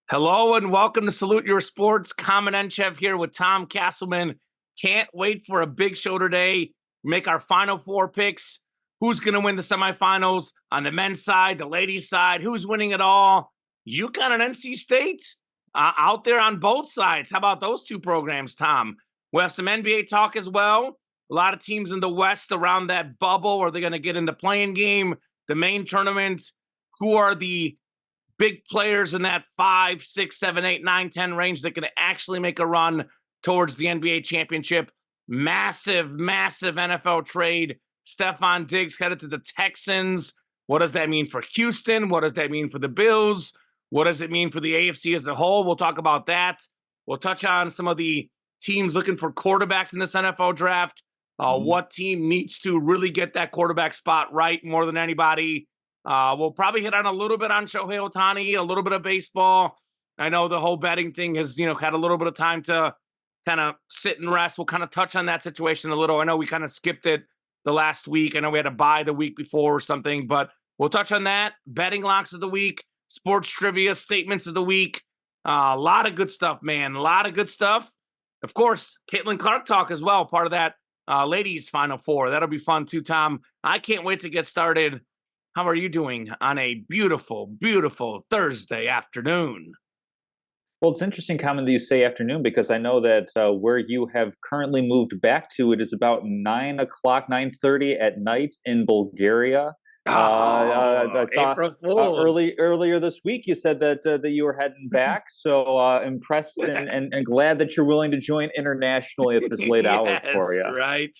Hello and welcome to Salute Your Sports. Common Enchev here with Tom Castleman. Can't wait for a big show today. Make our Final Four picks. Who's going to win the semifinals on the men's side, the ladies' side? Who's winning it all? UConn and NC State out there on both sides. How about those two programs, Tom? We have some NBA talk as well. A lot of teams in the West around that bubble. Are they going to get in the playing game, the main tournament? Who are the big players in that 5, 6, 7, 8, 9, 10 range that can actually make a run towards the NBA championship? Massive NFL trade. Stephon Diggs headed to the Texans. What does that mean for Houston? What does that mean for the Bills? What does it mean for the AFC as a whole? We'll talk about that. We'll touch on some of the teams looking for quarterbacks in this NFL draft. What team needs to really get that quarterback spot right more than anybody? We'll probably hit on a little bit on Shohei Ohtani, a little bit of baseball. I know the whole betting thing has, had a little bit of time to kind of sit and rest. We'll kind of touch on that situation a little. I know we kind of skipped it the last week. I know we had to buy the week before or something, but we'll touch on that. Betting locks of the week, sports trivia, statements of the week. A lot of good stuff, man. A lot of good stuff. Of course, Caitlin Clark talk as well, part of that ladies' Final Four. That'll be fun too, Tom. I can't wait to get started. How are you doing on a beautiful, beautiful Thursday afternoon? Well, it's interesting, Common, that you say afternoon, because I know that where you have currently moved back to, it is about 9 o'clock, 9:30 at night in Bulgaria. I saw April Fools. earlier this week you said that you were heading back. So impressed and glad that you're willing to join internationally at this late hour for Yes, you. right.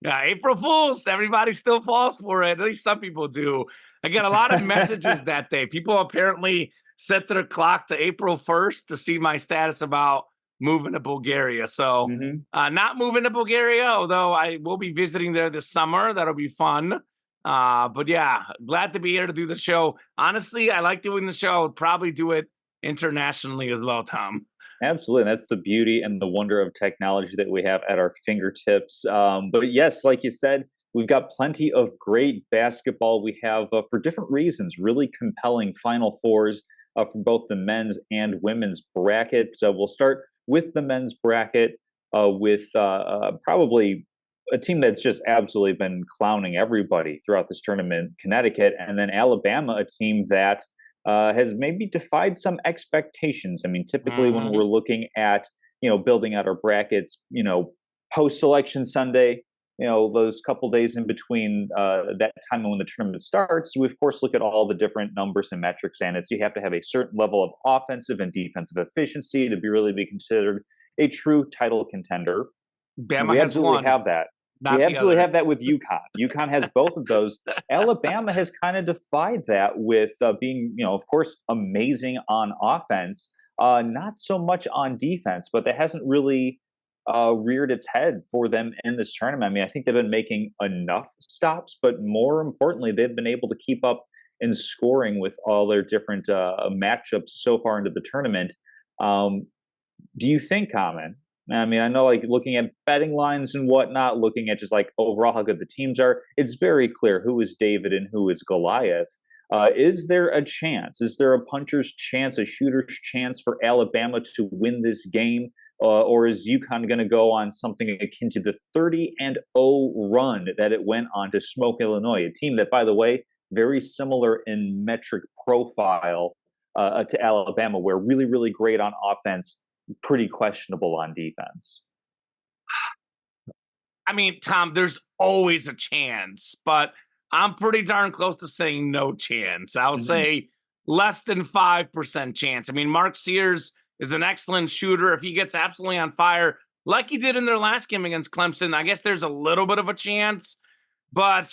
Yeah, April Fools. Everybody still falls for it. At least some people do. I get a lot of messages that day. People apparently set their clock to April 1st to see my status about moving to Bulgaria. So not moving to Bulgaria, although I will be visiting there this summer. That'll be fun. But yeah, glad to be here to do the show. Honestly, I like doing the show. I would probably do it internationally as well, Tom. Absolutely. That's the beauty and the wonder of technology that we have at our fingertips. But yes, like you said, we've got plenty of great basketball. We have, for different reasons, really compelling Final Fours for both the men's and women's bracket. So we'll start with the men's bracket with probably a team that's just absolutely been clowning everybody throughout this tournament, Connecticut, and then Alabama, a team that has maybe defied some expectations. I mean, typically when we're looking at, building out our brackets, post-selection Sunday, those couple days in between that time when the tournament starts, we of course look at all the different numbers and metrics, and you have to have a certain level of offensive and defensive efficiency to be considered a true title contender. Bama We has absolutely one, have that. not We the absolutely other. have that with UConn. UConn has both of those. Alabama has kind of defied that with being, of course, amazing on offense, not so much on defense, but that hasn't really reared its head for them in this tournament. I mean, I think they've been making enough stops, but more importantly, they've been able to keep up in scoring with all their different matchups so far into the tournament. Do you think, Common? I mean, I know, like, looking at betting lines and whatnot, looking at just like overall how good the teams are, it's very clear who is David and who is Goliath. Is there a chance? Is there a puncher's chance, a shooter's chance for Alabama to win this game? Or is UConn going to go on something akin to the 30-0 run that it went on to smoke Illinois, a team that, by the way, very similar in metric profile to Alabama, where really, really great on offense, pretty questionable on defense. I mean, Tom, there's always a chance, but I'm pretty darn close to saying no chance. I'll say less than 5% chance. I mean, Mark Sears is an excellent shooter. If he gets absolutely on fire, like he did in their last game against Clemson, I guess there's a little bit of a chance, but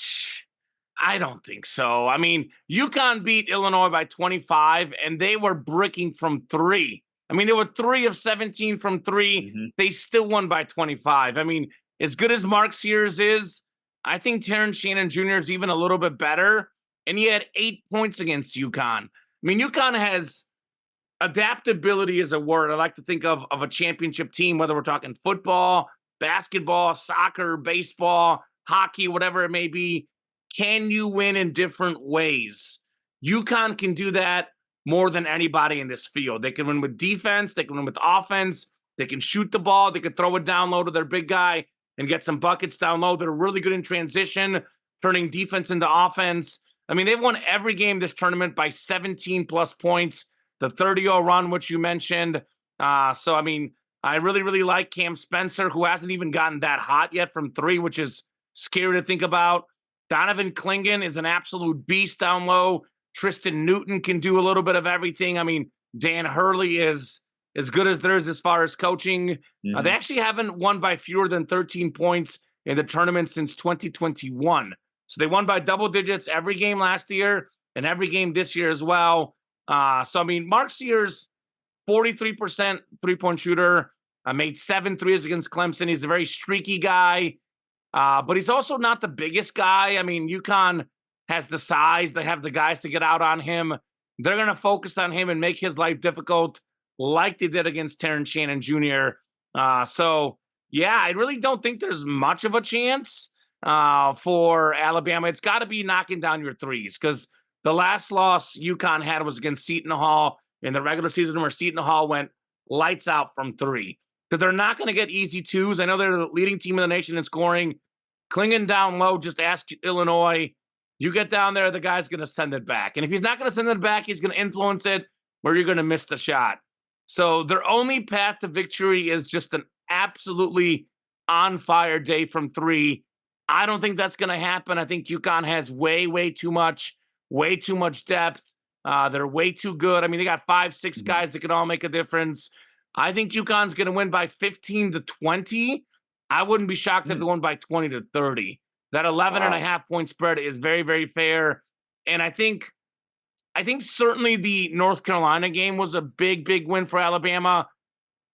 I don't think so. I mean, UConn beat Illinois by 25, and they were bricking from three. I mean, they were 3 of 17 from three. They still won by 25. I mean, as good as Mark Sears is, I think Terrence Shannon Jr. is even a little bit better. And he had 8 points against UConn. I mean, UConn has adaptability is a word I like to think of a championship team, whether we're talking football, basketball, soccer, baseball, hockey, whatever it may be. Can you win in different ways? UConn can do that more than anybody in this field. They can win with defense. They can win with offense. They can shoot the ball. They can throw it down low to their big guy and get some buckets down low. They're really good in transition, turning defense into offense. I mean, they've won every game this tournament by 17 plus points. The 30-0 run, which you mentioned. So, I mean, I really, really like Cam Spencer, who hasn't even gotten that hot yet from three, which is scary to think about. Donovan Clingan is an absolute beast down low. Tristan Newton can do a little bit of everything. I mean, Dan Hurley is as good as there is as far as coaching. They actually haven't won by fewer than 13 points in the tournament since 2021. So they won by double digits every game last year and every game this year as well. So, I mean, Mark Sears, 43% three-point shooter, made 7 threes against Clemson. He's a very streaky guy, but he's also not the biggest guy. I mean, UConn has the size. They have the guys to get out on him. They're going to focus on him and make his life difficult like they did against Terrence Shannon Jr. So, yeah, I really don't think there's much of a chance for Alabama. It's got to be knocking down your threes, because the last loss UConn had was against Seton Hall in the regular season, where Seton Hall went lights out from three. Because they're not going to get easy twos. I know they're the leading team in the nation in scoring. Clingan down low, just ask Illinois. You get down there, the guy's going to send it back. And if he's not going to send it back, he's going to influence it, where you're going to miss the shot. So their only path to victory is just an absolutely on-fire day from three. I don't think that's going to happen. I think UConn has way too much depth. They're way too good. I mean, they got 5-6 guys that can all make a difference. I think UConn's going to win by 15-20. I wouldn't be shocked if they won by 20-30. That 11.5 point spread is very fair. And I think certainly the North Carolina game was a big win for Alabama,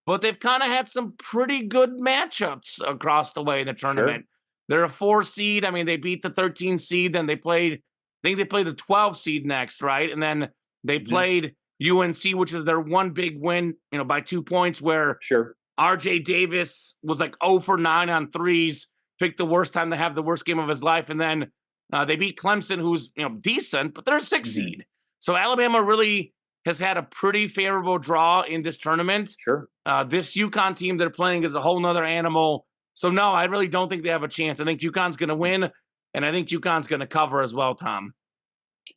but they've kind of had some pretty good matchups across the way in the tournament. Sure. They're a 4 seed. I mean, they beat the 13 seed, then I think they played the 12 seed next, right? And then they played UNC, which is their one big win, by 2 points, where RJ Davis was like 0 for 9 on threes, picked the worst time to have the worst game of his life. And then they beat Clemson, who's, decent, but they're a 6 seed. So Alabama really has had a pretty favorable draw in this tournament. Sure. This UConn team they're playing is a whole nother animal. So no, I really don't think they have a chance. I think UConn's going to win, and I think UConn's going to cover as well, Tom.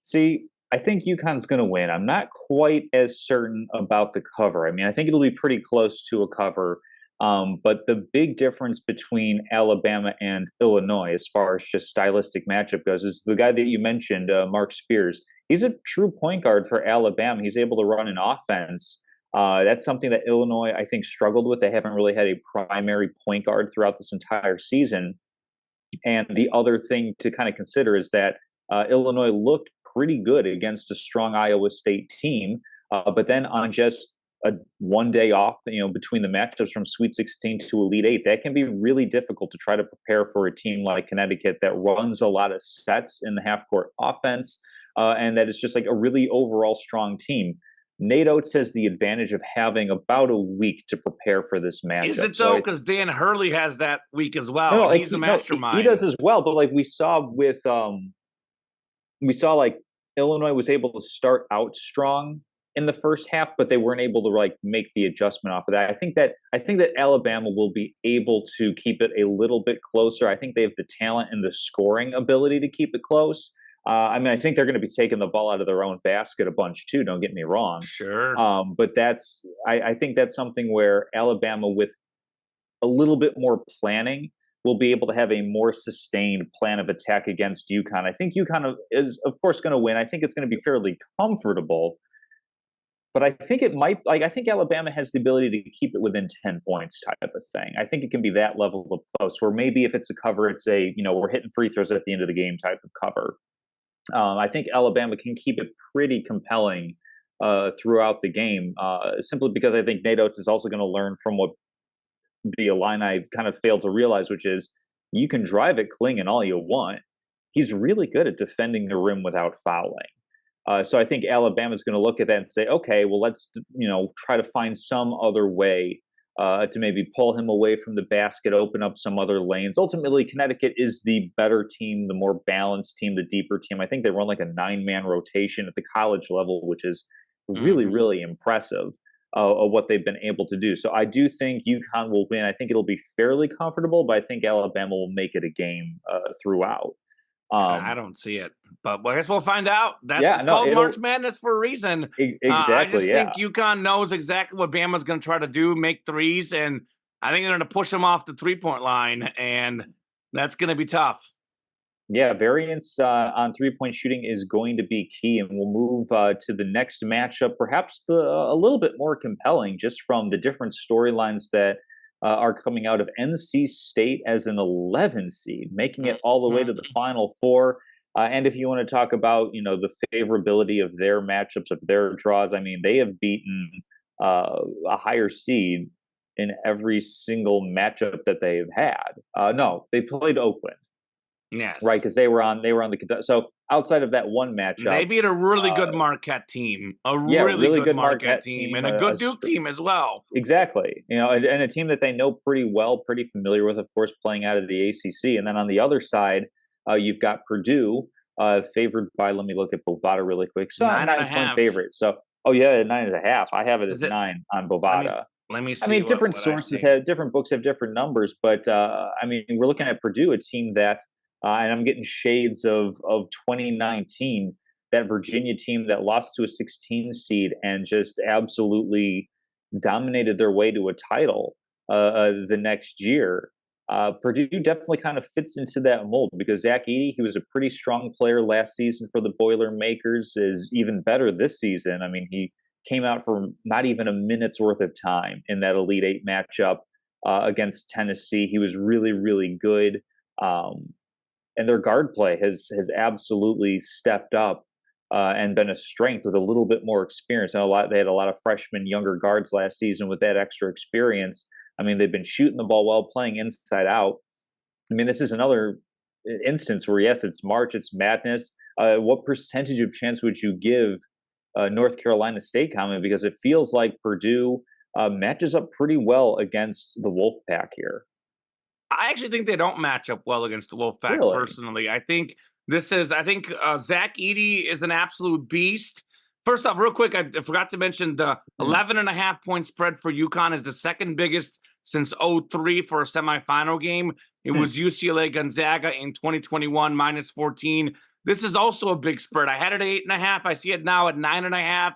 See, I think UConn's going to win. I'm not quite as certain about the cover. I mean, I think it'll be pretty close to a cover. But the big difference between Alabama and Illinois, as far as just stylistic matchup goes, is the guy that you mentioned, Mark Spears. He's a true point guard for Alabama. He's able to run an offense. That's something that Illinois, I think, struggled with. They haven't really had a primary point guard throughout this entire season. And the other thing to kind of consider is that Illinois looked pretty good against a strong Iowa State team. But then on just a 1 day off, between the matchups from Sweet 16 to Elite 8, that can be really difficult to try to prepare for a team like Connecticut that runs a lot of sets in the half-court offense, and that is just like a really overall strong team. Nate Oates has the advantage of having about a week to prepare for this matchup. Is it so? Because Dan Hurley has that week as well. No, he's a mastermind. He does as well. But like we saw with, Illinois was able to start out strong in the first half, but they weren't able to make the adjustment off of that. I think that Alabama will be able to keep it a little bit closer. I think they have the talent and the scoring ability to keep it close. I think they're going to be taking the ball out of their own basket a bunch too. Don't get me wrong. Sure. But I think that's something where Alabama, with a little bit more planning, will be able to have a more sustained plan of attack against UConn. I think UConn is, of course, going to win. I think it's going to be fairly comfortable. But I think it might, I think Alabama has the ability to keep it within 10 points type of thing. I think it can be that level of close, where maybe if it's a cover, it's we're hitting free throws at the end of the game type of cover. I think Alabama can keep it pretty compelling throughout the game, simply because I think Nate Oates is also going to learn from what the Illini kind of failed to realize, which is you can drive at Clingan all you want. He's really good at defending the rim without fouling. So I think Alabama is going to look at that and say, okay, well, let's try to find some other way to maybe pull him away from the basket, open up some other lanes. Ultimately, Connecticut is the better team, the more balanced team, the deeper team. I think they run like a 9-man rotation at the college level, which is really, Mhm. really impressive of what they've been able to do. So I do think UConn will win. I think it'll be fairly comfortable, but I think Alabama will make it a game throughout. I Um, don't see it, but well, I guess we'll find out. That's yeah, it's no, called March it'll Madness for a reason. I exactly, just yeah. think UConn knows exactly what Bama's going to try to do, make threes, and I think they're going to push them off the 3-point line, and that's going to be tough. Yeah, variance on 3-point shooting is going to be key, and we'll move to the next matchup. Perhaps a little bit more compelling, just from the different storylines that are coming out of NC State as an 11 seed, making it all the way to the Mhm. Final Four. And if you want to talk about, the favorability of their matchups, of their draws, I mean, they have beaten a higher seed in every single matchup that they've had. No, they played Oakland, right? Yes. Because they were on the so outside of that one They matchup, beat a really uh, good Marquette team, a yeah, really really good good Marquette Marquette team, team, and a good Duke team as well. exactly, and a team that they know pretty well, pretty familiar with, of course, playing out of the ACC. And then on the other side, you've got Purdue, favored by. Let me look at Bovada really quick. So Nine and a 9-point half. favorite. So oh yeah, 9.5. I have it as Is it? 9 on Let me Bovada. let me I see mean, different what I sources see. have different books have different numbers, but I mean, we're looking at Purdue, a team that, and I'm getting shades of 2019, that Virginia team that lost to a 16 seed and just absolutely dominated their way to a title the next year. Purdue definitely kind of fits into that mold because Zach Edey, he was a pretty strong player last season for the Boilermakers, is even better this season. I mean, he came out for not even a minute's worth of time in that Elite Eight matchup against Tennessee. He was really, really good, um, and their guard play has absolutely stepped up and been a strength with a little bit more experience. And they had a lot of freshmen, younger guards last season with that extra experience. I mean, they've been shooting the ball well, playing inside out. I mean, this is another instance where yes, it's March, it's madness. What percentage of chance would you give North Carolina State comment, because it feels like Purdue matches up pretty well against the Wolfpack here. I actually think they don't match up well against the Wolfpack Really? personally. I think Zach Edey is an absolute beast. First off, real quick, I forgot to mention the Hmm. 11.5-point spread for UConn is the second biggest since '03 for a semifinal game. It Hmm. was UCLA Gonzaga in 2021 minus 14. This is also a big spread. I had it at 8.5. I see it now at 9.5.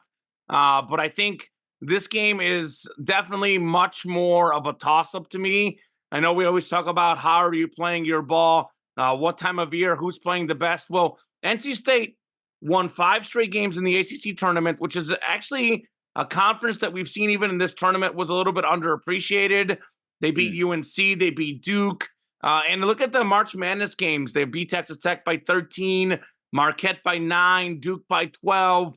But I think this game is definitely much more of a toss up to me. I know we always talk about how are you playing your ball, what time of year, who's playing the best. Well, NC State won 5 straight games in the ACC tournament, which is actually a conference that we've seen even in this tournament was a little bit underappreciated. They beat Hmm. UNC, they beat Duke. And look at the March Madness games. They beat Texas Tech by 13, Marquette by 9, Duke by 12.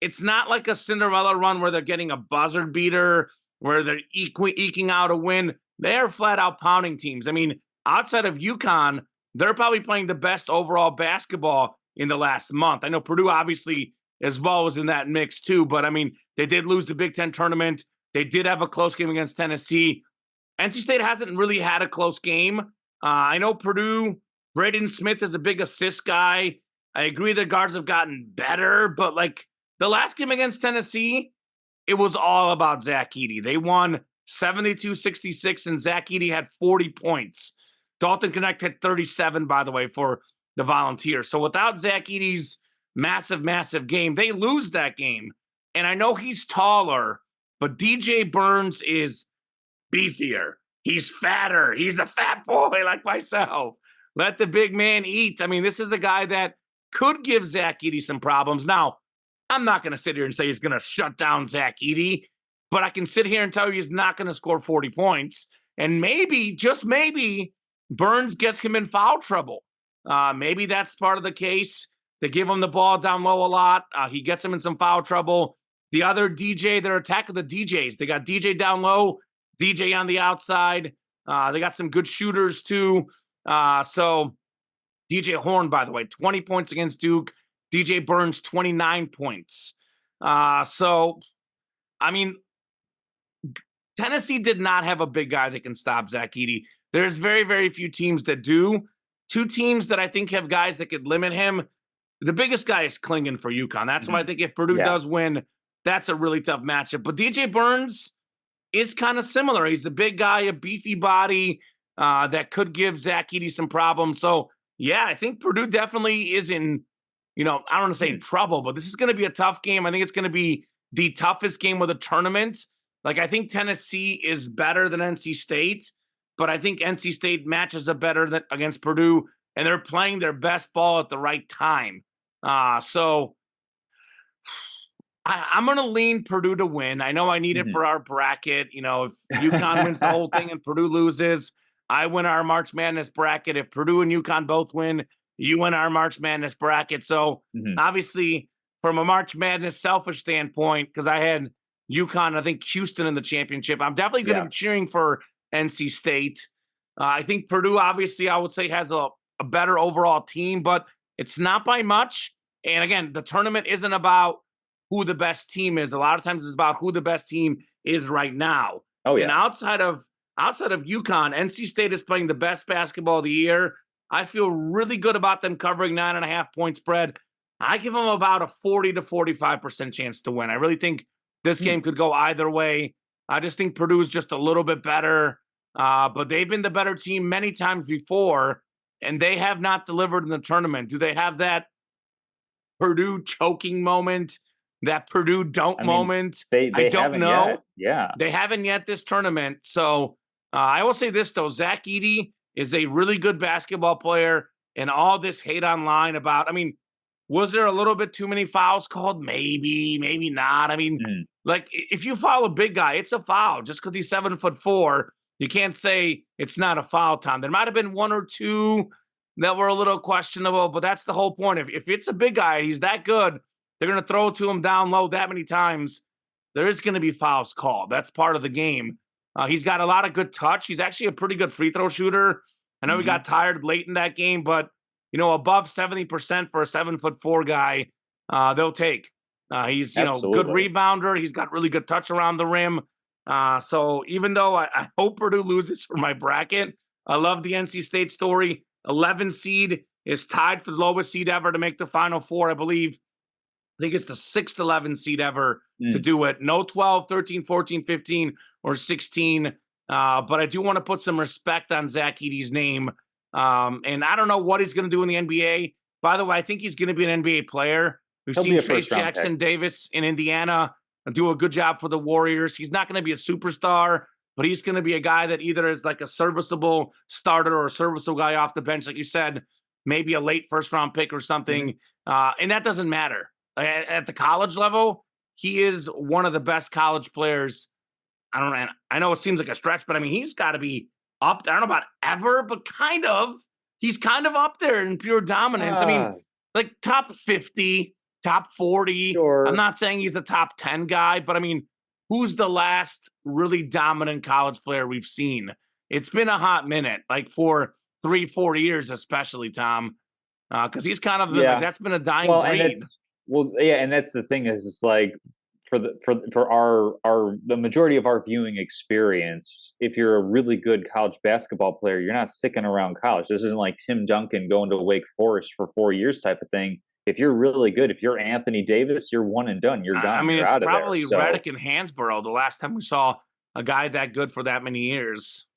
It's not like a Cinderella run where they're getting a buzzer beater, where they're eking out a win. They're flat out pounding teams. I mean, outside of UConn, they're probably playing the best overall basketball in the last month. I know Purdue obviously as well was in that mix too, but I mean, they did lose the Big Ten tournament. They did have a close game against Tennessee. NC State hasn't really had a close game. I know Purdue, Braden Smith is a big assist guy. I agree their guards have gotten better, but like the last game against Tennessee, it was all about Zach Edey. They won 72-66, and Zach Edey had 40 points. Dalton Connect had 37, by the way, for the Volunteers. So without Zach Edey's massive, massive game, they lose that game. And I know he's taller, but DJ Burns is beefier. He's fatter. He's a fat boy like myself. Let the big man eat. I mean, this is a guy that could give Zach Edey some problems. Now, I'm not going to sit here and say he's going to shut down Zach Edey, but I can sit here and tell you he's not going to score 40 points. And maybe, just maybe, Burns gets him in foul trouble. Maybe that's part of the case. They give him the ball down low a lot. He gets him in some foul trouble. The other DJ, they're attacking the DJs. They got DJ down low, DJ on the outside. They got some good shooters too. So DJ Horn, by the way, 20 points against Duke. DJ Burns, 29 points. So, I mean, Tennessee did not have a big guy that can stop Zach Edey. There's very, very few teams that do. 2 teams that I think have guys that could limit him. The biggest guy is Klingon for UConn. That's why I Hmm. think if Purdue Yeah. does win, that's a really tough matchup. But DJ Burns is kind of similar. He's a big guy, a beefy body that could give Zach Edey some problems. So, yeah, I think Purdue definitely is in, I don't want to say in trouble, but this is going to be a tough game. I think it's going to be the toughest game of the tournament. Like, I think Tennessee is better than NC State, but I think NC State matches up better against Purdue, and they're playing their best ball at the right time. So I'm going to lean Purdue to win. I know I need it for our bracket. If UConn wins the whole thing and Purdue loses, I win our March Madness bracket. If Purdue and UConn both win, you win our March Madness bracket. So obviously, from a March Madness selfish standpoint, because I had UConn, I think Houston in the championship, I'm definitely going to be cheering for NC State. I think Purdue, obviously, I would say has a better overall team, but it's not by much. And again, the tournament isn't about who the best team is. A lot of times it's about who the best team is right now. Oh, yeah. And outside of UConn, NC State is playing the best basketball of the year. I feel really good about them covering 9.5 point spread. I give them about a 40 to 45% chance to win. I really think this game could go either way. I just think Purdue is just a little bit better, but they've been the better team many times before, and they have not delivered in the tournament. Do they have that Purdue choking moment? That Purdue moment. I don't know. Yet. Yeah. They haven't yet this tournament. So I will say this, though. Zach Edey is a really good basketball player, and all this hate online about, was there a little bit too many fouls called? Maybe, maybe not. Like, if you foul a big guy, it's a foul. Just because he's 7'4", you can't say it's not a foul, Tom. There might have been one or two that were a little questionable, but that's the whole point. If it's a big guy, he's that good, they're going to throw it to him down low that many times. There is going to be fouls called. That's part of the game. He's got a lot of good touch. He's actually a pretty good free throw shooter. I know he got tired late in that game, but, above 70% for a 7'4" guy, they'll take. He's, good rebounder. He's got really good touch around the rim. So even though I hope Purdue loses for my bracket, I love the NC State story. 11 seed is tied for the lowest seed ever to make the Final Four, I believe. I think it's the 6th 11 seed ever to do it. No 12, 13, 14, 15, or 16. But I do want to put some respect on Zach Edey's name. And I don't know what he's going to do in the NBA. By the way, I think he's going to be an NBA player. We've seen Trace Jackson Davis in Indiana do a good job for the Warriors. He's not going to be a superstar, but he's going to be a guy that either is like a serviceable starter or a serviceable guy off the bench, like you said, maybe a late first-round pick or something. And that doesn't matter. At the college level, he is one of the best college players. I know it seems like a stretch, but he's got to be up. I don't know about ever, but kind of. He's kind of up there in pure dominance. Like top 50, top 40. Sure. I'm not saying he's a top 10 guy, but who's the last really dominant college player we've seen? It's been a hot minute, like for 3-4 years, especially, Tom, because he's kind of that's been a dying breed. And that's the thing is, it's like for our the majority of our viewing experience, if you're a really good college basketball player, you're not sticking around college. This isn't like Tim Duncan going to Wake Forest for 4 years type of thing. If you're really good, if you're Anthony Davis, you're one and done. You're done. You're it's out of probably there. Redick and Hansborough the last time we saw a guy that good for that many years.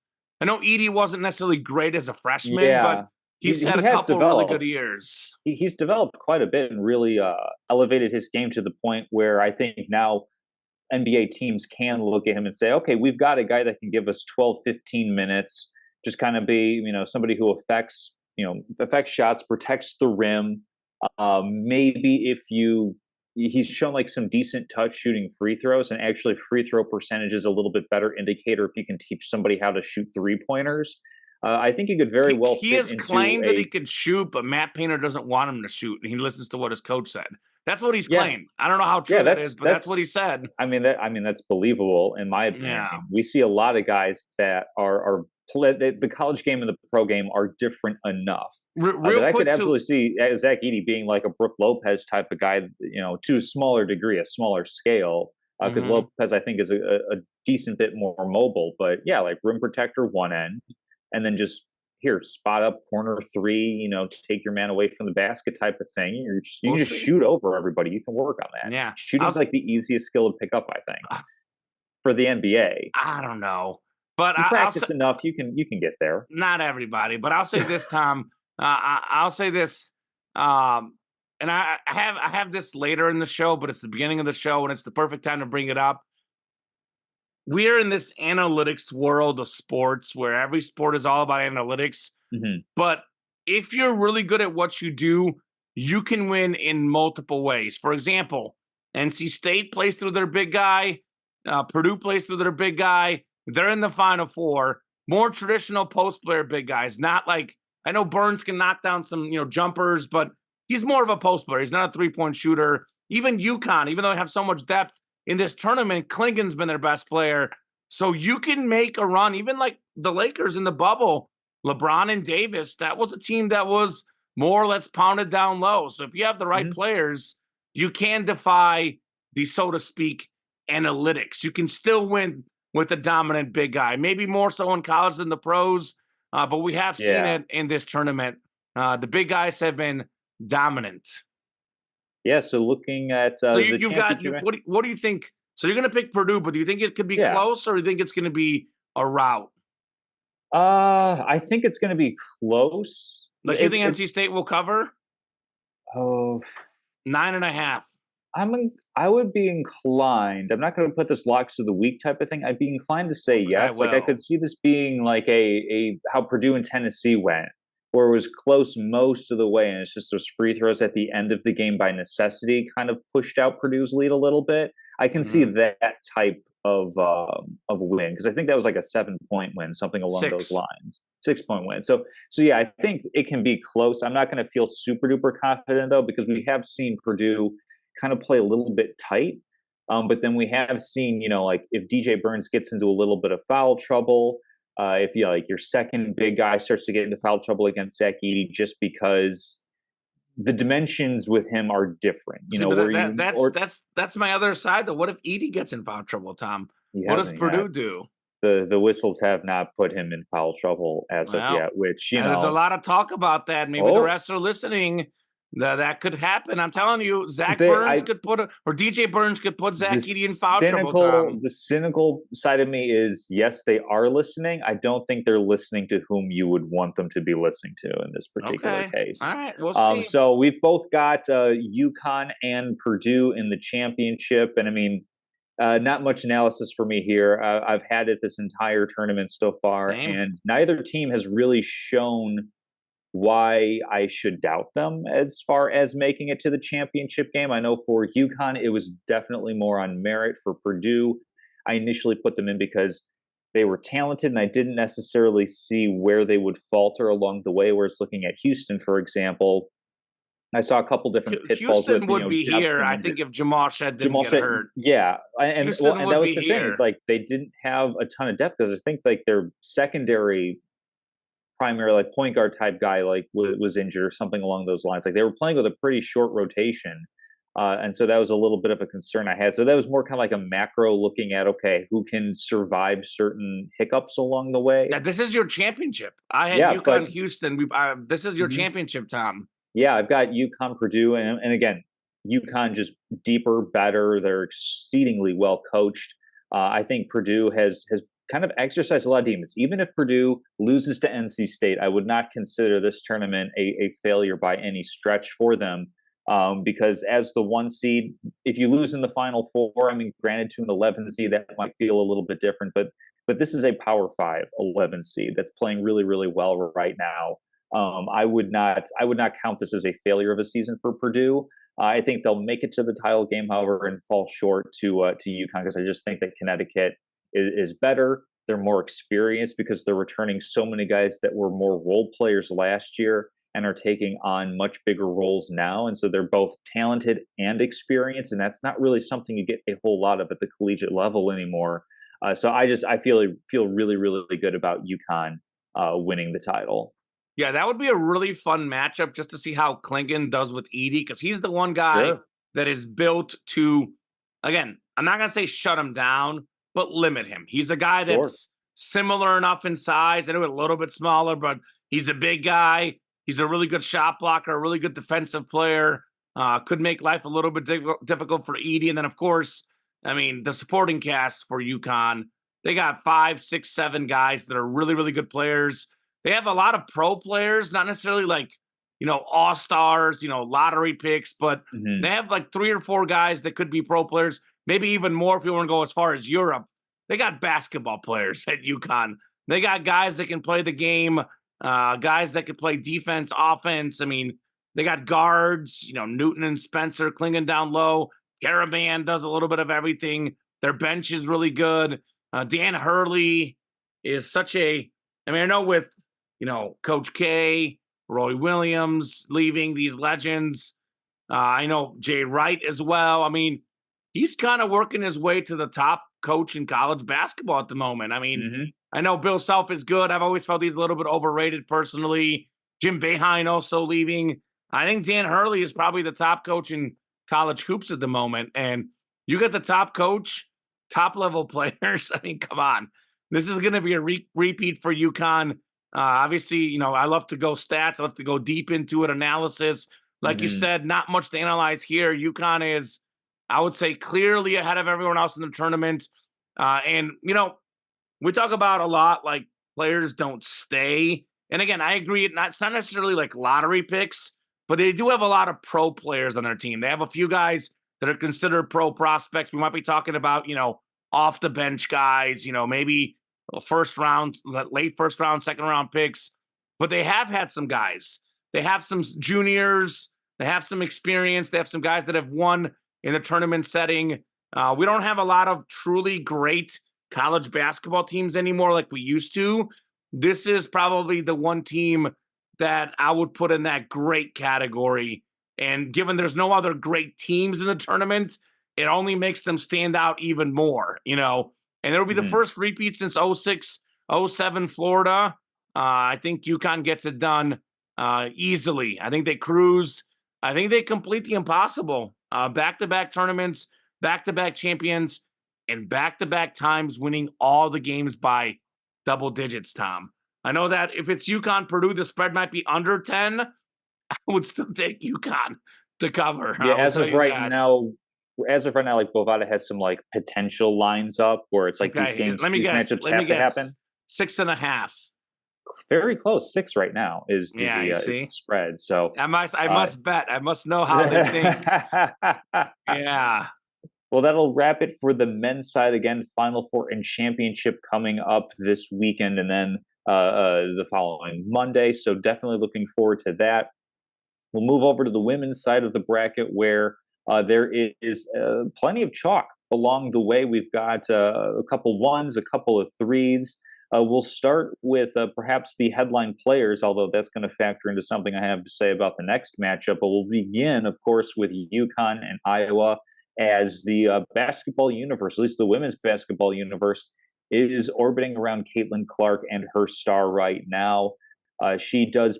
I know Edey wasn't necessarily great as a freshman, but He's had a couple really good years. He's developed quite a bit and really elevated his game to the point where I think now NBA teams can look at him and say, okay, we've got a guy that can give us 12, 15 minutes, just kind of be, somebody who affects shots, protects the rim. Maybe he's shown like some decent touch shooting free throws, and actually free throw percentage is a little bit better indicator if you can teach somebody how to shoot 3-pointers. I think he could very well. He has claimed that he could shoot, but Matt Painter doesn't want him to shoot, and he listens to what his coach said. That's what he's claimed. I don't know how true that is, but that's what he said. That's believable in my opinion. Yeah. We see a lot of guys that are the college game and the pro game are different enough. I could absolutely see Zach Edey being like a Brook Lopez type of guy, to a smaller degree, a smaller scale. Because Lopez, I think, is a decent bit more mobile, but like rim protector one end. And then just here, spot up corner three, to take your man away from the basket type of thing. You We'll can just see. shoot over everybody. You can work on that. Yeah. Shooting's like the easiest skill to pick up, I think, for the NBA. I don't know. But You I'll say practice enough, you can get there. not everybody, but I'll say this, Tom. I'll say this. And I have this later in the show, but it's the beginning of the show, and it's the perfect time to bring it up. We're in this analytics world of sports where every sport is all about analytics. Mhm. But if you're really good at what you do, you can win in multiple ways. For example, NC State plays through their big guy. Purdue plays through their big guy. They're in the Final Four. More traditional post player big guys. Not like, I know Burns can knock down some jumpers, but he's more of a post player. He's not a 3-point shooter. Even UConn, even though they have so much depth in this tournament, Klingon's been their best player. So you can make a run, even like the Lakers in the bubble, LeBron and Davis, that was a team that was more let's pound it down low. So if you have the right players, you can defy the, so to speak, analytics. You can still win with a dominant big guy, maybe more so in college than the pros, but we have seen it in this tournament. The big guys have been dominant. Yeah, so looking at So the you've got, championship, what do you think? So you're going to pick Purdue, but do you think it could be close, or do you think it's going to be a rout? I think it's going to be close. Like, you think NC State will cover? Oh, 9.5. I would be inclined. I'm not going to put this locks of the week type of thing. I'd be inclined to say yes. Like I could see this being like a how Purdue and Tennessee went, where it was close most of the way, and it's just those free throws at the end of the game by necessity kind of pushed out Purdue's lead a little bit. I can see that type of win, because I think that was like a 7-point win, something along those lines. 6-point win. So yeah, I think it can be close. I'm not going to feel super duper confident though, because we have seen Purdue kind of play a little bit tight. But then we have seen, like if DJ Burns gets into a little bit of foul trouble, if your second big guy starts to get into foul trouble against Zach Edey, just because the dimensions with him are different. That's my other side though. What if Edey gets in foul trouble, Tom? What does Purdue do? The whistles have not put him in foul trouble as of yet, which there's a lot of talk about that. Maybe the refs are listening. That could happen. I'm telling you, Burns could put or DJ Burns could put Zach Edey in foul trouble. Tom. The cynical side of me is, yes, they are listening. I don't think they're listening to whom you would want them to be listening to in this particular case. All right, we'll see. So we've both got UConn and Purdue in the championship, and I mean, not much analysis for me here. I've had it this entire tournament so far, and neither team has really shown why I should doubt them as far as making it to the championship game. I know for UConn, it was definitely more on merit. For Purdue, I initially put them in because they were talented, and I didn't necessarily see where they would falter along the way. Whereas looking at Houston, for example, I saw a couple different pitfalls. Houston would be here, I think, if Jamal Shead didn't get hurt. Yeah, and that was the thing. It's like they didn't have a ton of depth, because I think like their secondary primary, like point guard type guy, like was injured or something along those lines. Like they were playing with a pretty short rotation, and so that was a little bit of a concern I had. So that was more kind of like a macro looking at, okay, who can survive certain hiccups along the way. Now, this is your championship. I had UConn, Houston. This is your championship, Tom. Yeah, I've got UConn, Purdue, and again, UConn just deeper, better. They're exceedingly well coached. I think Purdue has kind of exercised a lot of demons. Even if Purdue loses to NC State, I would not consider this tournament a failure by any stretch for them, because as the 1 seed, if you lose in the Final Four, I mean, granted to an 11 seed, that might feel a little bit different, but this is a Power 5 11 seed that's playing really, really well right now. I would not count this as a failure of a season for Purdue. I think they'll make it to the title game, however, and fall short to UConn, because I just think that Connecticut is better. They're more experienced because they're returning so many guys that were more role players last year and are taking on much bigger roles now. And so they're both talented and experienced, and that's not really something you get a whole lot of at the collegiate level anymore. So I feel really, really good about UConn winning the title. Yeah, that would be a really fun matchup, just to see how Klingon does with Edey, because he's the one guy that is built to, again, I'm not going to say shut him down, but limit him. He's a guy that's similar enough in size, and a little bit smaller, but He's a big guy. He's a really good shot blocker, a really good defensive player. Could make life a little bit difficult for Edey. And then, of course, I mean, the supporting cast for UConn, they got 5, 6, 7 guys that are really, really good players. They have a lot of pro players, not necessarily like, all-stars, lottery picks, but they Mhm. have like 3 or 4 guys that could be pro players, maybe even more if you want to go as far as Europe. They got basketball players at UConn. They got guys that can play the game, guys that can play defense, offense. I mean, they got guards, Newton and Spencer clinging down low. Caravan does a little bit of everything. Their bench is really good. Dan Hurley is I know with, Coach K, Roy Williams leaving, these legends. I know Jay Wright as well. I mean, he's kind of working his way to the top coach in college basketball at the moment. I mean, Mhm. I know Bill Self is good. I've always felt he's a little bit overrated personally. Jim Boeheim also leaving. I think Dan Hurley is probably the top coach in college hoops at the moment. And you get the top coach, top level players. I mean, come on. This is going to be a repeat for UConn. Obviously, I love to go stats. I love to go deep into it, analysis. Like you Mhm. said, not much to analyze here. UConn is, I would say, clearly ahead of everyone else in the tournament. And, we talk about a lot like players don't stay. And again, I agree. It's not necessarily like lottery picks, but they do have a lot of pro players on their team. They have a few guys that are considered pro prospects. We might be talking about, off the bench guys, maybe first round, late first round, second round picks. But they have had some guys. They have some juniors. They have some experience. They have some guys that have won in the tournament setting. We don't have a lot of truly great college basketball teams anymore like we used to. This is probably the one team that I would put in that great category. And given there's no other great teams in the tournament, it only makes them stand out even more. And it'll be the Mhm. first repeat since 06, 07 Florida. I think UConn gets it done easily. I think they cruise. I think they complete the impossible. Back-to-back tournaments, back-to-back champions, and back-to-back times winning all the games by double digits, Tom. I know that if it's UConn Purdue, the spread might be under 10. I would still take UConn to cover. Yeah, I will tell you that. as of right now, like Bovada has some like potential lines up where it's like Okay, let me these guess. matchups Let me have to happen. guess. 6.5. Very close. 6 right now Yeah, you is the see. spread. So I uh must bet. I must know how they think. Yeah. well, that'll wrap it for the men's side. Again, Final Four and championship coming up this weekend, and then the following Monday. So definitely looking forward to that. We'll move over to the women's side of the bracket where there is plenty of chalk along the way. We've got a couple ones, a couple of threes. We'll start with perhaps the headline players, although that's going to factor into something I have to say about the next matchup. But we'll begin, of course, with UConn and Iowa as the basketball universe, at least the women's basketball universe, is orbiting around Caitlin Clark and her star right now. She does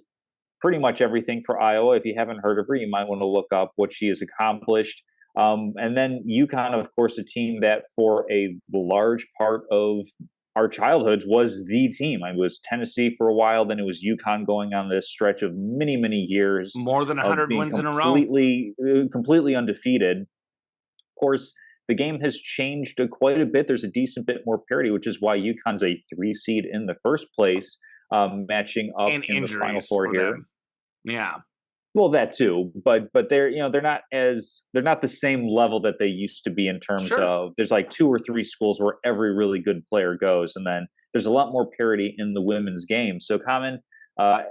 pretty much everything for Iowa. If you haven't heard of her, you might want to look up what she has accomplished. And then UConn, of course, a team that for a large part of our childhoods was the team. I was Tennessee for a while, then it was UConn going on this stretch of many, many years More than of 100 being wins in a row. completely undefeated. Of course, the game has changed quite a bit. There's a decent bit more parity, which is why UConn's a 3 seed in the first place, matching up And in the Final injuries Four for here. them. Yeah. Well, that too, but they're not the same level that they used to be in terms Sure. of there's like 2 or 3 schools where every really good player goes, and then there's a lot more parity in the women's game. So, Common,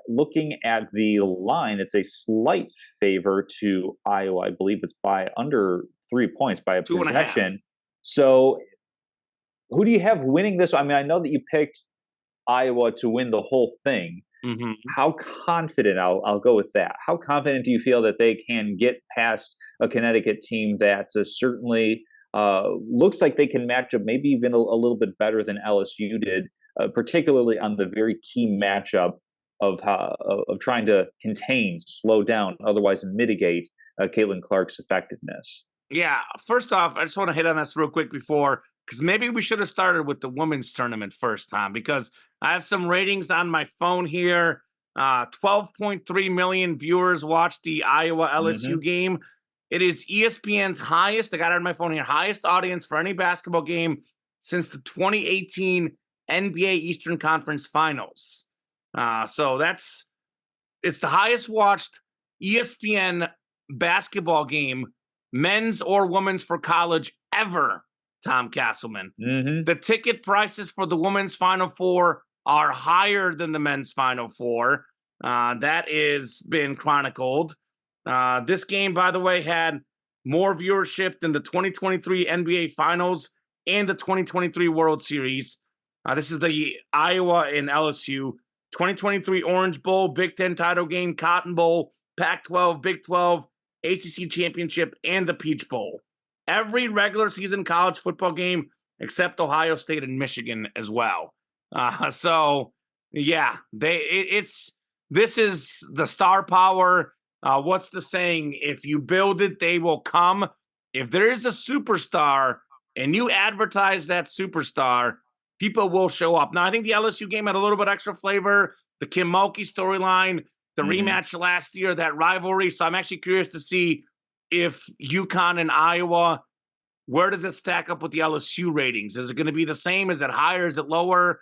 looking at the line, it's a slight favor to Iowa. I believe it's by under 3 points by a 2.5. possession. So, who do you have winning this? I mean, I know that you picked Iowa to win the whole thing. Mm-hmm. How confident, I'll go with that. How confident do you feel that they can get past a Connecticut team that certainly looks like they can match up maybe even a little bit better than LSU did, particularly on the very key matchup of trying to contain, slow down, otherwise mitigate Caitlin Clark's effectiveness? Yeah. First off, I just want to hit on this real quick because maybe we should have started with the women's tournament first, Tom, because I have some ratings on my phone here. 12.3 million viewers watched the Iowa LSU Mhm. game. It is ESPN's highest, I got it on my phone here, highest audience for any basketball game since the 2018 NBA Eastern Conference Finals. So it's the highest watched ESPN basketball game, men's or women's for college ever, Tom Castleman. Mhm. The ticket prices for the women's Final Four are higher than the men's Final Four. That is been chronicled. This game, by the way, had more viewership than the 2023 NBA Finals and the 2023 World Series. This is the Iowa and LSU 2023 Orange Bowl, Big Ten title game, Cotton Bowl, Pac-12, Big 12, ACC Championship, and the Peach Bowl. Every regular season college football game except Ohio State and Michigan as well. So yeah, this is the star power. What's the saying? If you build it, they will come. If there is a superstar and you advertise that superstar, people will show up. Now, I think the LSU game had a little bit extra flavor. The Kim Mulkey storyline, the Mhm. rematch last year, that rivalry. So I'm actually curious to see if UConn and Iowa, where does it stack up with the LSU ratings? Is it going to be the same? Is it higher? Is it lower?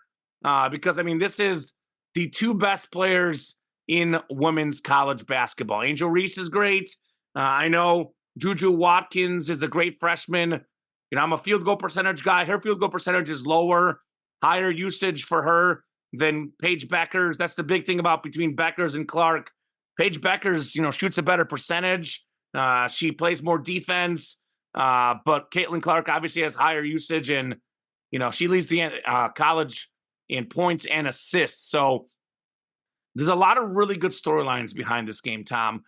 Because, I mean, this is the two best players in women's college basketball. Angel Reese is great. I know Juju Watkins is a great freshman. You know, I'm a field goal percentage guy. Her field goal percentage is lower, higher usage for her than Paige Beckers. That's the big thing about between Beckers and Clark. Paige Beckers, you know, shoots a better percentage. She plays more defense. But Caitlin Clark obviously has higher usage, and you know she leads the college in points and assists. So there's a lot of really good storylines behind this game, Tom.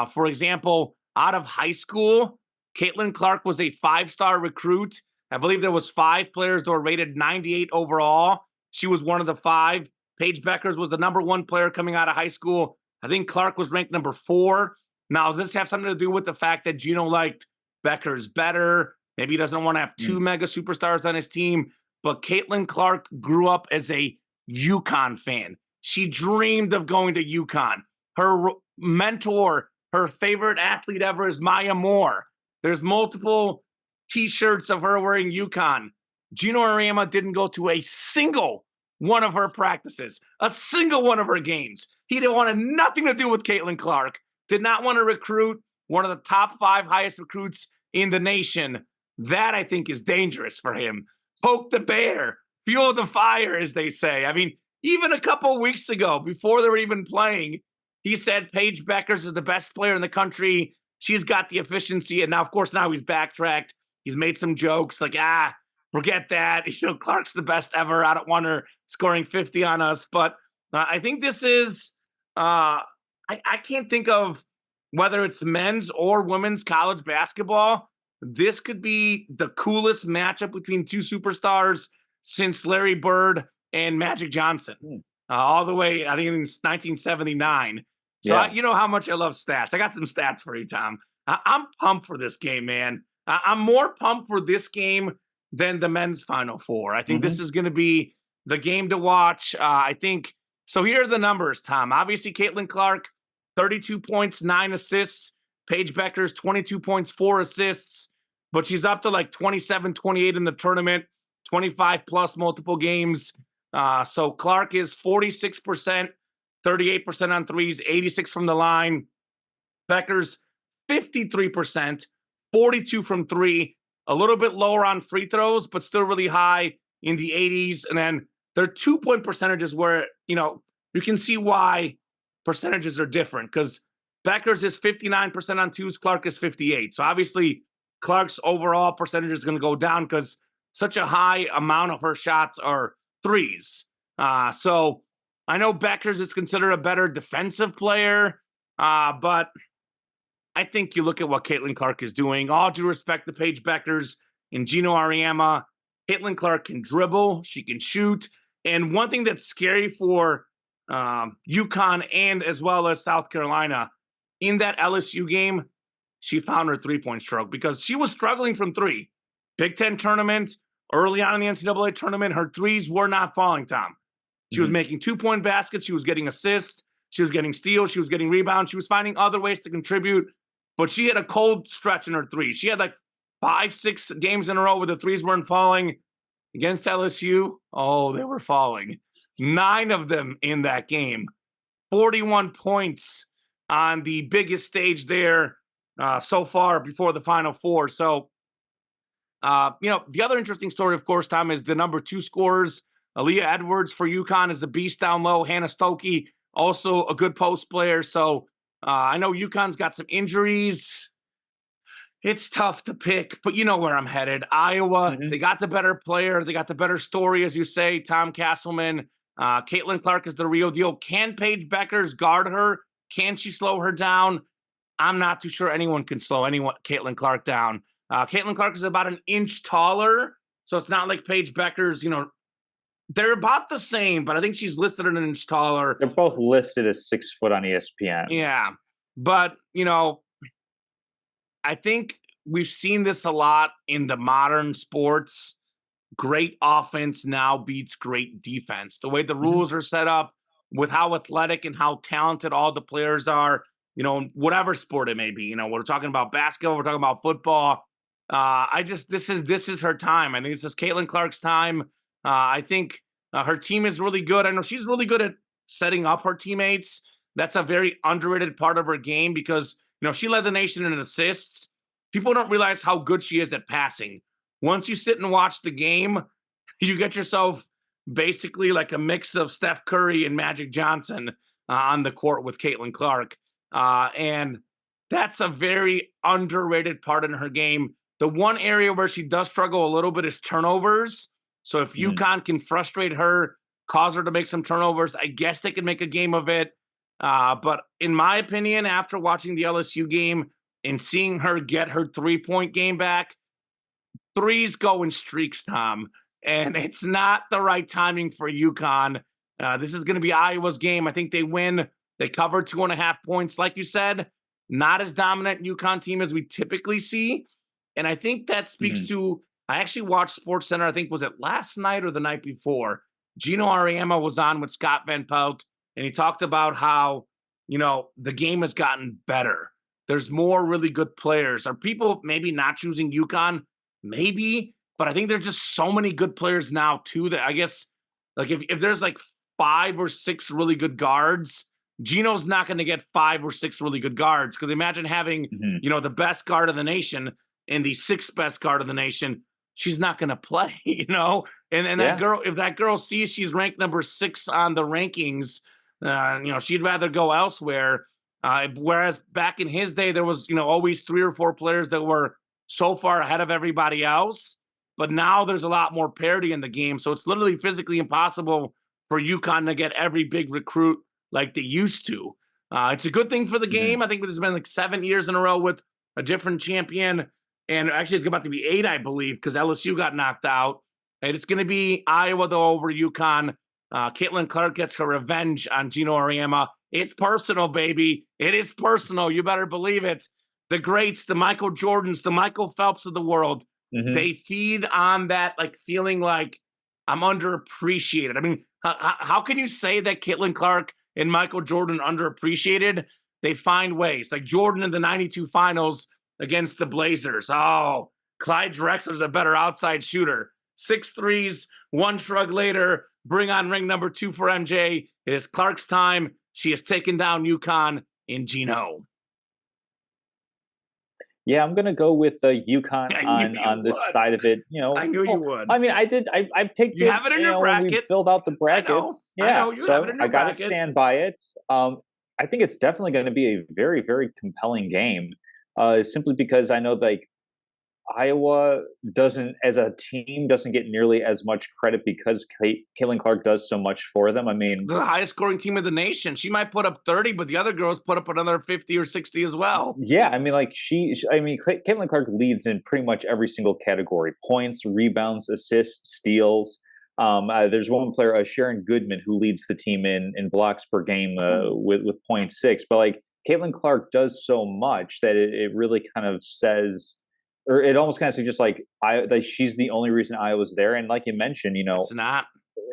For example, out of high school, Caitlin Clark was a 5-star recruit. I believe there was 5 players that were rated 98 overall. She was one of the 5. Paige Beckers was the number 1 player coming out of high school. I think Clark was ranked number 4. Now, does this have something to do with the fact that Gino liked Becker's better? Maybe he doesn't want to have 2 mega superstars on his team. But Caitlin Clark grew up as a UConn fan. She dreamed of going to UConn. Her mentor, her favorite athlete ever is Maya Moore. There's multiple T-shirts of her wearing UConn. Gino Auriemma didn't go to a single one of her practices, a single one of her games. He didn't want nothing to do with Caitlin Clark. Did not want to recruit one of the top 5 highest recruits in the nation. That, I think, is dangerous for him. Poke the bear, fuel the fire, as they say. I mean, even a couple weeks ago, before they were even playing, he said Paige Beckers is the best player in the country. She's got the efficiency. And now, of course, now he's backtracked. He's made some jokes like, forget that. You know, Clark's the best ever. I don't want her scoring 50 on us. But I think this is, I can't think of whether it's men's or women's college basketball. This could be the coolest matchup between 2 superstars since Larry Bird and Magic Johnson, all the way, I think it's 1979. So Yeah. you know how much I love stats. I got some stats for you, Tom. I'm pumped for this game, man. I'm more pumped for this game than the men's Final Four. I think this is going to be the game to watch. I think, so here are the numbers, Tom. Obviously, Caitlin Clark, 32 points, 9 assists. Paige Beckers, 22 points, 4 assists. But she's up to like 27, 28 in the tournament, 25 plus multiple games. So Clark is 46%, 38% on threes, 86 from the line. Beckers, 53%, 42 from 3, a little bit lower on free throws, but still really high in the 80s. And then their 2-point percentages where, you know, you can see why percentages are different, because Beckers is 59% on 2s, Clark is 58. So obviously Clark's overall percentage is going to go down because such a high amount of her shots are 3s. So I know Beckers is considered a better defensive player, but I think you look at what Caitlin Clark is doing. All due respect to Paige Beckers and Gino Auriemma, Caitlin Clark can dribble, she can shoot. And one thing that's scary for UConn and as well as South Carolina, in that LSU game, she found her 3-point stroke because she was struggling from 3. Big Ten tournament, early on in the NCAA tournament, her 3s were not falling, Tom. She was making 2-point baskets. She was getting assists. She was getting steals. She was getting rebounds. She was finding other ways to contribute. But she had a cold stretch in her three. She had like 5-6 games in a row where the threes weren't falling. Against LSU, oh, they were falling. 9 of them in that game. 41 points on the biggest stage there so far before the Final Four. So, the other interesting story, of course, Tom, is the number 2 scorers. Aaliyah Edwards for UConn is a beast down low. Hannah Stokey, also a good post player. So I know UConn's got some injuries. It's tough to pick, but you know where I'm headed. Iowa, they got the better player. They got the better story, as you say, Tom Castleman. Caitlin Clark is the real deal. Can Paige Beckers guard her? Can she slow her down? I'm not too sure anyone can slow Caitlin Clark down. Caitlin Clark is about an inch taller, so it's not like Paige Beckers, they're about the same, but I think she's listed an inch taller. They're both listed as 6 foot on ESPN. Yeah, but, I think we've seen this a lot in the modern sports. Great offense now beats great defense. The way the rules are set up with how athletic and how talented all the players are, whatever sport it may be. We're talking about basketball, we're talking about football. This is her time. I think this is Caitlin Clark's time. I think her team is really good. I know she's really good at setting up her teammates. That's a very underrated part of her game because, she led the nation in assists. People don't realize how good she is at passing. Once you sit and watch the game, you get yourself basically like a mix of Steph Curry and Magic Johnson on the court with Caitlin Clark. And that's a very underrated part in her game. The one area where she does struggle a little bit is turnovers. So if UConn can frustrate her, cause her to make some turnovers, I guess they can make a game of it. But in my opinion, after watching the LSU game and seeing her get her 3-point game back, threes go in streaks, Tom. And it's not the right timing for UConn. This is going to be Iowa's game. I think they win. They cover 2.5 points. Like you said, not as dominant UConn team as we typically see. And I think that speaks to, I actually watched SportsCenter, I think was it last night or the night before. Gino Auriemma was on with Scott Van Pelt, and he talked about how, the game has gotten better. There's more really good players. Are people maybe not choosing UConn? Maybe, but I think there's just so many good players now too that I guess like if there's like 5 or 6 really good guards, Gino's not going to get 5 or 6 really good guards because imagine having, the best guard of the nation and the 6th best guard of the nation. She's not going to play, and that girl, if that girl sees she's ranked number 6 on the rankings, she'd rather go elsewhere. Whereas back in his day, there was, always 3 or 4 players that were so far ahead of everybody else. But now there's a lot more parity in the game. So it's literally physically impossible for UConn to get every big recruit like they used to. It's a good thing for the game. I think there's been like 7 years in a row with a different champion. And actually it's about to be 8, I believe, because LSU got knocked out. And it's going to be Iowa, though, over UConn. Caitlin Clark gets her revenge on Gino Auriemma. It's personal, baby. It is personal. You better believe it. The greats, the Michael Jordans, the Michael Phelps of the world, they feed on that feeling like I'm underappreciated. I mean, how can you say that Caitlin Clark and Michael Jordan underappreciated? They find ways. Like Jordan in the 92 finals against the Blazers. Oh, Clyde Drexler's a better outside shooter. 6 threes, 1 shrug later, bring on ring number 2 for MJ. It is Clark's time. She has taken down UConn in Gino. Yeah, I'm gonna go with UConn on this side of it. I knew you would. I mean, I did. I picked you have it in your bracket. When we filled out the brackets. I know you so have it in your I got to bracket. stand by it. I think it's definitely going to be a very, very compelling game. Simply because I know Iowa doesn't, as a team, doesn't get nearly as much credit because Caitlin Clark does so much for them. I mean, the highest scoring team in the nation. She might put up 30, but the other girls put up another 50 or 60 as well. Yeah, I mean, Caitlin Clark leads in pretty much every single category: points, rebounds, assists, steals. There's one player, Sharon Goodman, who leads the team in blocks per game with 0.6. But Caitlin Clark does so much that it really kind of says, or it almost kind of suggests that she's the only reason Iowa's there. And like you mentioned, it's not.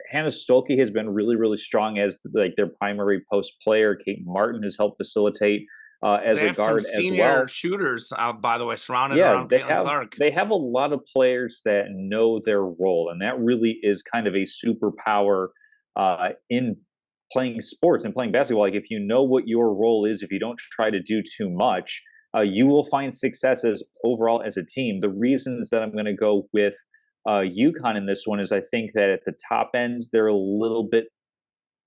Hannah Stolke has been really, really strong as like their primary post player. Kate Martin has helped facilitate as They a have some guard as senior well. shooters out, by the way, surrounded Yeah, around Caitlin Clark. they have a lot of players that know their role, and that really is kind of a superpower in playing sports and playing basketball. Like if you know what your role is, if you don't try to do too much, you will find successes overall as a team. The reasons that I'm going to go with UConn in this one is I think that at the top end they're a little bit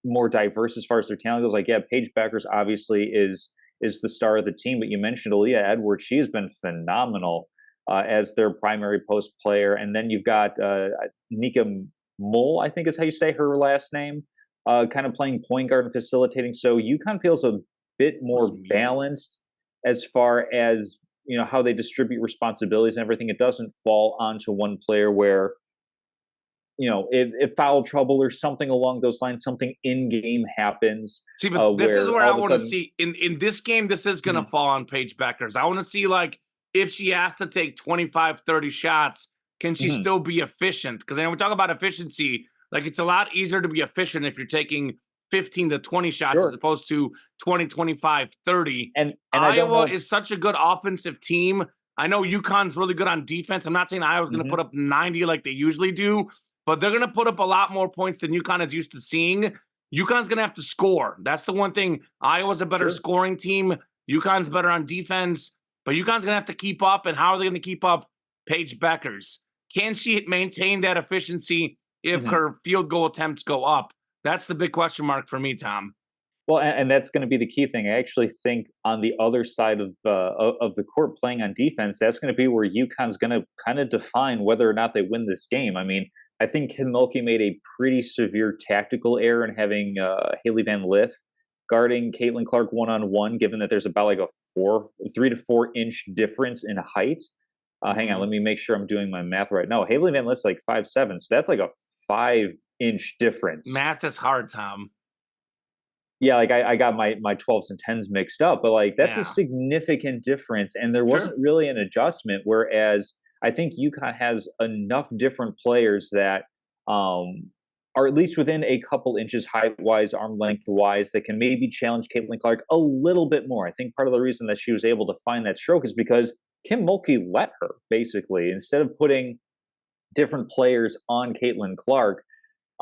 more diverse as far as their talent goes. Like, yeah, Paige Beckers obviously is the star of the team, but you mentioned Aaliyah Edwards. She has been phenomenal as their primary post player. And then you've got Nika Mole, I think is how you say her last name, kind of playing point guard and facilitating. So UConn feels a bit more balanced as far as how they distribute responsibilities and everything. It doesn't fall onto one player where if foul trouble or something along those lines, something in game happens. See, but this is where I want to sudden, see in this game. This is going to Mhm. fall on Paige Beckers. I want to see like if she has to take 25, 30 shots, can she Mhm. still be efficient? Because we talk about efficiency. Like it's a lot easier to be efficient if you're taking 15 to 20 shots as Sure. opposed to 20, 25, 30. And I don't Iowa know. is such a good offensive team. I know UConn's really good on defense. I'm not saying Iowa's going to Mhm. put up 90 like they usually do, but they're going to put up a lot more points than UConn is used to seeing. UConn's going to have to score. That's the one thing. Iowa's a better Sure. scoring team. UConn's better on defense, but UConn's going to have to keep up. And how are they going to keep up? Paige Beckers. Can she maintain that efficiency if Mhm. her field goal attempts go up? That's the big question mark for me, Tom. Well, and that's going to be the key thing. I actually think on the other side of the court, playing on defense, that's going to be where UConn's going to kind of define whether or not they win this game. I mean, I think Kim Mulkey made a pretty severe tactical error in having Haley Van Lith guarding Caitlin Clark one-on-one, given that there's about like a 3 to 4 inch difference in height. Hang on, let me make sure I'm doing my math right. No, Haley Van Lith's like 5'7", so that's like a 5 inch difference. Math is hard, Tom. Yeah, like I got my 12s and 10s mixed up, but like that's a Yeah. significant difference, and there Sure. wasn't really an adjustment. Whereas I think UConn has enough different players that are at least within a couple inches height wise, arm length wise, that can maybe challenge Caitlin Clark a little bit more. I think part of the reason that she was able to find that stroke is because Kim Mulkey let her basically, instead of putting different players on Caitlin Clark.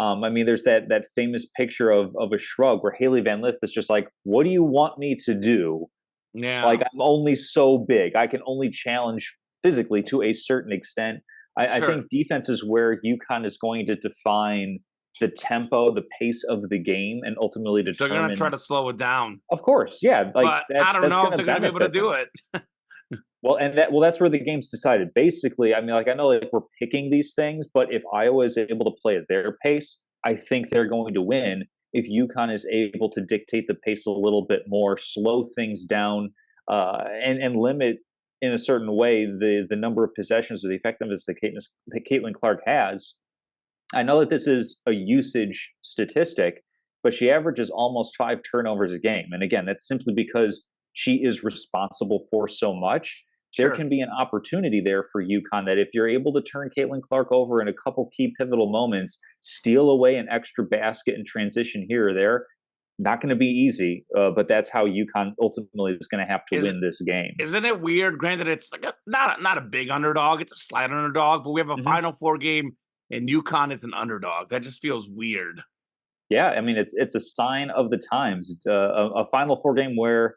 I mean, there's that famous picture of a shrug where Haley Van Lith is just like, "What do you want me to do? Yeah. Like, I'm only so big. I can only challenge physically to a certain extent." I Sure. think defense is where UConn is going to define the tempo, the pace of the game, and ultimately They're going to try determine. to slow it down. Of course, yeah, like But I don't that's know going if to they're going to be able to benefit them. do it. Well, that's where the game's decided. Basically, I mean, like I know like we're picking these things, but if Iowa is able to play at their pace, I think they're going to win. If UConn is able to dictate the pace a little bit more, slow things down, and limit in a certain way the number of possessions or the effectiveness that Caitlin Clark has. I know that this is a usage statistic, but she averages almost 5 turnovers a game. And again, that's simply because she is responsible for so much. There Sure. can be an opportunity there for UConn that if you're able to turn Caitlin Clark over in a couple key pivotal moments, steal away an extra basket and transition here or there, not going to be easy. But that's how UConn ultimately is going to have to Is win this game. Isn't it weird? Granted, it's like not a big underdog; it's a slight underdog. But we have a Mhm. Final Four game, and UConn is an underdog. That just feels weird. Yeah, I mean it's a sign of the times. It's a Final Four game where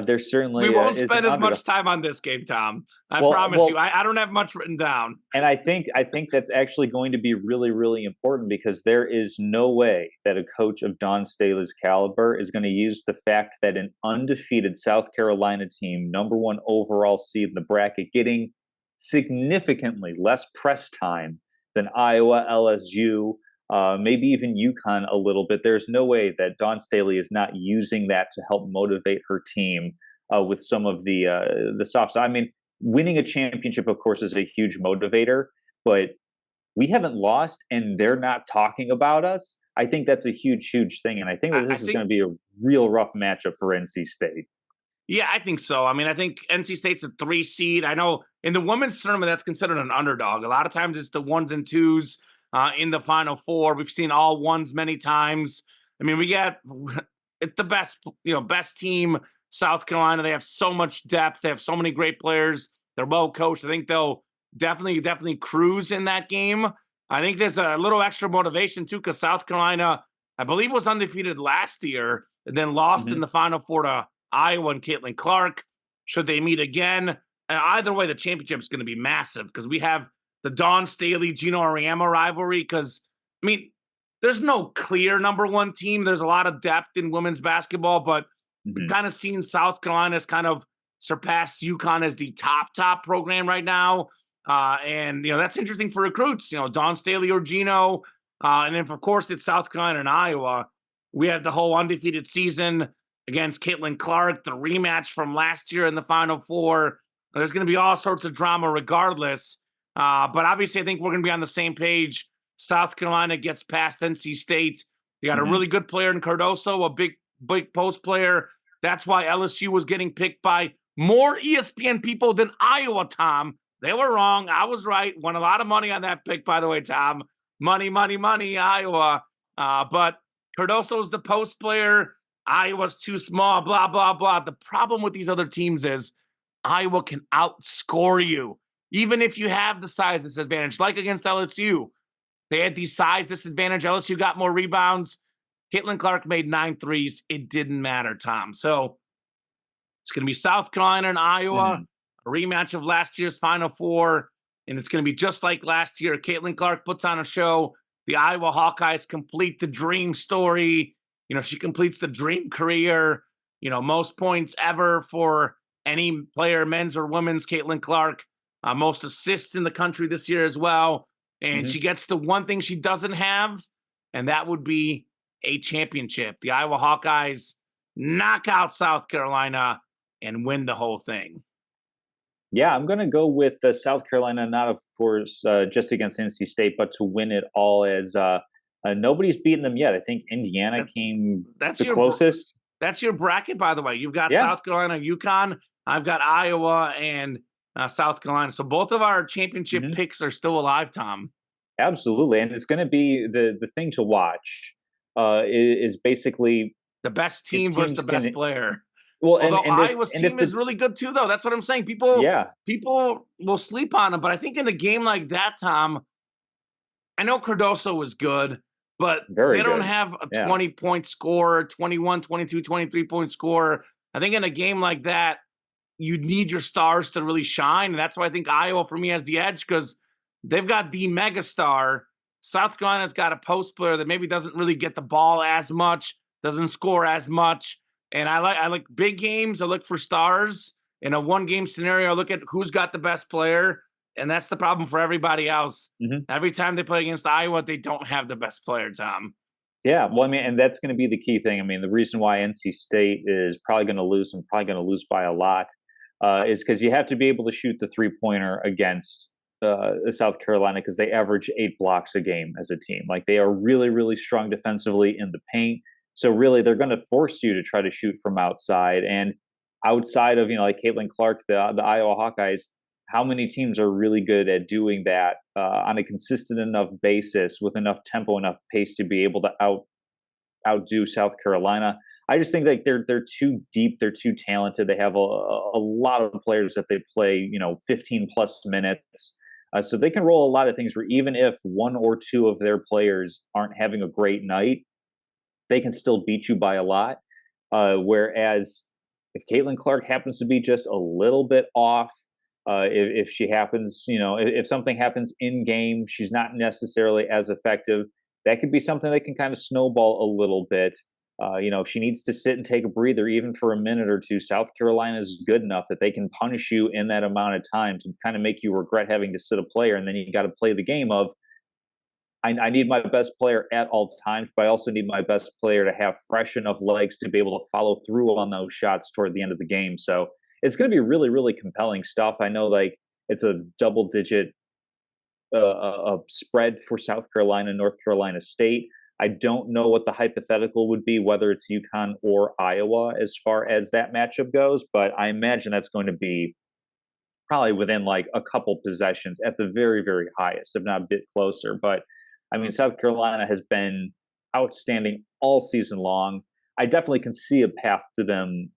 there We certainly won't is an spend as underdog. much time on this game, Tom. I Well, promise you. well, I don't have much written down. and I think that's actually going to be really, really important because there is no way that a coach of Don Staley's caliber is going to use the fact that an undefeated South Carolina team, #1 overall seed in the bracket, getting significantly less press time than Iowa, LSU, maybe even UConn a little bit. There's no way that Don Staley is not using that to help motivate her team with some of the stops. I mean, winning a championship, of course, is a huge motivator, but we haven't lost and they're not talking about us. I think that's a huge, huge thing. And I think that I this is think, going to be a real rough matchup for NC State. yeah, I think so. I mean, I think NC State's a 3 seed. I know in the women's tournament that's considered an underdog. A lot of times it's the ones and twos. in the Final Four. We've seen all ones many times. I mean, we got it's the best, best team, South Carolina. They have so much depth. They have so many great players. They're well coached. I think they'll definitely cruise in that game. I think there's a little extra motivation too, because South Carolina, I believe, was undefeated last year and then lost in the Final Four to Iowa and Caitlin Clark. Should they meet again? Either way, the championship is going to be massive because we have the Dawn Staley, Gino Auriemma rivalry. Because, I mean, there's no clear number one team. There's a lot of depth in women's basketball, but we've kind of seen South Carolina's kind of surpassed UConn as the top program right now. And, that's interesting for recruits, Dawn Staley or Gino. And then, of course, it's South Carolina and Iowa. We have the whole undefeated season against Caitlin Clark, the rematch from last year in the Final Four. There's going to be all sorts of drama regardless. But obviously, I think we're going to be on the same page. South Carolina gets past NC State. They got a really good player in Cardoso, a big post player. That's why LSU was getting picked by more ESPN people than Iowa, Tom. They were wrong. I was right. Won a lot of money on that pick, by the way, Tom. Money, Iowa. But Cardoso's the post player. Iowa's too small, blah, blah, blah. The problem with these other teams is Iowa can outscore you, even if you have the size disadvantage, like against LSU. They had the size disadvantage. LSU got more rebounds. Caitlin Clark made 9 threes. It didn't matter, Tom. So it's going to be South Carolina and Iowa, a rematch of last year's Final Four, and it's going to be just like last year. Caitlin Clark puts on a show. The Iowa Hawkeyes complete the dream story. She completes the dream career, most points ever for any player, men's or women's, Caitlin Clark, most assists in the country this year as well. And she gets the one thing she doesn't have, and that would be a championship. The Iowa Hawkeyes knock out South Carolina and win the whole thing. Yeah, I'm going to go with South Carolina, not, of course, just against NC State, but to win it all as nobody's beaten them yet. I think Indiana came the closest. That's your bracket, by the way. You've got South Carolina, UConn. I've got Iowa and South Carolina. So both of our championship picks are still alive, Tom. Absolutely. And it's going to be the thing to watch is basically the best team versus the best player. Well, although Iowa's team is really good too, though. That's what I'm saying. People will sleep on them. But I think in a game like that, Tom, I know Cardoso was good, but they don't have a 20-point scorer, 21, 22, 23-point scorer. I think in a game like that, you need your stars to really shine. And that's why I think Iowa, for me, has the edge because they've got the megastar. South Carolina's got a post player that maybe doesn't really get the ball as much, doesn't score as much. And I like big games. I look for stars. In a one-game scenario, I look at who's got the best player. And that's the problem for everybody else. Every time they play against Iowa, they don't have the best player, Tom. Yeah, well, I mean, and that's going to be the key thing. I mean, the reason why NC State is probably going to lose and probably going to lose by a lot is because you have to be able to shoot the three-pointer against South Carolina because they average 8 blocks a game as a team. Like, they are really, really strong defensively in the paint. So really, they're going to force you to try to shoot from outside. And outside of, like Caitlin Clark, the Iowa Hawkeyes, how many teams are really good at doing that on a consistent enough basis with enough tempo, enough pace to be able to outdo South Carolina? I just think that they're too deep, they're too talented. They have a lot of players that they play, 15 plus minutes. So they can roll a lot of things where even if 1 or 2 of their players aren't having a great night, they can still beat you by a lot. Whereas if Caitlin Clark happens to be just a little bit off, if she happens, if something happens in game, she's not necessarily as effective. That could be something that can kind of snowball a little bit. If she needs to sit and take a breather, even for a minute or two, South Carolina is good enough that they can punish you in that amount of time to kind of make you regret having to sit a player. And then you got to play the game of, I need my best player at all times, but I also need my best player to have fresh enough legs to be able to follow through on those shots toward the end of the game. So it's going to be really, really compelling stuff. I know, it's a double-digit spread for South Carolina, North Carolina State. I don't know what the hypothetical would be, whether it's UConn or Iowa as far as that matchup goes, but I imagine that's going to be probably within a couple possessions at the very, very highest, if not a bit closer. But I mean, South Carolina has been outstanding all season long. I definitely can see a path to them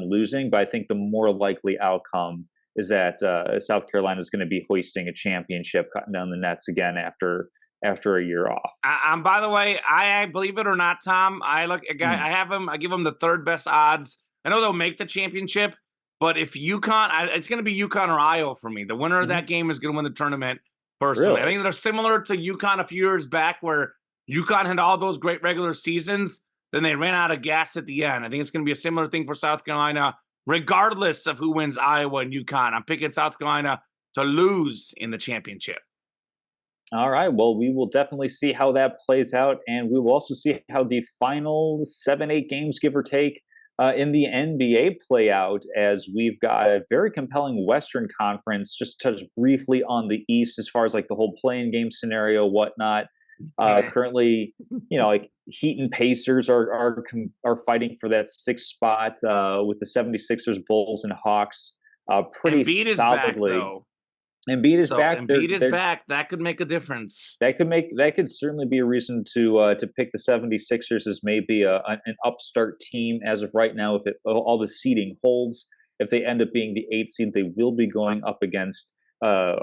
losing, but I think the more likely outcome is that South Carolina is going to be hoisting a championship, cutting down the nets again after a year off. By the way, I believe it or not, Tom, I look a guy. I have him. I give him the third best odds. I know they'll make the championship, but if UConn, it's going to be UConn or Iowa for me. The winner of that game is going to win the tournament. Personally, Really? I think they're similar to UConn a few years back, where UConn had all those great regular seasons, then they ran out of gas at the end. I think it's going to be a similar thing for South Carolina, regardless of who wins Iowa and UConn. I'm picking South Carolina to lose in the championship. All right. Well, we will definitely see how that plays out, and we will also see how the final 7, 8 games, give or take, in the NBA play out, as we've got a very compelling Western Conference. Just to touch briefly on the East, as far as like the whole playing game scenario, whatnot. Currently, like Heat and Pacers are fighting for that 6th spot, with the 76ers, Bulls, and Hawks pretty Embiid solidly. Is back, though. Embiid is back. Embiid is back. That could make a difference. That could certainly be a reason to pick the 76ers as maybe an upstart team as of right now. If all the seeding holds, if they end up being the 8th seed, they will be going up against kind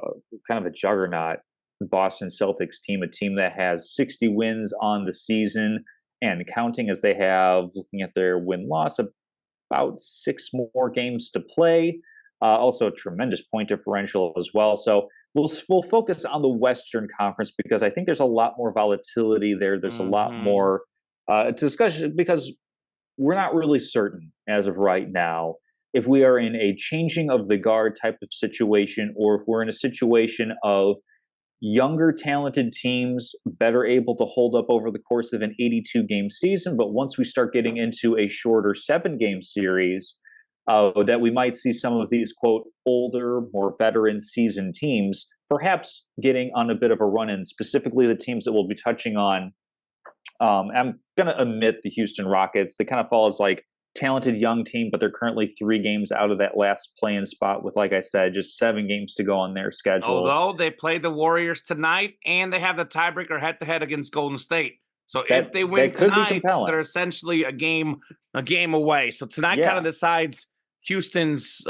of a juggernaut Boston Celtics team, a team that has 60 wins on the season and counting, as they have, looking at their win-loss, about 6 more games to play. Also a tremendous point differential as well. So we'll focus on the Western Conference, because I think there's a lot more volatility there. There's a lot more discussion, because we're not really certain as of right now if we are in a changing of the guard type of situation, or if we're in a situation of younger, talented teams better able to hold up over the course of an 82-game season. But once we start getting into a shorter 7-game series, that we might see some of these, quote, older, more veteran seasoned teams perhaps getting on a bit of a run-in, specifically the teams that we'll be touching on. I'm going to omit the Houston Rockets. They kind of fall as like talented young team, but they're currently 3 games out of that last play-in spot with, like I said, just 7 games to go on their schedule. Although they play the Warriors tonight, and they have the tiebreaker head-to-head against Golden State. So if they win tonight, they're essentially a game away. So tonight kind of decides Houston's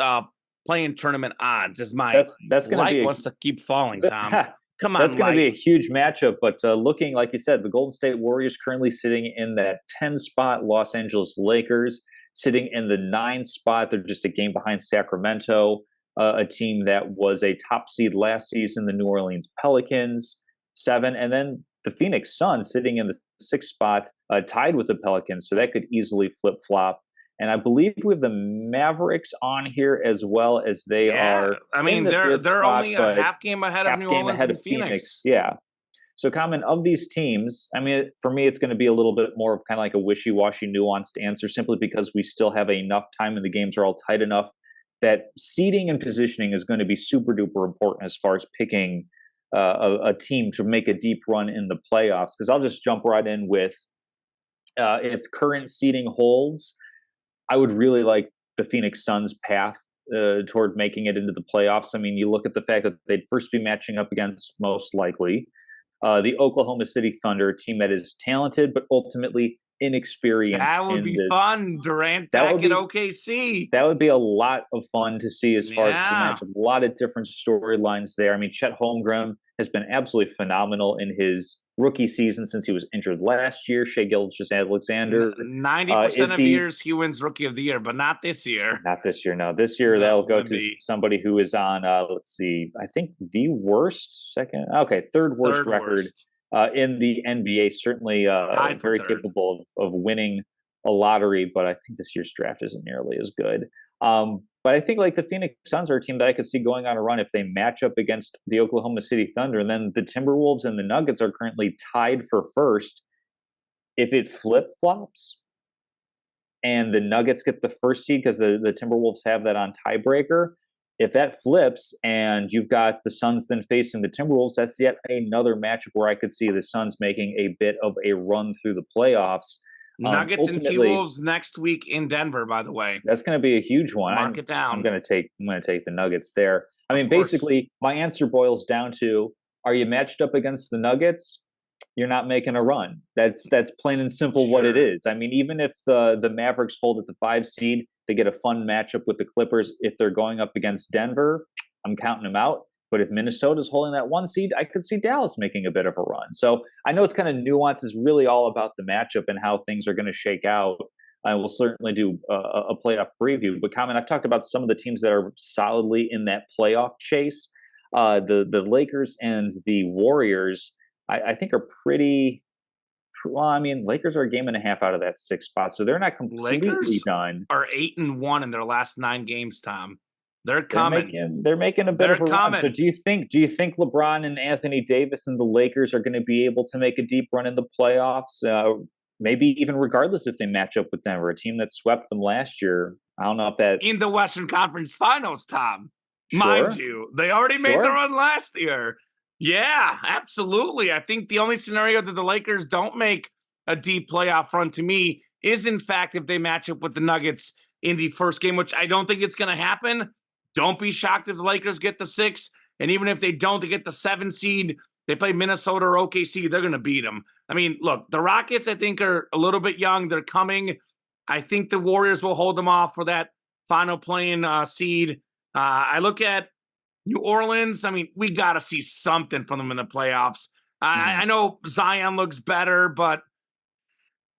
playing tournament odds. Is my that's going to be wants to keep falling, Tom. Come on, that's going to be a huge matchup. But looking, like you said, the Golden State Warriors currently sitting in that 10 spot. Los Angeles Lakers sitting in the 9 spot. They're just a game behind Sacramento, a team that was a top seed last season. The New Orleans Pelicans 7, and then the Phoenix Suns sitting in the 6th spot, tied with the Pelicans. So that could easily flip flop. And I believe we have the Mavericks on here as well, as they are. I mean, they're only a half game ahead of New Orleans and Phoenix. Yeah. So, Common, of these teams, I mean, for me, it's going to be a little bit more of kind of like a wishy-washy, nuanced answer, simply because we still have enough time and the games are all tight enough that seeding and positioning is going to be super duper important as far as picking a team to make a deep run in the playoffs. Because I'll just jump right in with, if current seeding holds, I would really like the Phoenix Suns' path toward making it into the playoffs. I mean, you look at the fact that they'd first be matching up against, most likely, the Oklahoma City Thunder, a team that is talented but ultimately inexperienced. That would be fun. Durant back at OKC. That would be a lot of fun to see as far as the matchup. A lot of different storylines there. I mean, Chet Holmgren has been absolutely phenomenal in his rookie season since he was injured last year. Shai Gilgeous-Alexander. 90% of years he wins Rookie of the Year, but not this year. Not this year, no. This year that'll go to somebody who is on, let's see, I think the third worst record in the NBA. Certainly very capable of winning a lottery, but I think this year's draft isn't nearly as good. But I think like the Phoenix Suns are a team that I could see going on a run if they match up against the Oklahoma City Thunder. And then the Timberwolves and the Nuggets are currently tied for first. If it flip-flops and the Nuggets get the first seed because the Timberwolves have that on tiebreaker, if that flips and you've got the Suns then facing the Timberwolves, that's yet another matchup where I could see the Suns making a bit of a run through the playoffs. Nuggets and T-Wolves next week in Denver, by the way. That's going to be a huge one. Mark it down. I'm going to take the Nuggets there. I mean, basically, my answer boils down to, are you matched up against the Nuggets? you're not making a run. That's plain and simple what it Sure. is. I mean, even if the Mavericks hold at the 5 seed, they get a fun matchup with the Clippers. If they're going up against Denver, I'm counting them out. But if Minnesota's holding that 1 seed, I could see Dallas making a bit of a run. So I know it's kind of nuanced. It's really all about the matchup and how things are going to shake out. I will certainly do a playoff preview. But Common, I've talked about some of the teams that are solidly in that playoff chase. The Lakers and the Warriors, I think, are pretty. Well, I mean, Lakers are a game and a half out of that 6th spot, so they're not completely Lakers done. are 8-1 in their last 9 games, Tom. They're They're coming. making a bit They're of a run. So coming. do you think LeBron and Anthony Davis and the Lakers are going to be able to make a deep run in the playoffs? Maybe even regardless if they match up with Denver, a team that swept them last year. I don't know if that. In the Western Conference Finals, Tom. Sure, Mind you, they already made the sure. run last year. Yeah, absolutely. I think the only scenario that the Lakers don't make a deep playoff run to me is, in fact, if they match up with the Nuggets in the first game, which I don't think it's going to happen. Don't be shocked if the Lakers get the 6. And even if they don't, they get the 7 seed. They play Minnesota or OKC, they're going to beat them. I mean, look, the Rockets, I think, are a little bit young. They're coming. I think the Warriors will hold them off for that final playing seed. I look at New Orleans. I mean, we got to see something from them in the playoffs. I know Zion looks better, but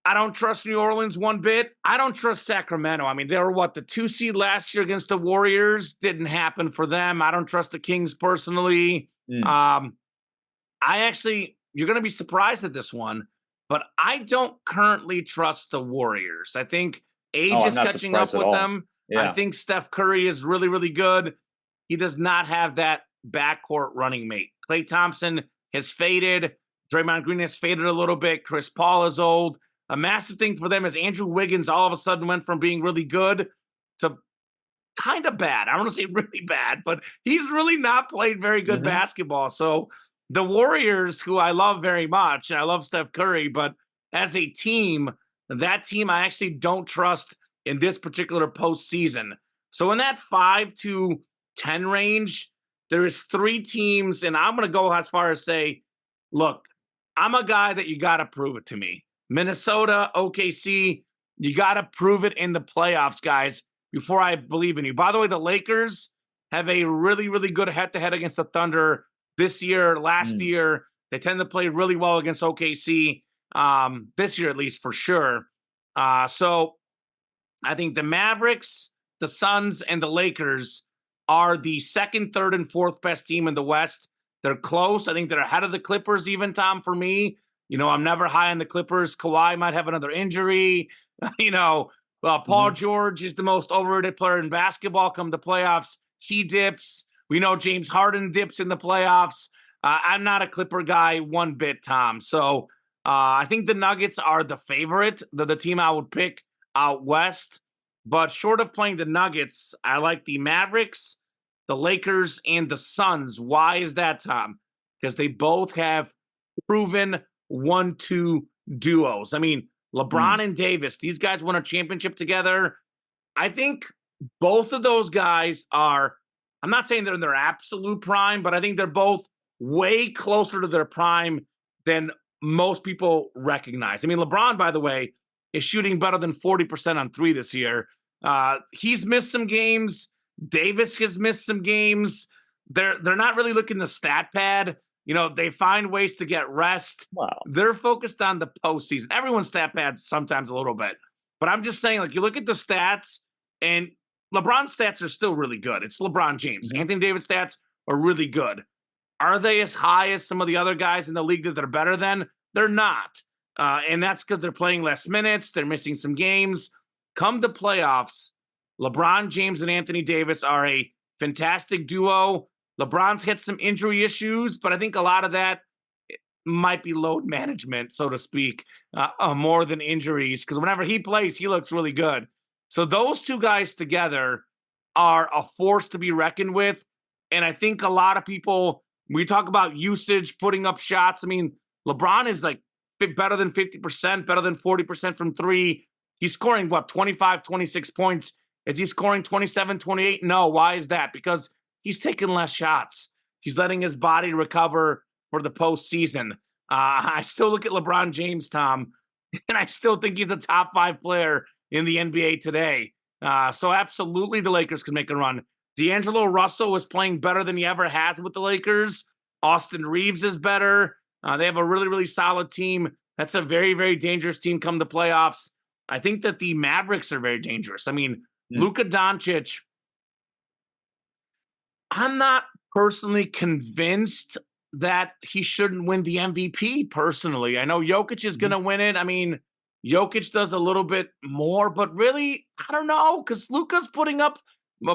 I don't trust New Orleans one bit. I don't trust Sacramento. I mean, they were the 2 seed last year against the Warriors. Didn't happen for them. I don't trust the Kings personally. Mm. You're going to be surprised at this one, but I don't currently trust the Warriors. I think age I'm is not catching up surprised at with all. them. I Yeah. think Steph Curry is really, really good. He does not have that backcourt running mate. Klay Thompson has faded. Draymond Green has faded a little bit. Chris Paul is old. A massive thing for them is Andrew Wiggins all of a sudden went from being really good to kind of bad. I don't want to say really bad, but he's really not played very good Mhm. basketball. So the Warriors, who I love very much, and I love Steph Curry, but as a team, that team I actually don't trust in this particular postseason. So in that 5 to 10 range, there is 3 teams, and I'm going to go as far as say, look, I'm a guy that you got to prove it to me. Minnesota, OKC, you got to prove it in the playoffs, guys, before I believe in you. By the way, the Lakers have a really, really good head-to-head against the Thunder this year, last year. They tend to play really well against OKC, this year at least for sure. So I think the Mavericks, the Suns, and the Lakers are the 2nd, 3rd, and 4th best team in the West. They're close. I think they're ahead of the Clippers even, Tom, for me. You know, I'm never high on the Clippers. Kawhi might have another injury. Paul George is the most overrated player in basketball come the playoffs. He dips. We know James Harden dips in the playoffs. I'm not a Clipper guy one bit, Tom. So I think the Nuggets are the favorite. They're the team I would pick out west. But short of playing the Nuggets, I like the Mavericks, the Lakers, and the Suns. Why is that, Tom? Because they both have proven 1-2 duos. I mean, LeBron and Davis, these guys won a championship together. I think both of those guys are, I'm not saying they're in their absolute prime, but I think they're both way closer to their prime than most people recognize. I mean, LeBron, by the way, is shooting better than 40% on 3 this year. He's missed some games. Davis has missed some games. They're not really looking the stat pad. You know, they find ways to get rest. Wow. They're focused on the postseason. Everyone's stat pads sometimes a little bit. But I'm just saying, like, you look at the stats, and LeBron's stats are still really good. It's LeBron James. Anthony Davis stats are really good. Are they as high as some of the other guys in the league that they're better than? They're not. And that's because they're playing less minutes. They're missing some games. Come the playoffs, LeBron James and Anthony Davis are a fantastic duo. LeBron's had some injury issues, but I think a lot of that might be load management, so to speak, more than injuries. Because whenever he plays, he looks really good. So those 2 guys together are a force to be reckoned with. And I think a lot of people, we talk about usage, putting up shots. I mean, LeBron is like better than 50%, better than 40% from 3. He's scoring, 25, 26 points. Is he scoring 27, 28? No. Why is that? Because he's taking less shots. He's letting his body recover for the postseason. I still look at LeBron James, Tom, and I still think he's the top 5 player in the NBA today. So absolutely the Lakers can make a run. D'Angelo Russell is playing better than he ever has with the Lakers. Austin Reeves is better. They have a really, really solid team. That's a very, very dangerous team come the playoffs. I think that the Mavericks are very dangerous. I mean, Mm. Luka Doncic, I'm not personally convinced that he shouldn't win the MVP personally. I know Jokic is going Mhm. to win it. I mean, Jokic does a little bit more, but really, I don't know, because Luka's putting up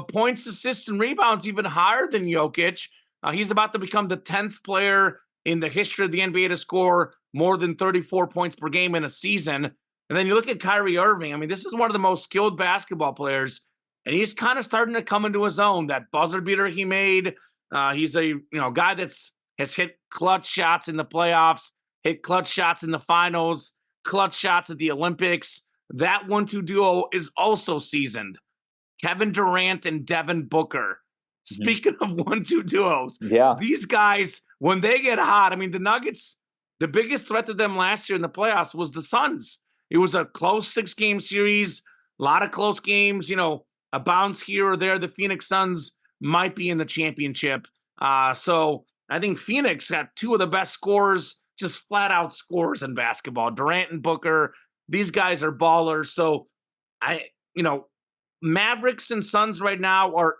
points, assists, and rebounds even higher than Jokic. He's about to become the 10th player in the history of the NBA to score more than 34 points per game in a season. And then you look at Kyrie Irving. I mean, this is one of the most skilled basketball players, and he's kind of starting to come into his own. That buzzer beater he made, he's a guy that's has hit clutch shots in the playoffs, hit clutch shots in the finals, clutch shots at the Olympics. That 1-2 duo is also seasoned. Kevin Durant and Devin Booker. Mhm. Speaking of 1-2 duos, Yeah. these guys, when they get hot, I mean, the Nuggets, the biggest threat to them last year in the playoffs was the Suns. It was a close 6-game series, a lot of close games, a bounce here or there. The Phoenix Suns might be in the championship. So I think Phoenix got 2 of the best scorers, just flat out scorers in basketball. Durant and Booker, these guys are ballers. So I, you know, Mavericks and Suns right now are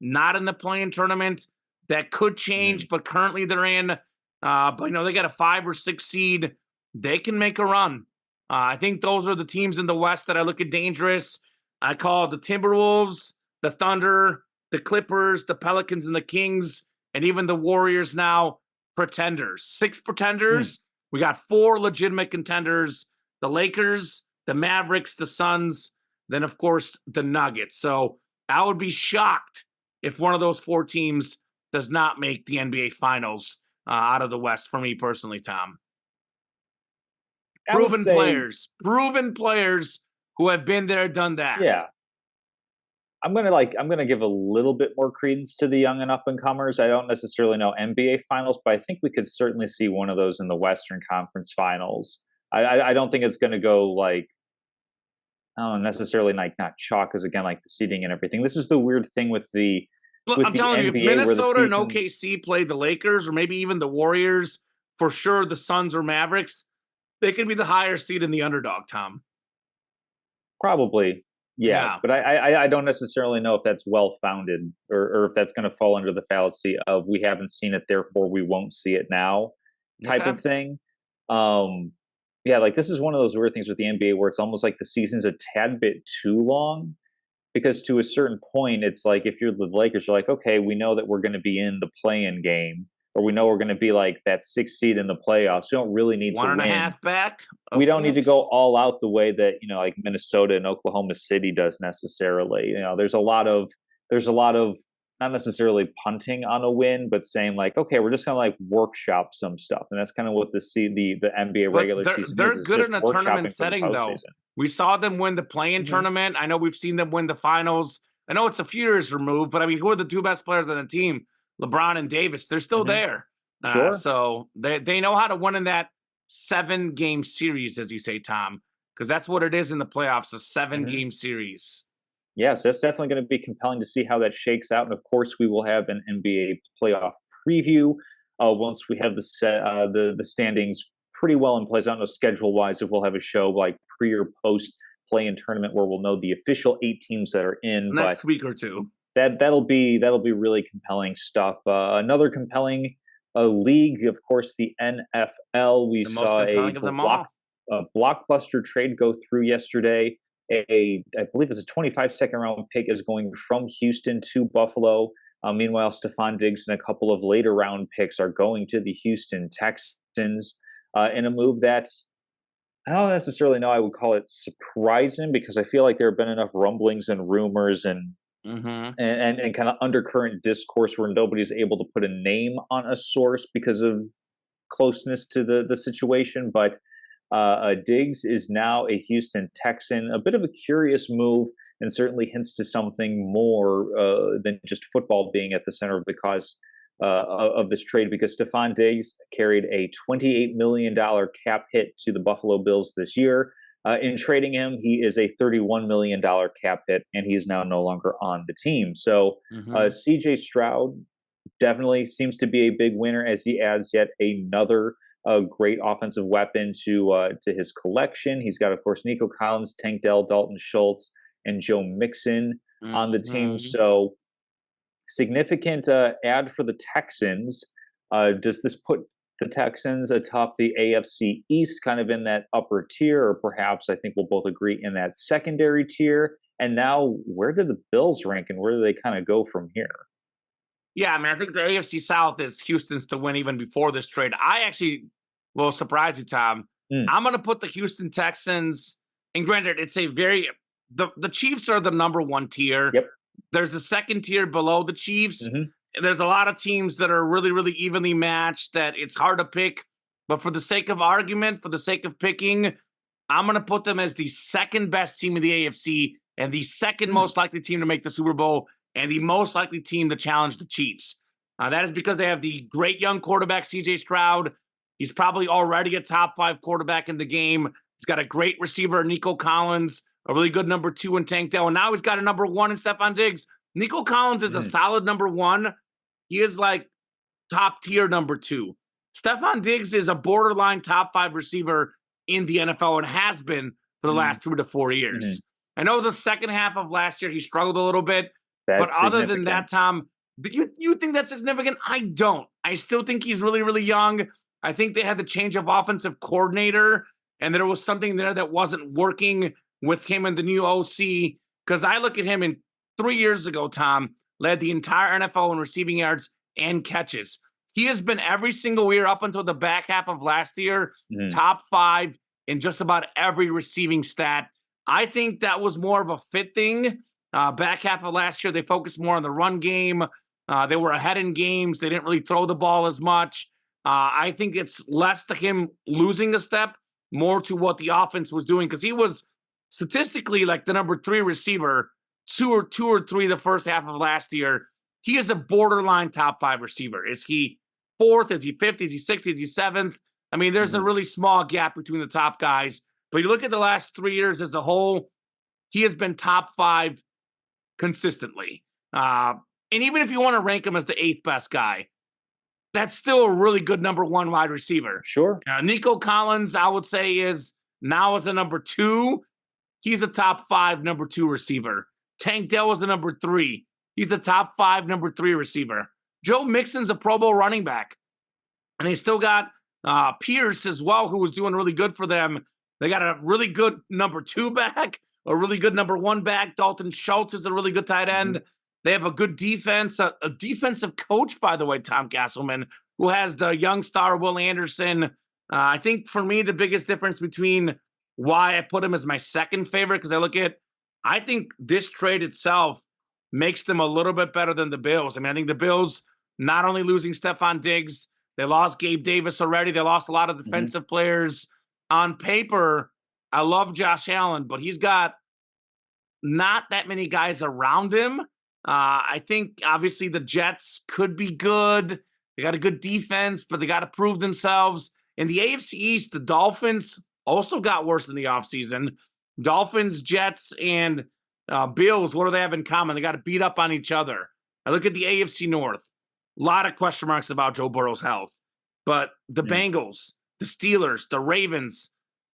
not in the play-in tournament. That could change, Mhm. but currently they're in. But they got a 5 or 6 seed. They can make a run. I think those are the teams in the West that I look at dangerous. I call the Timberwolves, the Thunder, the Clippers, the Pelicans, and the Kings, and even the Warriors now pretenders. 6 Mm. pretenders. We got 4 legitimate contenders: the Lakers, the Mavericks, the Suns, then of course the Nuggets. So I would be shocked if one of those 4 teams does not make the NBA Finals out of the West. For me personally, Tom, I would say, proven players who have been there, done that. yeah. I'm gonna give a little bit more credence to the young and up and comers. I don't necessarily know NBA finals, but I think we could certainly see one of those in the Western Conference Finals. I don't think it's gonna go like, I don't know, necessarily like not chalk, because again, like the seeding and everything. This is the weird thing Look, with I'm the telling you, if NBA where the Minnesota and seasons OKC played the Lakers or maybe even the Warriors, for sure the Suns or Mavericks, they could be the higher seed in the underdog, Tom. probably, yeah, Yeah. but I don't necessarily know if that's well founded, or if that's going to fall under the fallacy of we haven't seen it, therefore we won't see it now type Okay. of thing. Um, yeah, like this is one of those weird things with the NBA where it's almost like the season's a tad bit too long, because to a certain point, it's like if you're the Lakers, you're like, okay, we know that we're going to be in the play-in game, or we know we're going to be like that 6th seed in the playoffs. We don't really need to One and a win. half back We of don't need to go Phoenix. all out the way that like Minnesota and Oklahoma City does necessarily. There's a lot of not necessarily punting on a win, but saying like, okay, we're just gonna like workshop some stuff, and that's kind of what the NBA But regular they're season they're is good just in a tournament workshopping for the setting, though. postseason. We saw them win the play-in Hmm. tournament. I know we've seen them win the finals. I know it's a few years removed, but I mean, who are the 2 best players on the team? LeBron and Davis. They're still Hmm. there. Sure. So they know how to win in that 7-game series, as you say, Tom, because that's what it is in the playoffs, a 7-game series. Yes, that's definitely going to be compelling to see how that shakes out. And of course, we will have an NBA playoff preview once we have the standings pretty well in place. I don't know schedule wise if we'll have a show like pre or post play in tournament where we'll know the official 8 teams that are in, but Next week or two. that'll be really compelling stuff. Another compelling league, of course, the NFL. We The most saw compelling of them all. a blockbuster trade go through yesterday. I believe it's a 25-second round pick is going from Houston to Buffalo. Meanwhile, Stephon Diggs and a couple of later round picks are going to the Houston Texans in a move that I don't necessarily know I would call it surprising, because I feel like there have been enough rumblings and rumors Mm-hmm. and kind of undercurrent discourse where nobody's able to put a name on a source because of closeness to the situation. But Diggs is now a Houston Texan, a bit of a curious move, and certainly hints to something more than just football being at the center of the cause of this trade because Stephon Diggs carried a $28 million cap hit to the Buffalo Bills this year. In trading him, he is a $31 million cap hit, and he is now no longer on the team. So CJ Stroud definitely seems to be a big winner as he adds yet another great offensive weapon to his collection. He's got, of course, Nico Collins, Tank Dell, Dalton Schultz, and Joe Mixon on the team. So significant ad for the Texans. Does this put the Texans atop the AFC East, kind of in that upper tier, or perhaps I think we'll both agree in that secondary tier? And now, where do the Bills rank, and where do they kind of go from here? Yeah, I mean, I think the AFC South is Houston's to win even before this trade. I actually will surprise you, Tom. I'm going to put the Houston Texans, and granted, it's a very the Chiefs are the number one tier. Yep. There's a second tier below the Chiefs. There's a lot of teams that are really, really evenly matched that it's hard to pick. But for the sake of argument, for the sake of picking, I'm going to put them as the second best team in the AFC and the second most likely team to make the Super Bowl and the most likely team to challenge the Chiefs. That is because they have the great young quarterback, CJ Stroud. He's probably already a top 5 quarterback in the game. He's got a great receiver, Nico Collins, a really good number 2 in Tank Dell. And now he's got a number 1 in Stephon Diggs. Nico Collins is a solid number 1. He is like top tier number 2. Stephon Diggs is a borderline top 5 receiver in the NFL and has been for the last 3 to 4 years. I know the second half of last year he struggled a little bit, but other than that, Tom, you think that's significant? I don't. I still think he's really, really young. I think they had the change of offensive coordinator, and there was something there that wasn't working with him and the new OC. Because I look at him in 3 years ago, Tom, led the entire NFL in receiving yards and catches. He has been every single year up until the back half of last year, top 5 in just about every receiving stat. I think that was more of a fit thing. Back half of last year, they focused more on the run game. They were ahead in games. They didn't really throw the ball as much. I think it's less to him losing a step, more to what the offense was doing, because he was statistically like the number 3 receiver, two or three the first half of last year. He is a borderline top 5 receiver. Is he 4th? Is he 5th? Is he 6th? Is he 7th? I mean, there's a really small gap between the top guys. But you look at the last 3 years as a whole, he has been top 5 consistently. And even if you want to rank him as the 8th best guy, that's still a really good number 1 wide receiver. Sure. Nico Collins, I would say, is now as the number 2. He's a top 5 number 2 receiver. Tank Dell was the number 3. He's a top 5 number 3 receiver. Joe Mixon's a Pro Bowl running back. And they still got Pierce as well, who was doing really good for them. They got a really good number 2 back, a really good number 1 back. Dalton Schultz is a really good tight end. They have a good defense, a defensive coach, by the way, Tom Castleman, who has the young star Will Anderson. I think for me, the biggest difference between why I put him as my second favorite, because I think this trade itself makes them a little bit better than the Bills. I mean, I think the Bills, not only losing Stephon Diggs, they lost Gabe Davis already. They lost a lot of defensive players. On paper, I love Josh Allen, but he's got not that many guys around him. I think, obviously, the Jets could be good. They got a good defense, but they got to prove themselves. In the AFC East, the Dolphins also got worse in the offseason. Dolphins, Jets, and Bills, what do they have in common? They got to beat up on each other. I look at the AFC North. A lot of question marks about Joe Burrow's health. But the Bengals, the Steelers, the Ravens,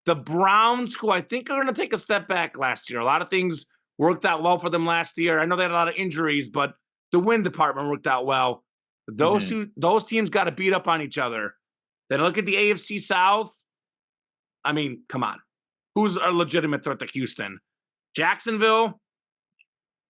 the Browns, who I think are going to take a step back last year. A lot of things worked out well for them last year. I know they had a lot of injuries, but the win department worked out well. Those teams got to beat up on each other. Then look at the AFC South. I mean, come on. Who's a legitimate threat to Houston? Jacksonville.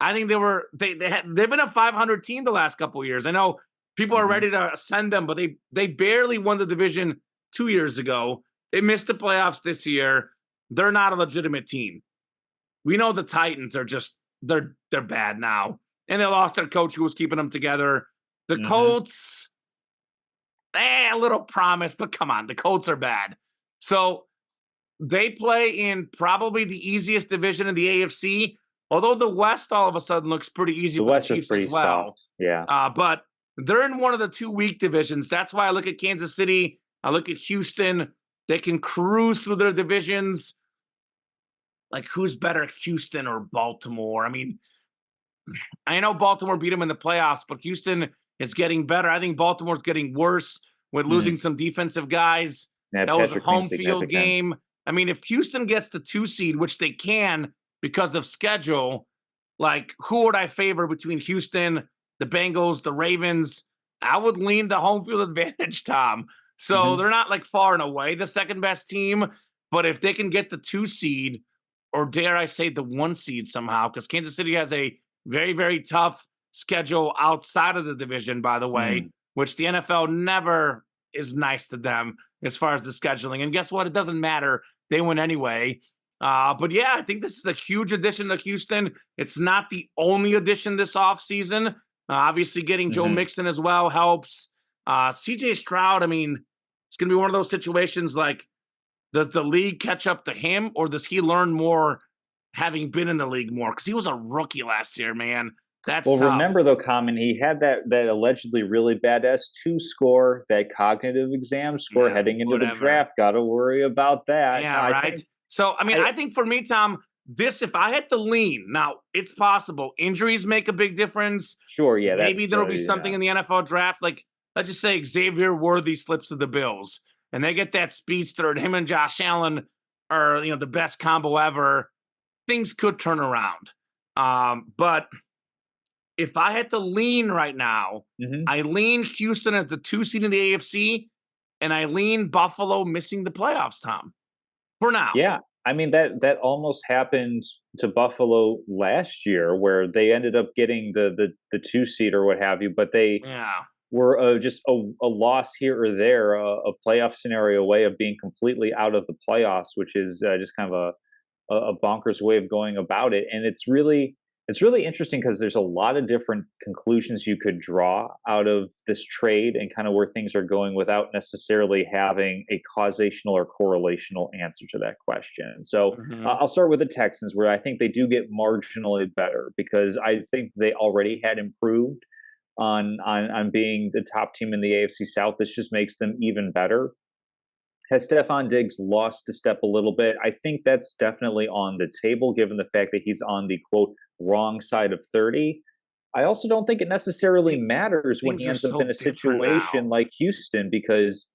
I think they've been a 500 team the last couple of years. I know people are ready to send them, but they barely won the division 2 years ago. They missed the playoffs this year. They're not a legitimate team. We know the Titans are just they're bad now, and they lost their coach who was keeping them together. The Colts, a little promise, but come on, the Colts are bad. So they play in probably the easiest division in the AFC. Although the West all of a sudden looks pretty easy. The for West the is Chiefs pretty as well. soft. Yeah. But they're in one of the two weak divisions. That's why I look at Kansas City. I look at Houston. They can cruise through their divisions. Like, who's better, Houston or Baltimore? I mean, I know Baltimore beat them in the playoffs, but Houston is getting better. I think Baltimore's getting worse with losing Mm. some defensive guys. Yeah, That was a Patrick Queen's home field significant. game. I mean, if Houston gets the 2 seed, which they can because of schedule, like, who would I favor between Houston, the Bengals, the Ravens? I would lean the home field advantage, Tom. So Mhm. they're not like far and away the second best team, but if they can get the 2 seed, or dare I say the 1 seed somehow, because Kansas City has a very, very tough schedule outside of the division, by the way, Mm. which the NFL never is nice to them as far as the scheduling. And guess what? It doesn't matter. They win anyway. But I think this is a huge addition to Houston. It's not the only addition this offseason. Obviously, getting Joe Mhm. Mixon as well helps. CJ Stroud, I mean, it's going to be one of those situations like, does the league catch up to him, or does he learn more having been in the league more? Because he was a rookie last year, man. That's Well, tough. remember though, Common, he had that allegedly really bad S2 score, that cognitive exam score Yeah, heading into the whatever. draft. Got to worry about that. Yeah, I right. think So, I mean, I I think for me, Tom, this, if I had to lean, now it's possible injuries make a big difference. sure, yeah, Maybe that's there will be the something in the NFL draft. Like, let's just say Xavier Worthy slips to the Bills and they get that speedster, and him and Josh Allen are, the best combo ever. Things could turn around. But if I had to lean right now, Mhm. I lean Houston as the 2 seed in the AFC, and I lean Buffalo missing the playoffs, Tom, for now. Yeah, I mean that almost happened to Buffalo last year, where they ended up getting the 2 seed or what have you, but they Yeah. were just a loss here or there, a playoff scenario away of being completely out of the playoffs, which is just kind of a bonkers way of going about it. And it's really interesting because there's a lot of different conclusions you could draw out of this trade and kind of where things are going without necessarily having a causational or correlational answer to that question. So Mhm. I'll start with the Texans, where I think they do get marginally better because I think they already had improved on being the top team in the AFC South. This just makes them even better. Has Stephon Diggs lost a step a little bit? I think that's definitely on the table, given the fact that he's on the quote wrong side of 30. I also don't think it necessarily Thi- matters when Things he are ends up in so a different situation now. like Houston, because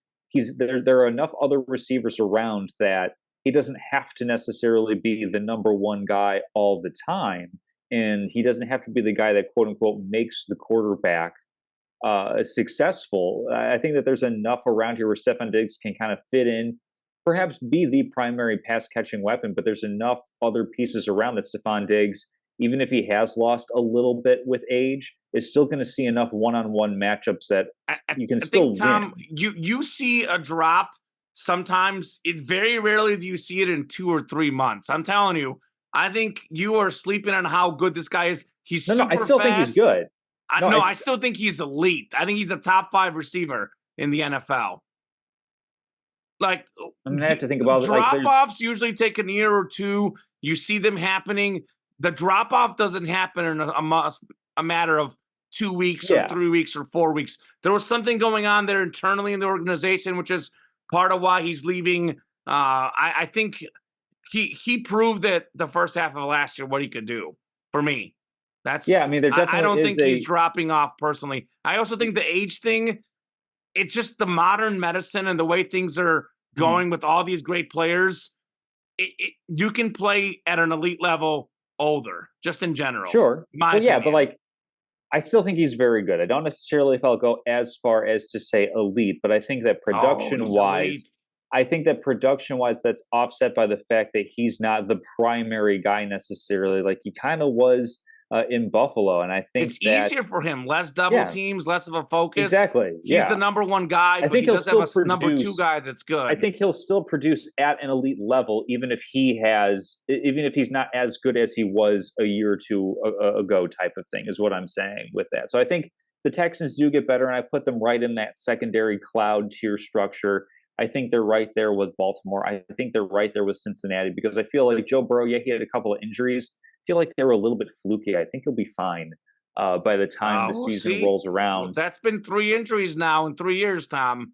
there are enough other receivers around that he doesn't have to necessarily be the number one guy all the time. And he doesn't have to be the guy that quote unquote makes the quarterback successful. I think that there's enough around here where Stefan Diggs can kind of fit in, perhaps be the primary pass catching weapon, but there's enough other pieces around that Stefan Diggs, even if he has lost a little bit with age, is still going to see enough one on one matchups that I, I, you can I think, still win. Tom, you see a drop sometimes. It very rarely do you see it in 2 or 3 months. I'm telling you, I think you are sleeping on how good this guy is. He's No, no, I super still think he's fast. good. No, No, I still think he's elite. I think he's a top 5 receiver in the NFL. Like, I'm going to have to think about it. Like, drop there's, offs usually take a year or two. You see them happening. The drop off doesn't happen in a matter of 2 weeks or yeah, 3 weeks or 4 weeks. There was something going on there internally in the organization, which is part of why he's leaving. I think he proved that the first half of last year what he could do for me. yeah. That's I mean, there I definitely don't is think he's a. dropping off personally. I also think the age thing, it's just the modern medicine and the way things are Mhm. going with all these great players. You can play at an elite level older, just in general, Sure. my Well, yeah, but opinion. like, I still think he's very good. I don't necessarily if I'll go as far as to say elite, but I think that Oh, production he's elite. wise, that's offset by the fact that he's not the primary guy necessarily, like he kind of was in Buffalo. And I think It's that, easier for him. Less double yeah, teams, less of a focus. exactly. He's the Yeah. number one guy, I but think he he'll does have still a number two produce guy that's I good. think he'll still produce at an elite level, even if he's not as good as he was a year or two ago, type of thing, is what I'm saying with that. So I think the Texans do get better, and I put them right in that secondary cloud tier structure. I think they're right there with Baltimore. I think they're right there with Cincinnati because I feel like Joe Burrow, yeah, he had a couple of injuries. I feel like they were a little bit fluky. I think he'll be fine. by the time the We'll season see. rolls Well, around. that's been 3 injuries now in 3 years, Tom.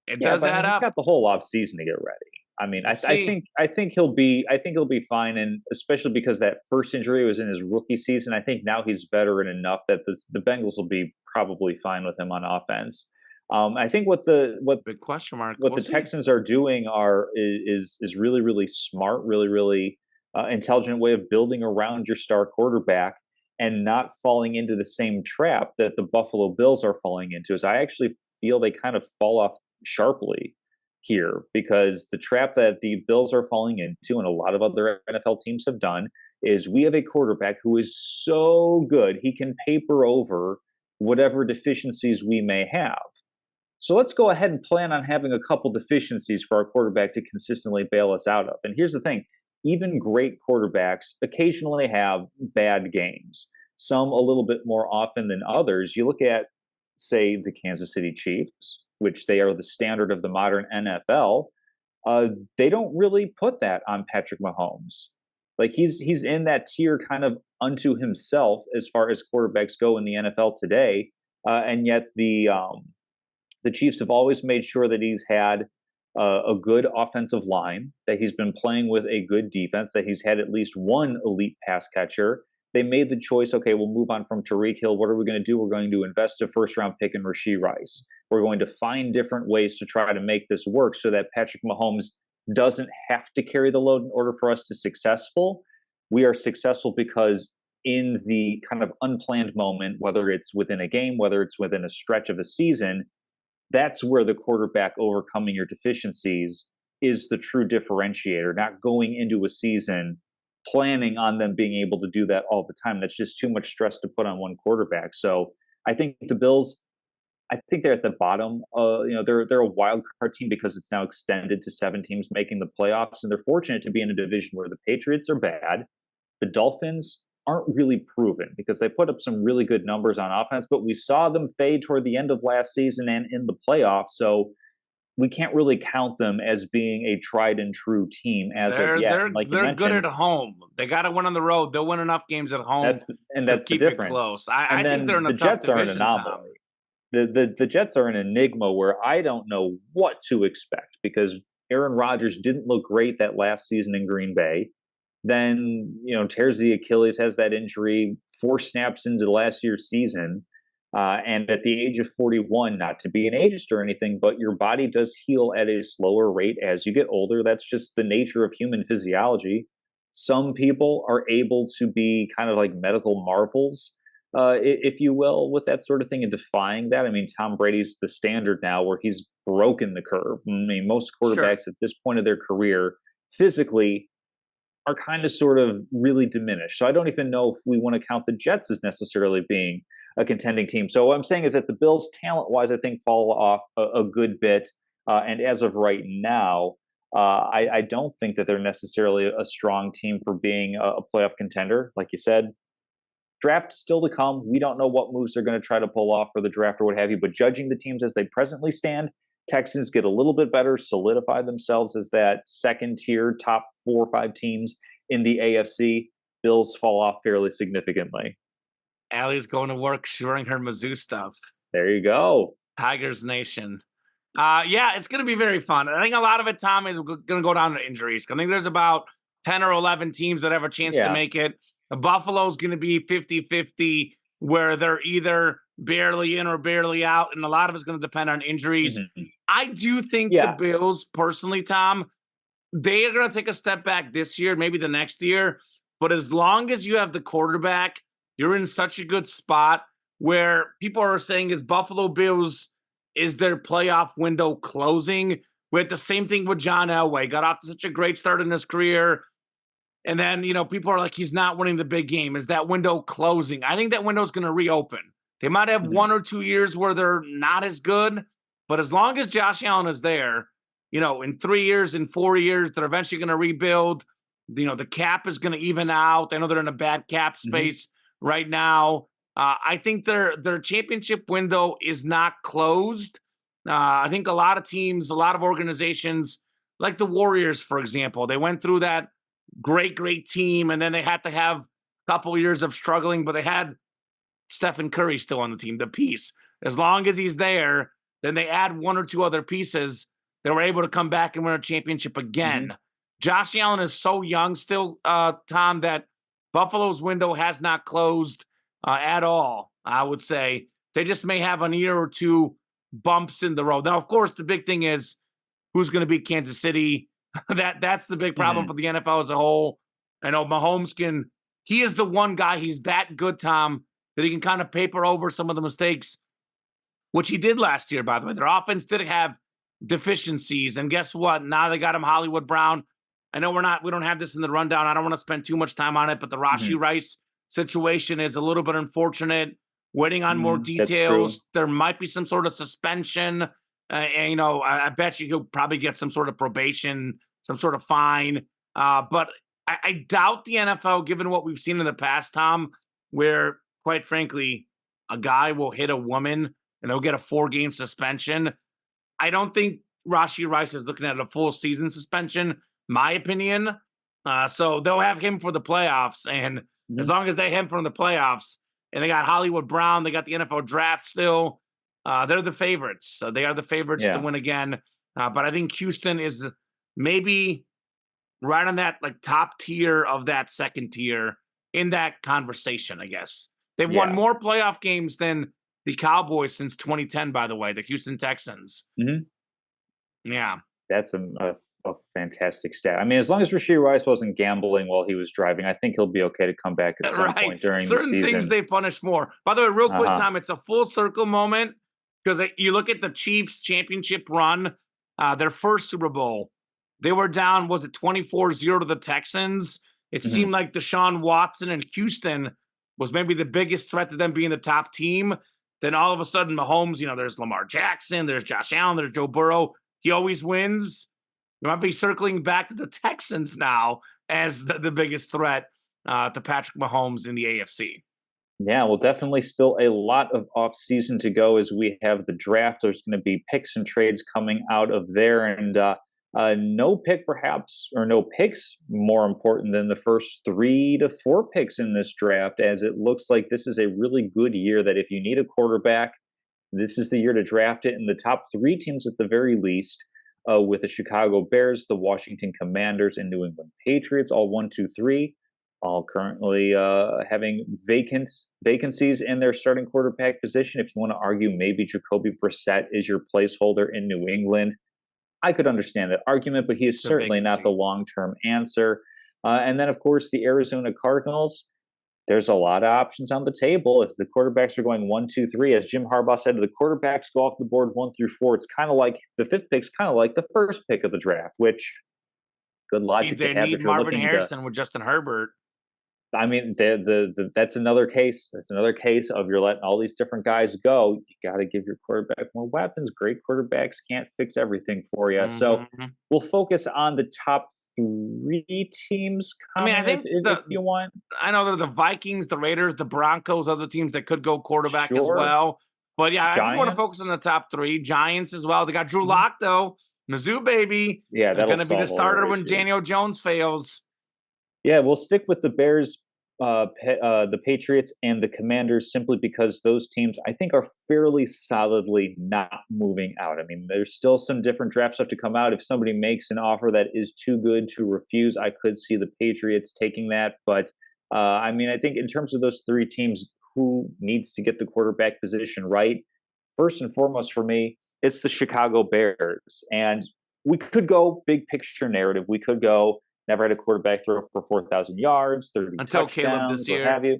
It Yeah, does but I mean, add he's up. got the whole off season to get ready. I mean, We'll see. I think he'll be fine, and especially because that first injury was in his rookie season. I think now he's veteran enough that the Bengals will be probably fine with him on offense. I think Big question mark. what We'll the see. Texans are doing is really really smart, really intelligent way of building around your star quarterback and not falling into the same trap that the Buffalo Bills are falling into. Is I actually feel they kind of fall off sharply here because the trap that the Bills are falling into and a lot of other NFL teams have done is we have a quarterback who is so good he can paper over whatever deficiencies we may have. So let's go ahead and plan on having a couple deficiencies for our quarterback to consistently bail us out of. And here's the thing, even great quarterbacks occasionally have bad games, some a little bit more often than others. You look at, say, the Kansas City Chiefs, which they are the standard of the modern NFL. They don't really put that on Patrick Mahomes. Like he's in that tier kind of unto himself as far as quarterbacks go in the NFL today, and yet the Chiefs have always made sure that he's had a good offensive line, that he's been playing with a good defense, that he's had at least one elite pass catcher. They made the choice, okay, we'll move on from Tariq Hill. What are we going to do? We're going to invest a first round pick in Rashee Rice. We're going to find different ways to try to make this work so that Patrick Mahomes doesn't have to carry the load in order for us to successful. We are successful because in the kind of unplanned moment, whether it's within a game, whether it's within a stretch of a season, that's where the quarterback overcoming your deficiencies is the true differentiator, not going into a season planning on them being able to do that all the time. That's just too much stress to put on one quarterback. So I think the Bills, I think they're at the bottom. They're a wild card team because it's now extended to 7 teams making the playoffs, and they're fortunate to be in a division where the Patriots are bad, the Dolphins aren't really proven because they put up some really good numbers on offense, but we saw them fade toward the end of last season and in the playoffs. So we can't really count them as being a tried and true team as of They're yet. they're And like you they're good at mentioned, home. They got to win on the road. They'll win enough games at home to that's the keep it difference. close. I And think they're then in a the tough Jets are an division, Tom. anomaly. The Jets are an enigma where I don't know what to expect because Aaron Rodgers didn't look great that last season in Green Bay. Then, tears the Achilles, has that injury, 4 snaps into last year's season. And at the age of 41, not to be an ageist or anything, but your body does heal at a slower rate as you get older. That's just the nature of human physiology. Some people are able to be kind of like medical marvels, if you will, with that sort of thing and defying that. I mean, Tom Brady's the standard now where he's broken the curve. I mean, most Sure. quarterbacks at this point of their career physically are kind of sort of really diminished. So I don't even know if we want to count the Jets as necessarily being a contending team. So what I'm saying is that the Bills, talent-wise, I think fall off a good bit. And as of right now, I don't think that they're necessarily a strong team for being a playoff contender. Like you said, draft still to come. We don't know what moves they're going to try to pull off for the draft or what have you. But judging the teams as they presently stand, Texans get a little bit better, solidify themselves as that second tier, top 4 or 5 teams in the AFC. Bills fall off fairly significantly. Allie's going to work showing her Mizzou stuff. There you go. Tigers Nation. Yeah, it's going to be very fun. I think a lot of it, Tom, is going to go down to injuries. I think there's about 10 or 11 teams that have a chance to Yeah. make it. Buffalo's going to be 50-50, where they're either barely in or barely out, and a lot of it's going to depend on injuries. Mhm. I do think the Yeah. Bills, personally, Tom, they are going to take a step back this year, maybe the next year. But as long as you have the quarterback, you're in such a good spot where people are saying is Buffalo Bills, is their playoff window closing? We had the same thing with John Elway. Got off to such a great start in his career. And then, people are like, he's not winning the big game. Is that window closing? I think that window's going to reopen. They might have Mhm. 1 or 2 years where they're not as good. But as long as Josh Allen is there, in 3 years, in 4 years, they're eventually going to rebuild. The cap is going to even out. I know they're in a bad cap space right now. I think their championship window is not closed. I think a lot of teams, a lot of organizations, like the Warriors, for example, they went through that great team, and then they had to have a couple years of struggling, but they had Stephen Curry still on the team, the piece. As long as he's there, then they add one or two other pieces. They were able to come back and win a championship again. Josh Allen is so young still, Tom, that Buffalo's window has not closed at all, I would say. They just may have an year or two bumps in the road. Now, of course, the big thing is who's going to beat Kansas City. That's the big problem for the NFL as a whole. I know Mahomes he is the one guy, he's that good, Tom, that he can kind of paper over some of the mistakes, which he did last year, by the way. Their offense did have deficiencies, and guess what? Now they got him Hollywood Brown. I know we don't have this in the rundown. I don't want to spend too much time on it, but the Rashee Rice situation is a little bit unfortunate. Waiting on more details. There might be some sort of suspension. And, I bet you he'll probably get some sort of probation, some sort of fine. But I doubt the NFL, given what we've seen in the past, Tom, where, quite frankly, a guy will hit a woman and they'll get a 4-game suspension. I don't think Rashee Rice is looking at a full season suspension, my opinion. So they'll have him for the playoffs. And as long as they have him from the playoffs, and they got Hollywood Brown, they got the NFL draft still, they're the favorites. They are the favorites to win again. But I think Houston is maybe right on that top tier of that second tier in that conversation, I guess. They've won more playoff games than the Cowboys since 2010, by the way, the Houston Texans. Yeah. That's a fantastic stat. I mean, as long as Rashee Rice wasn't gambling while he was driving, I think he'll be okay to come back at some point during the season. Certain things they punish more. By the way, real quick, Tom, it's a full circle moment because you look at the Chiefs championship run, their first Super Bowl, they were down, was it 24-0 to the Texans? It seemed like Deshaun Watson in Houston was maybe the biggest threat to them being the top team. Then all of a sudden, Mahomes, there's Lamar Jackson, there's Josh Allen, there's Joe Burrow. He always wins. We might be circling back to the Texans now as the biggest threat to Patrick Mahomes in the AFC. Yeah, well, definitely still a lot of offseason to go as we have the draft. There's going to be picks and trades coming out of there. And no pick perhaps, or no picks more important than the first 3 to 4 picks in this draft, as it looks like this is a really good year that if you need a quarterback, this is the year to draft it. And the top 3 teams at the very least, with the Chicago Bears, the Washington Commanders, and New England Patriots, all 1, 2, 3, all currently having vacancies in their starting quarterback position. If you want to argue maybe Jacoby Brissett is your placeholder in New England, I could understand that argument, but he is certainly not the long-term answer. And then, of course, the Arizona Cardinals. There's a lot of options on the table. If the quarterbacks are going 1, 2, 3, as Jim Harbaugh said, the quarterbacks go off the board 1 through 4. It's kind of like the 5th pick's kind of like the first pick of the draft, which good logic to have if you're Marvin looking Harrison with Justin Herbert. I mean, that's another case. That's another case of you're letting all these different guys go. You got to give your quarterback more weapons. Great quarterbacks can't fix everything for you. So we'll focus on the top 3 teams. I think if you want. I know they're the Vikings, the Raiders, the Broncos, other teams that could go quarterback as well. But yeah, Giants. I want to focus on the top 3. Giants as well. They got Drew Lock though. Mizzou baby. Yeah, they're going to be the starter when Daniel Jones fails. Yeah, we'll stick with the Bears, the Patriots, and the Commanders simply because those teams, I think, are fairly solidly not moving out. I mean, there's still some different draft stuff to come out. If somebody makes an offer that is too good to refuse, I could see the Patriots taking that. But, I think in terms of those 3 teams, who needs to get the quarterback position right? First and foremost for me, it's the Chicago Bears. And we could go big picture narrative. We could go never had a quarterback throw for 4,000 yards, 30 until touchdowns, Caleb this year. What have you.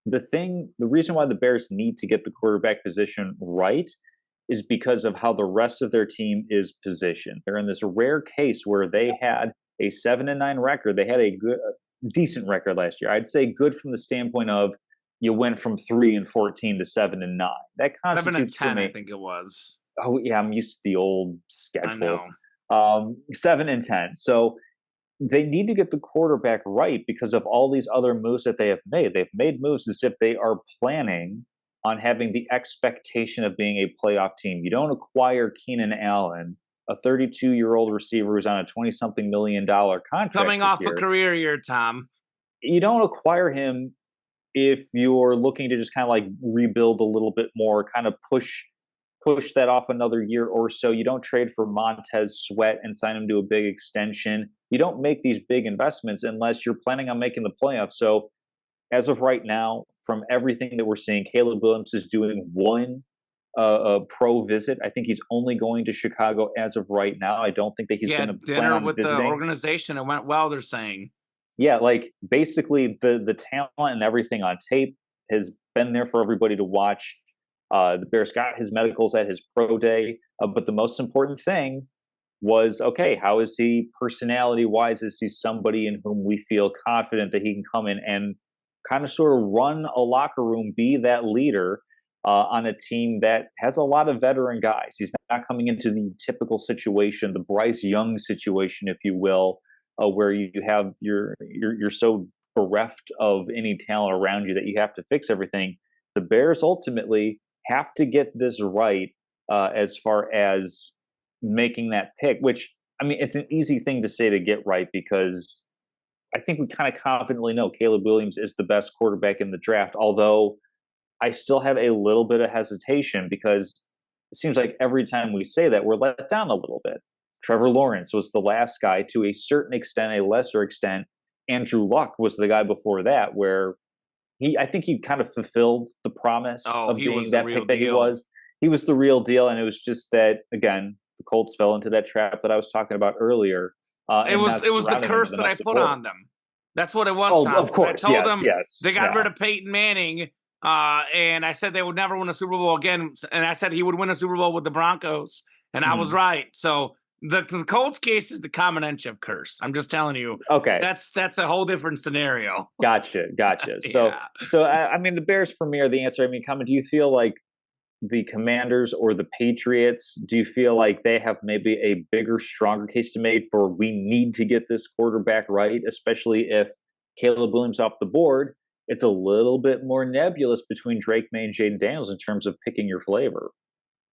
The reason why the Bears need to get the quarterback position right is because of how the rest of their team is positioned. They're in this rare case where they had a 7-9 record. They had a decent record last year. I'd say good from the standpoint of you went from 3-14 to 7-9. That constitutes 7-10, for me. I think it was. Oh yeah, I'm used to the old schedule. I know. 7-10. So they need to get the quarterback right because of all these other moves that they have made. They've made moves as if they are planning on having the expectation of being a playoff team. You don't acquire Keenan Allen, a 32-year-old receiver who's on a $20-something million contract coming off a career year, Tom. You don't acquire him if you're looking to just kind of like rebuild a little bit more, kind of push that off another year or so. You don't trade for Montez Sweat and sign him to a big extension. You don't make these big investments unless you're planning on making the playoffs. So as of right now, from everything that we're seeing, Caleb Williams is doing one pro visit. I think he's only going to Chicago as of right now. I don't think that he's He going to had plan dinner on with the visiting. organization. It went well, they're saying. Yeah, like basically the talent and everything on tape has been there for everybody to watch. The Bears got his medicals at his pro day, but the most important thing was, okay, how is he personality wise? Is he somebody in whom we feel confident that he can come in and kind of sort of run a locker room, be that leader on a team that has a lot of veteran guys? He's not coming into the typical situation, the Bryce Young situation, if you will, where you have you're so bereft of any talent around you that you have to fix everything. The Bears ultimately have to get this right as far as making that pick, which, I mean, it's an easy thing to say to get right because I think we kind of confidently know Caleb Williams is the best quarterback in the draft, although I still have a little bit of hesitation because it seems like every time we say that, we're let down a little bit. Trevor Lawrence was the last guy, to a certain extent, a lesser extent. Andrew Luck was the guy before that, where I think he kind of fulfilled the promise Oh, of he was being the that real pick that he deal. was. He was the real deal, and it was just that, again, the Colts fell into that trap that I was talking about earlier, It and was not it was the surrounding him with curse that I enough put support. on them. That's what it was, Oh, Tom. of Because I course, told yes, them yes, they got rid yeah. of Peyton Manning, and I said they would never win a Super Bowl again. And I said he would win a Super Bowl with the Broncos, and I was Mhm. right. So the Colts case is the Kamenechev curse. I'm just telling you, Okay, that's a whole different scenario. gotcha. So, Yeah. I mean, the Bears for me are the answer. I mean, comment. Do you feel like the Commanders or the Patriots, do you feel like they have maybe a bigger, stronger case to make for we need to get this quarterback right, especially if Caleb Williams off the board? It's a little bit more nebulous between Drake May and Jaden Daniels in terms of picking your flavor.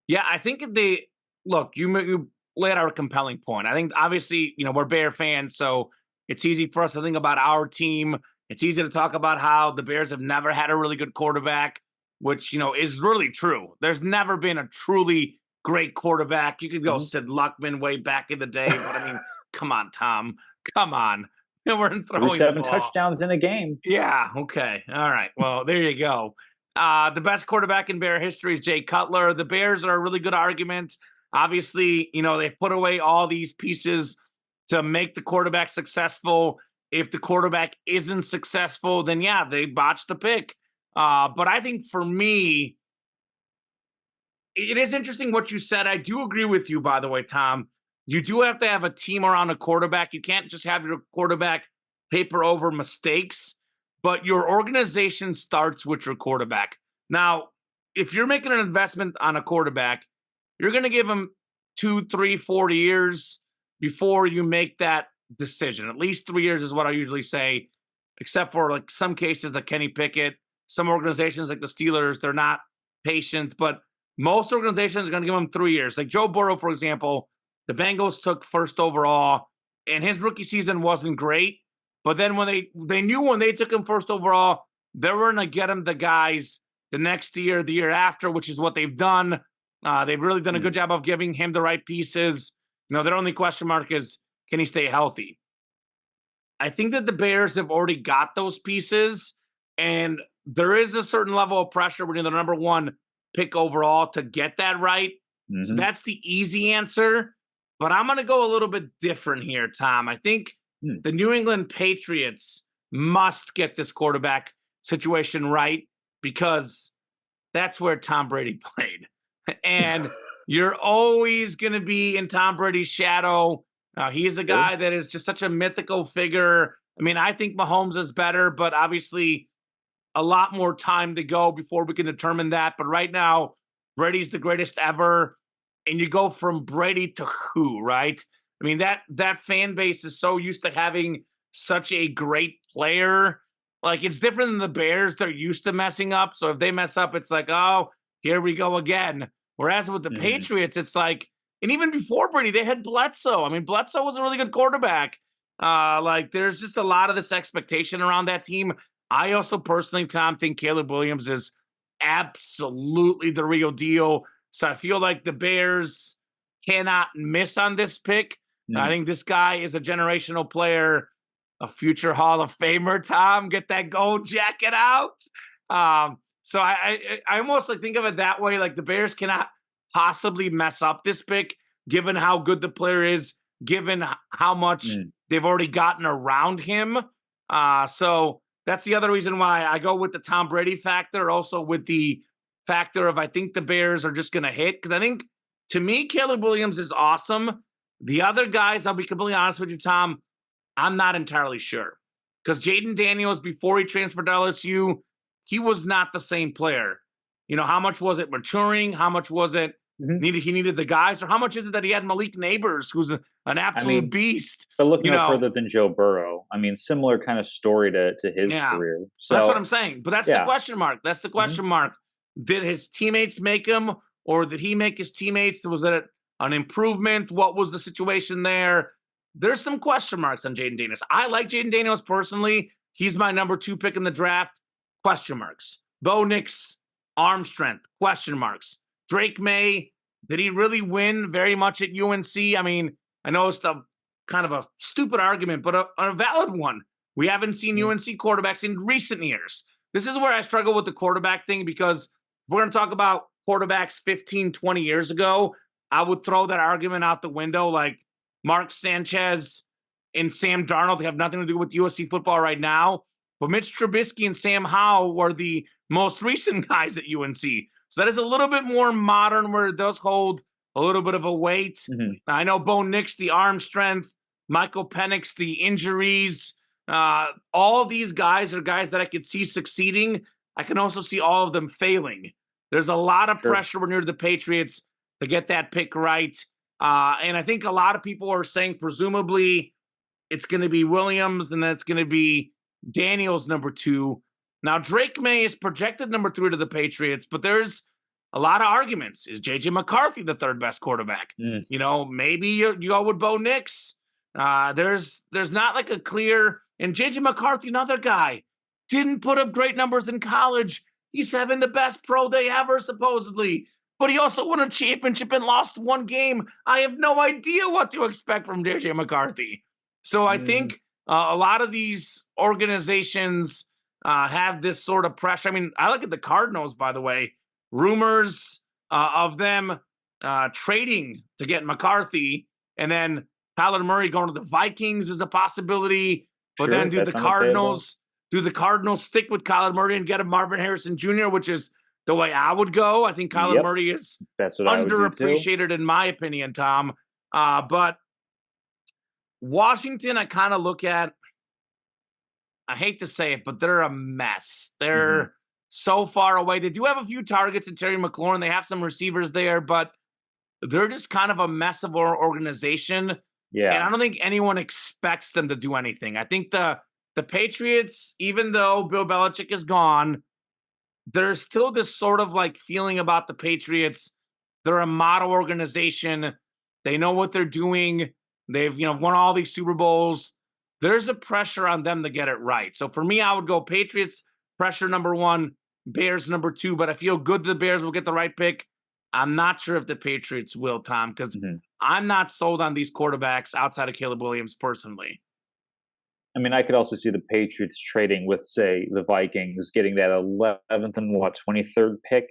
Yeah, I think if they look, you laid out a compelling point. I think obviously, we're Bear fans, so it's easy for us to think about our team. It's easy to talk about how the Bears have never had a really good quarterback, which is really true. There's never been a truly great quarterback. You could go Mhm. Sid Luckman way back in the day, but I mean, come on, Tom, come on, we're Threw throwing the seven ball. touchdowns in a game. Yeah. Okay. All right. Well, there you go. The best quarterback in Bear history is Jay Cutler. The Bears are a really good argument. Obviously, they've put away all these pieces to make the quarterback successful. If the quarterback isn't successful, then yeah, they botched the pick. But I think for me, it is interesting what you said. I do agree with you, by the way, Tom. You do have to have a team around a quarterback. You can't just have your quarterback paper over mistakes, but your organization starts with your quarterback. Now, if you're making an investment on a quarterback, you're going to give him 2, 3, 4 years before you make that decision. At least 3 years is what I usually say, except for like some cases like Kenny Pickett. Some organizations like the Steelers, they're not patient, but most organizations are going to give him 3 years. Like Joe Burrow, for example, the Bengals took first overall, and his rookie season wasn't great. But then when they knew when they took him first overall, they were going to get him the guys the next year, the year after, which is what they've done. They've really done a Mm. good job of giving him the right pieces. Their only question mark is, can he stay healthy? I think that the Bears have already got those pieces, and there is a certain level of pressure when you're the number one pick overall to get that right. So Mhm. that's the easy answer. But I'm going to go a little bit different here, Tom. I think Mm. the New England Patriots must get this quarterback situation right because that's where Tom Brady played. And you're always going to be in Tom Brady's shadow. He's a Sure. guy that is just such a mythical figure. I mean, I think Mahomes is better, but obviously a lot more time to go before we can determine that. But right now, Brady's the greatest ever. And you go from Brady to who, right? I mean, that fan base is so used to having such a great player. Like it's different than the Bears. They're used to messing up. So if they mess up, it's like, oh, here we go again. Whereas with the Mhm. Patriots, it's like, and even before Brady, they had Bledsoe. I mean, Bledsoe was a really good quarterback. Like there's just a lot of this expectation around that team. I also personally, Tom, think Caleb Williams is absolutely the real deal. So I feel like the Bears cannot miss on this pick. I Mm. think this guy is a generational player, a future Hall of Famer. Tom, get that gold jacket out. So I almost like think of it that way. Like the Bears cannot possibly mess up this pick, given how good the player is, given how much Mm. they've already gotten around him. So that's the other reason why I go with the Tom Brady factor, also with the factor of I think the Bears are just going to hit. Because I think, to me, Caleb Williams is awesome. The other guys, I'll be completely honest with you, Tom, I'm not entirely sure. Because Jaden Daniels, before he transferred to LSU, he was not the same player. You know, how much was it maturing? How much was it Mhm. he needed the guys? Or how much is it that he had Malik Neighbors, who's an I absolute mean, beast? but look You no know, further than Joe Burrow. I mean, similar kind of story to his yeah. career. That's what So I'm saying. But that's the yeah. question mark. That's the Mhm. question mark. Did his teammates make him, or did he make his teammates? Was it an improvement? What was the situation there? There's some question marks on Jaden Daniels. I like Jaden Daniels personally. He's my number 2 pick in the draft. Question marks. Bo Nix, arm strength. Question marks. Drake May, did he really win very much at UNC? I mean, I know it's the kind of a stupid argument, but a valid one. We haven't seen Mhm. UNC quarterbacks in recent years. This is where I struggle with the quarterback thing, because we're going to talk about quarterbacks 15, 20 years ago. I would throw that argument out the window. Like Mark Sanchez and Sam Darnold have nothing to do with USC football right now. But Mitch Trubisky and Sam Howell were the most recent guys at UNC. So that is a little bit more modern, where it does hold a little bit of a weight. Mhm. I know Bo Nix, the arm strength, Michael Penix, the injuries. All these guys are guys that I could see succeeding. I can also see all of them failing. There's a lot of Sure. pressure when you're the Patriots to get that pick right. And I think a lot of people are saying presumably it's going to be Williams and then it's going to be Daniels number 2. Now, Drake May is projected number 3 to the Patriots, but there's a lot of arguments. Is J.J. McCarthy the third best quarterback? Mm. You know, maybe you go with Bo Nix. There's not like a clear, and J.J. McCarthy, another guy, didn't put up great numbers in college. He's having the best pro day ever, supposedly. But he also won a championship and lost 1 game. I have no idea what to expect from J.J. McCarthy. So I Mhm. think a lot of these organizations have this sort of pressure. I mean, I look at the Cardinals, by the way, rumors of them trading to get McCarthy, and then Kyler Murray going to the Vikings is a possibility. But then Sure, that's on the table. do the Cardinals stick with Kyler Murray and get a Marvin Harrison Jr., which is the way I would go. I think Kyler Yep, Murray is that's what I would do too. underappreciated in my opinion, Tom. But Washington, I kind of look at, I hate to say it, but they're a mess. Mhm. They're so far away. They do have a few targets in Terry McLaurin. They have some receivers there, but they're just kind of a mess of an organization. And Yeah. I don't think anyone expects them to do anything. I think the Patriots, even though Bill Belichick is gone, there's still this sort of like feeling about the Patriots. They're a model organization. They know what they're doing. They've, won all these Super Bowls. There's a pressure on them to get it right. So for me, I would go Patriots pressure number 1, Bears number 2, but I feel good the Bears will get the right pick. I'm not sure if the Patriots will, Tom, because Mhm. I'm not sold on these quarterbacks outside of Caleb Williams personally. I mean, I could also see the Patriots trading with, say, the Vikings, getting that 11th and 23rd pick,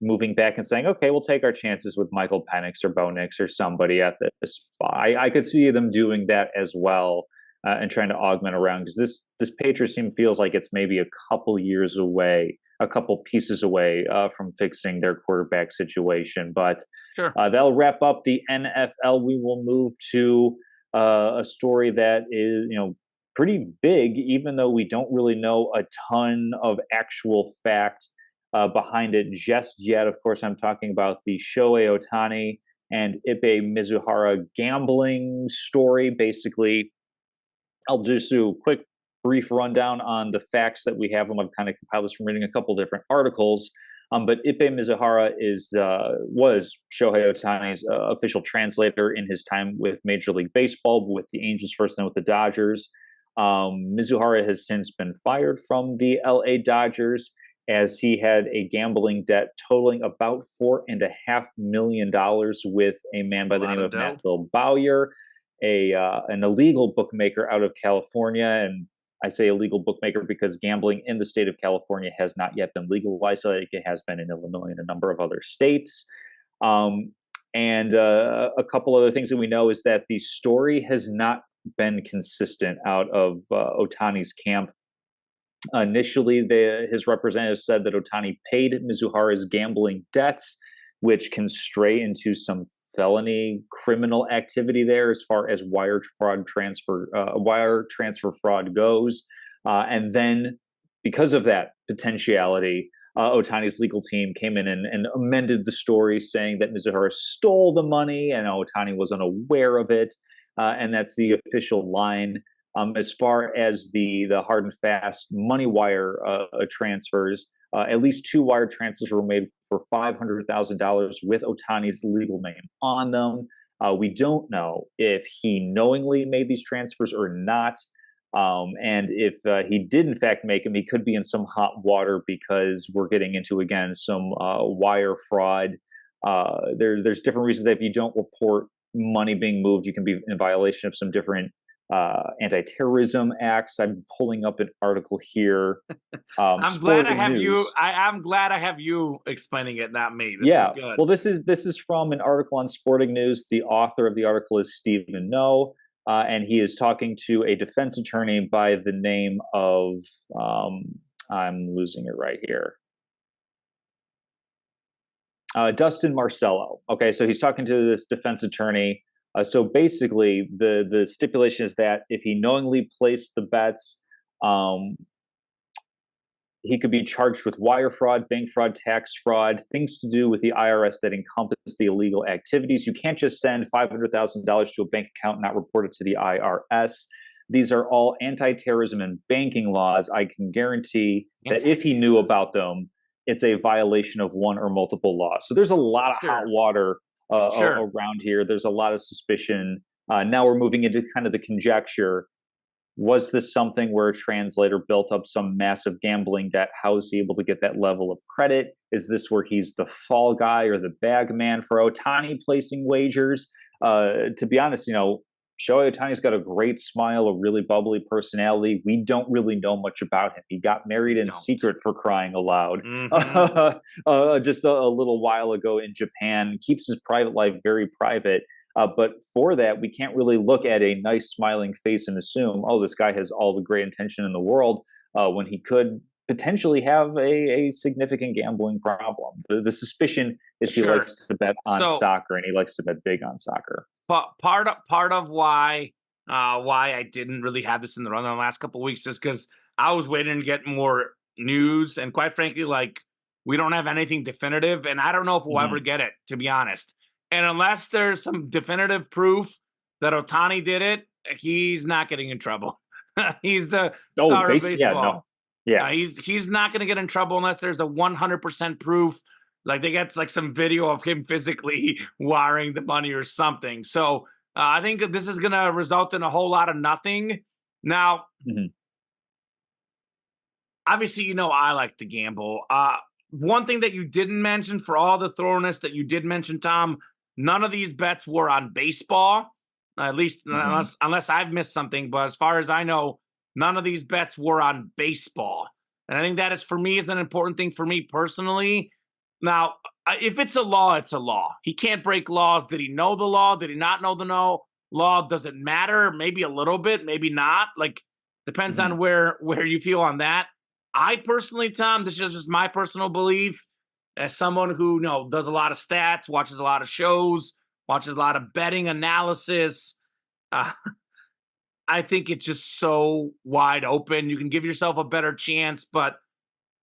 moving back and saying, okay, we'll take our chances with Michael Penix or Bo Nix or somebody at this spot. I could see them doing that as well, and trying to augment around, because this Patriots team feels like it's maybe a couple years away, a couple pieces away from fixing their quarterback situation. But Sure. that'll wrap up the NFL. We will move to a story that is, pretty big, even though we don't really know a ton of actual fact behind it just yet. Of course, I'm talking about the Shohei Ohtani and Ipe Mizuhara gambling story. Basically, I'll just do a quick, brief rundown on the facts that we have. I've kind of compiled this from reading a couple different articles. But Ipe Mizuhara was Shohei Ohtani's official translator in his time with Major League Baseball, with the Angels first and with the Dodgers. Mizuhara has since been fired from the LA Dodgers as he had a gambling debt totaling about $4.5 million with a man by the name of Matthew Bowyer, an illegal bookmaker out of California. And I say illegal bookmaker because gambling in the state of California has not yet been legalized, like it has been in Illinois and a number of other states. And a couple other things that we know is that the story has not been consistent out of Ohtani's camp. Initially, his representatives said that Ohtani paid Mizuhara's gambling debts, which can stray into some felony criminal activity there as far as wire transfer fraud goes. And then, because of that potentiality, Ohtani's legal team came in and amended the story, saying that Mizuhara stole the money and Ohtani was unaware of it. And that's the official line. As far as the hard and fast money wire transfers, at least 2 wire transfers were made for $500,000 with Ohtani's legal name on them. We don't know if he knowingly made these transfers or not. And if he did in fact make them, he could be in some hot water because we're getting into, again, some wire fraud. There's different reasons that if you don't report money being moved, you can be in violation of some different anti-terrorism acts. I'm pulling up an article here. I'm glad I have you. I'm glad I have you explaining it, not me. This is good. Well, this is from an article on Sporting News. The author of the article is Stephen No, and he is talking to a defense attorney by the name of I'm losing it right here. Dustin Marcello. Okay, so he's talking to this defense attorney. So basically, the stipulation is that if he knowingly placed the bets, he could be charged with wire fraud, bank fraud, tax fraud, things to do with the IRS that encompass the illegal activities. You can't just send $500,000 to a bank account and not report it to the IRS. These are all anti-terrorism and banking laws. I can guarantee that if he knew about them, it's a violation of one or multiple laws. So there's a lot of hot water around here. There's a lot of suspicion. Now we're moving into kind of the conjecture. Was this something where a translator built up some massive gambling debt? How is he able to get that level of credit? Is this where he's the fall guy or the bag man for Ohtani placing wagers? To be honest, Shohei Ohtani's got a great smile, a really bubbly personality. We don't really know much about him. He got married in secret, for crying aloud, just a little while ago in Japan. Keeps his private life very private. But for that, we can't really look at a nice smiling face and assume, oh, this guy has all the great intention in the world, when he could potentially have a significant gambling problem. The suspicion is he likes to bet on soccer, and he likes to bet big on soccer. But part of why I didn't really have this in the run the last couple of weeks is because I was waiting to get more news, and quite frankly, we don't have anything definitive, and I don't know if we'll ever get it, to be honest. And unless there's some definitive proof that Ohtani did it, he's not getting in trouble. He's the star of baseball. He's not going to get in trouble unless there's a 100% proof. Like they get some video of him physically wiring the money or something. So I think this is going to result in a whole lot of nothing. Now, obviously, I like to gamble. One thing that you didn't mention, for all the thoroughness that you did mention, Tom, none of these bets were on baseball, at least unless I've missed something. But as far as I know, none of these bets were on baseball. And I think that is, for me, is an important thing for me personally. Now, if it's a law, it's a law. He can't break laws. Did he know the law? Did he not know the law? Does it matter? Maybe a little bit, maybe not. Depends on where you feel on that. I personally, Tom, this is just my personal belief, as someone who does a lot of stats, watches a lot of shows, watches a lot of betting analysis. I think it's just so wide open. You can give yourself a better chance, but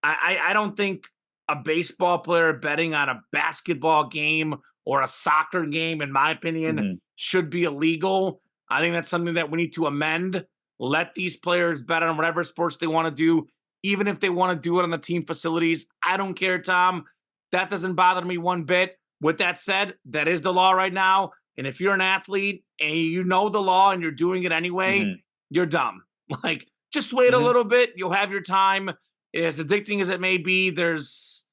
I don't think a baseball player betting on a basketball game or a soccer game, in my opinion, should be illegal. I think that's something that we need to amend. Let these players bet on whatever sports they want to do, even if they want to do it on the team facilities. I don't care, Tom. That doesn't bother me one bit. With that said, that is the law right now. And if you're an athlete and you know the law and you're doing it anyway, you're dumb. Like, just wait a Hmm. little bit. You'll have your time. As addicting as it may be, there's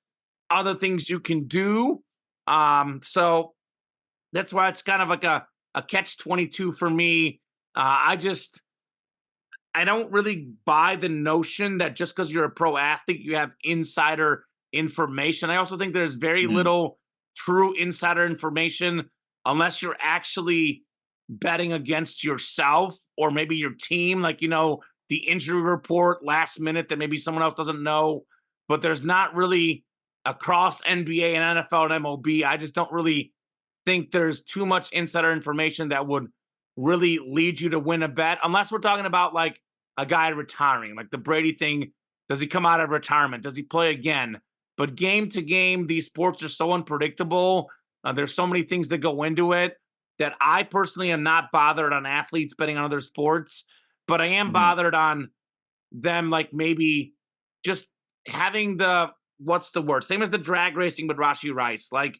other things you can do. So that's why it's kind of like a catch 22 for me. I don't really buy the notion that just because you're a pro athlete, you have insider information. I also think there's very Hmm. little true insider information unless you're actually betting against yourself or maybe your team, like, the injury report last minute that maybe someone else doesn't know. But there's not really across NBA and NFL and MLB. I just don't really think there's too much insider information that would really lead you to win a bet, unless we're talking about like a guy retiring, like the Brady thing. Does he come out of retirement? Does he play again? But game to game, these sports are so unpredictable. There's so many things that go into it that I personally am not bothered on athletes betting on other sports, but I am Hmm. bothered on them, like maybe just having the what's the word? Same as the drag racing with Rashi Rice, like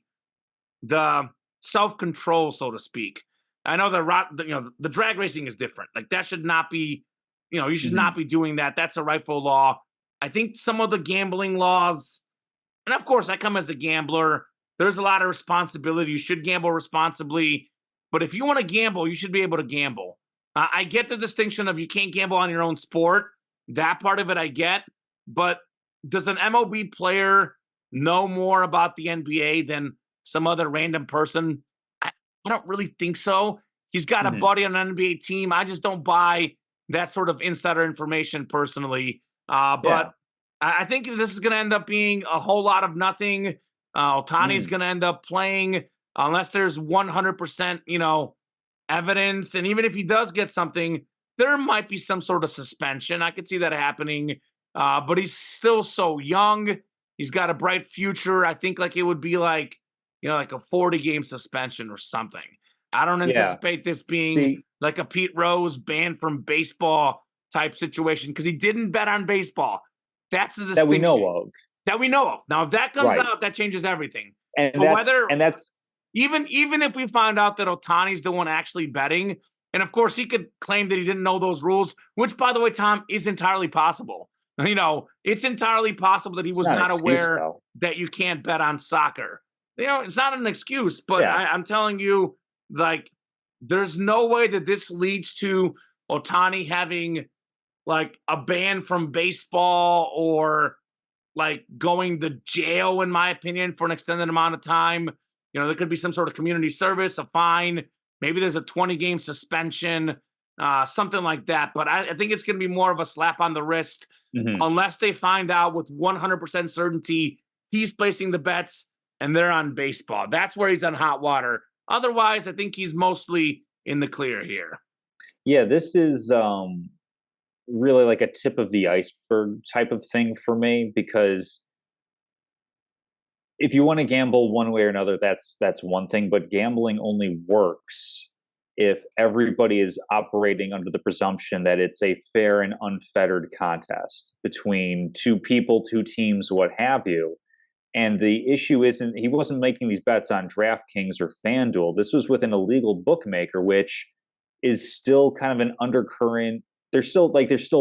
the self control, so to speak. I know the drag racing is different. Like that should not be, you should not Hmm. be doing that. That's a rightful law. I think some of the gambling laws, and of course, I come as a gambler. There's a lot of responsibility. You should gamble responsibly, but if you want to gamble, you should be able to gamble. I get the distinction of you can't gamble on your own sport. That part of it I get, but does an MLB player know more about the NBA than some other random person? I don't really think so. He's got a Hmm. buddy on an NBA team. I just don't buy that sort of insider information personally. But Yeah. I think this is going to end up being a whole lot of nothing. Otani's Mm. going to end up playing unless there's 100%, evidence. And even if he does get something, there might be some sort of suspension. I could see that happening. But he's still so young. He's got a bright future. I think like it would be like a 40-game suspension or something. I don't Yeah. anticipate this being See, like a Pete Rose banned from baseball type situation because he didn't bet on baseball. That's the that we distinction know of. that we know of. Now, if that comes Right. out, that changes everything. And But that's whether and that's even if we find out that Otani's the one actually betting, and of course he could claim that he didn't know those rules, which by the way, Tom, is entirely possible. It's entirely possible that he it's was not an not excuse aware though. that you can't bet on soccer. It's not an excuse, but Yeah. I'm telling you, like, there's no way that this leads to Otani having like a ban from baseball or like going to jail, in my opinion, for an extended amount of time. There could be some sort of community service, a fine. Maybe there's a 20-game suspension, something like that. But I think it's going to be more of a slap on the wrist Hmm. unless they find out with 100% certainty he's placing the bets and they're on baseball. That's where he's on hot water. Otherwise, I think he's mostly in the clear here. Yeah, this is really like a tip of the iceberg type of thing for me because if you want to gamble one way or another, that's one thing, but gambling only works if everybody is operating under the presumption that it's a fair and unfettered contest between two people, two teams, what have you. And the issue isn't he wasn't making these bets on DraftKings or FanDuel. This was with an illegal bookmaker, which is still kind of an undercurrent. There's still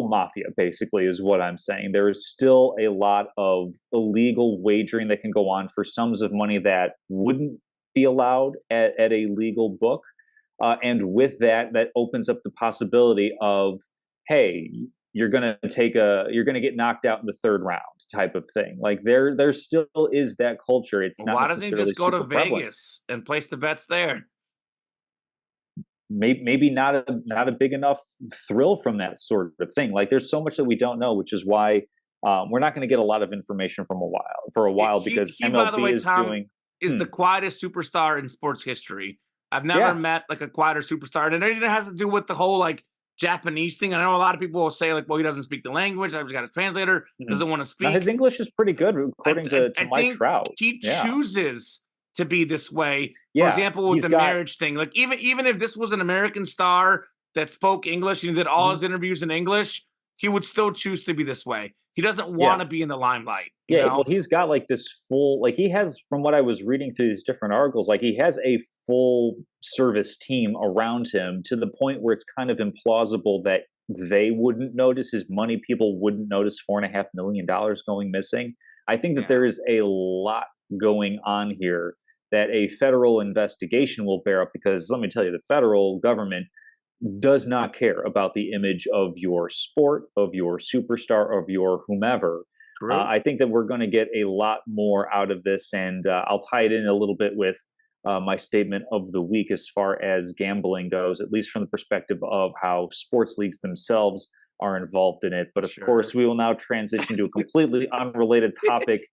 mafia, basically, is what I'm saying. There is still a lot of illegal wagering that can go on for sums of money that wouldn't be allowed at a legal book. And with that, that opens up the possibility of, hey, you're gonna get knocked out in the third round type of thing. Like there still is that culture. It's not Why doesn't he necessarily just go to super prevalent. Vegas and place the bets there? Maybe not a big enough thrill from that sort of thing. Like there's so much that we don't know, which is why we're not going to get a lot of information from a while for a while because He by the MLB way, is Tom, doing. is the Hmm, quietest superstar in sports history. I've never yeah. met like a quieter superstar, and it has to do with the whole like Japanese thing. I know a lot of people will say like, "Well, he doesn't speak the language. I've got his translator. Hmm. Doesn't want to Now his speak." English is pretty good according to I Mike think Trout. he Yeah, chooses to be this way. For yeah. example, with He's the got. marriage thing, like even if this was an American star that spoke English and did all Mhm. his interviews in English, he would still choose to be this way. He doesn't want Yeah. to be in the limelight, you Yeah, well, know? he's got like this full, like he has, from what I was reading through these different articles, like he has a full service team around him to the point where it's kind of implausible that they wouldn't notice, his money people wouldn't notice $4.5 million going missing. I think that Yeah, there is a lot going on here that a federal investigation will bear up, because let me tell you, the federal government does not care about the image of your sport, of your superstar, of your whomever. true. I think that we're going to get a lot more out of this, and I'll tie it in a little bit with my statement of the week as far as gambling goes, at least from the perspective of how sports leagues themselves are involved in it. But of Sure. course, we will now transition to a completely unrelated topic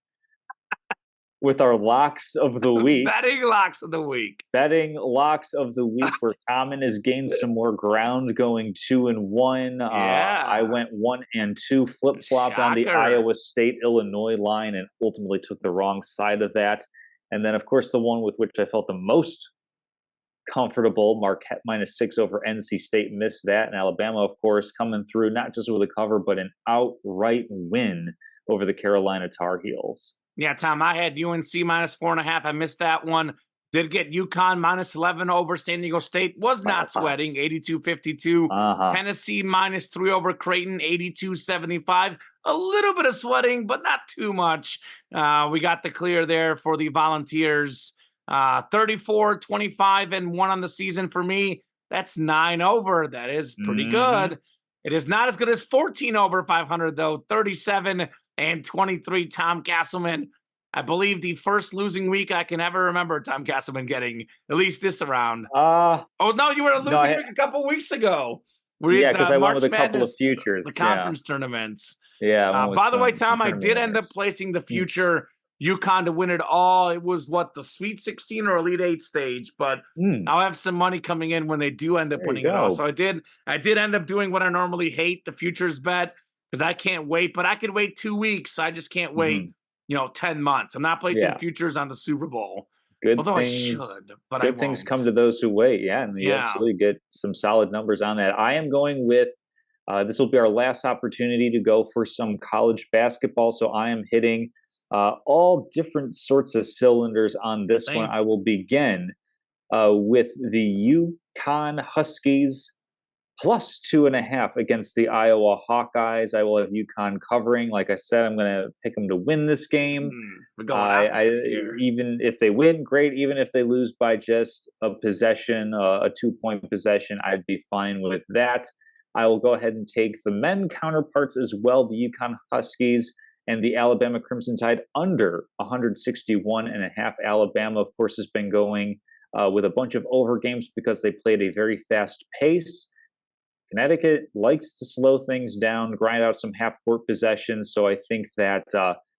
with our locks of the week. Betting locks of the week. Betting locks of the week, where Common has gained some more ground, going 2-1. I Yeah. went 1-2, flip flopped on the Shocker. Iowa State Illinois line, and ultimately took the wrong side of that. And then, of course, the one with which I felt the most comfortable, Marquette -6 over NC State, missed that. And Alabama, of course, coming through not just with a cover, but an outright win over the Carolina Tar Heels. Yeah, Tom, I had UNC -4.5. I missed that one. Did get UConn -11 over San Diego State. Was not sweating, 82-52. Uh huh. Tennessee -3 over Creighton, 82-75. A little bit of sweating, but not too much. We got the clear there for the Volunteers. 34-25-1 on the season for me. That's 9 over. That is pretty Mm-hmm. good. It is not as good as 14 over 500, though. 37-23, Tom Castleman. I believe the first losing week I can ever remember Tom Castleman getting, at least this round. Uh, Oh, no, you were a no, losing week a couple weeks ago. We yeah, had because the I went with March a couple of Madness, the futures. Yeah, conference tournaments. yeah, I went with By the way, some Tom, I tournament did end up winners. placing the Mm. future UConn to win it all. It was what, the Sweet 16 or Elite 8 stage, but Mm, I'll have some money coming in when they do end up there you winning it all. So go. I did end up doing what I normally hate, the futures bet, because I can't wait, but I could wait 2 weeks. I just can't wait, Hmm. 10 months. I'm not placing Yeah, futures on the Super Bowl, good although I things. should, but I Good things won't. come to those who wait. Yeah, and you Yeah. absolutely get some solid numbers on that. I am going with. This will be our last opportunity to go for some college basketball. So I am hitting all different sorts of cylinders on this one. Same. I will begin with the UConn Huskies +2.5 against the Iowa Hawkeyes. I will have UConn covering. Like I said, I'm going to pick them to win this game. We're going opposite here. Even if they win, great. Even if they lose by just a possession, a 2-point possession, I'd be fine with that. I will go ahead and take the men counterparts as well, the UConn Huskies and the Alabama Crimson Tide under 161.5. Alabama, of course, has been going with a bunch of over games because they played a very fast pace. Connecticut likes to slow things down, grind out some half court possessions. So I think that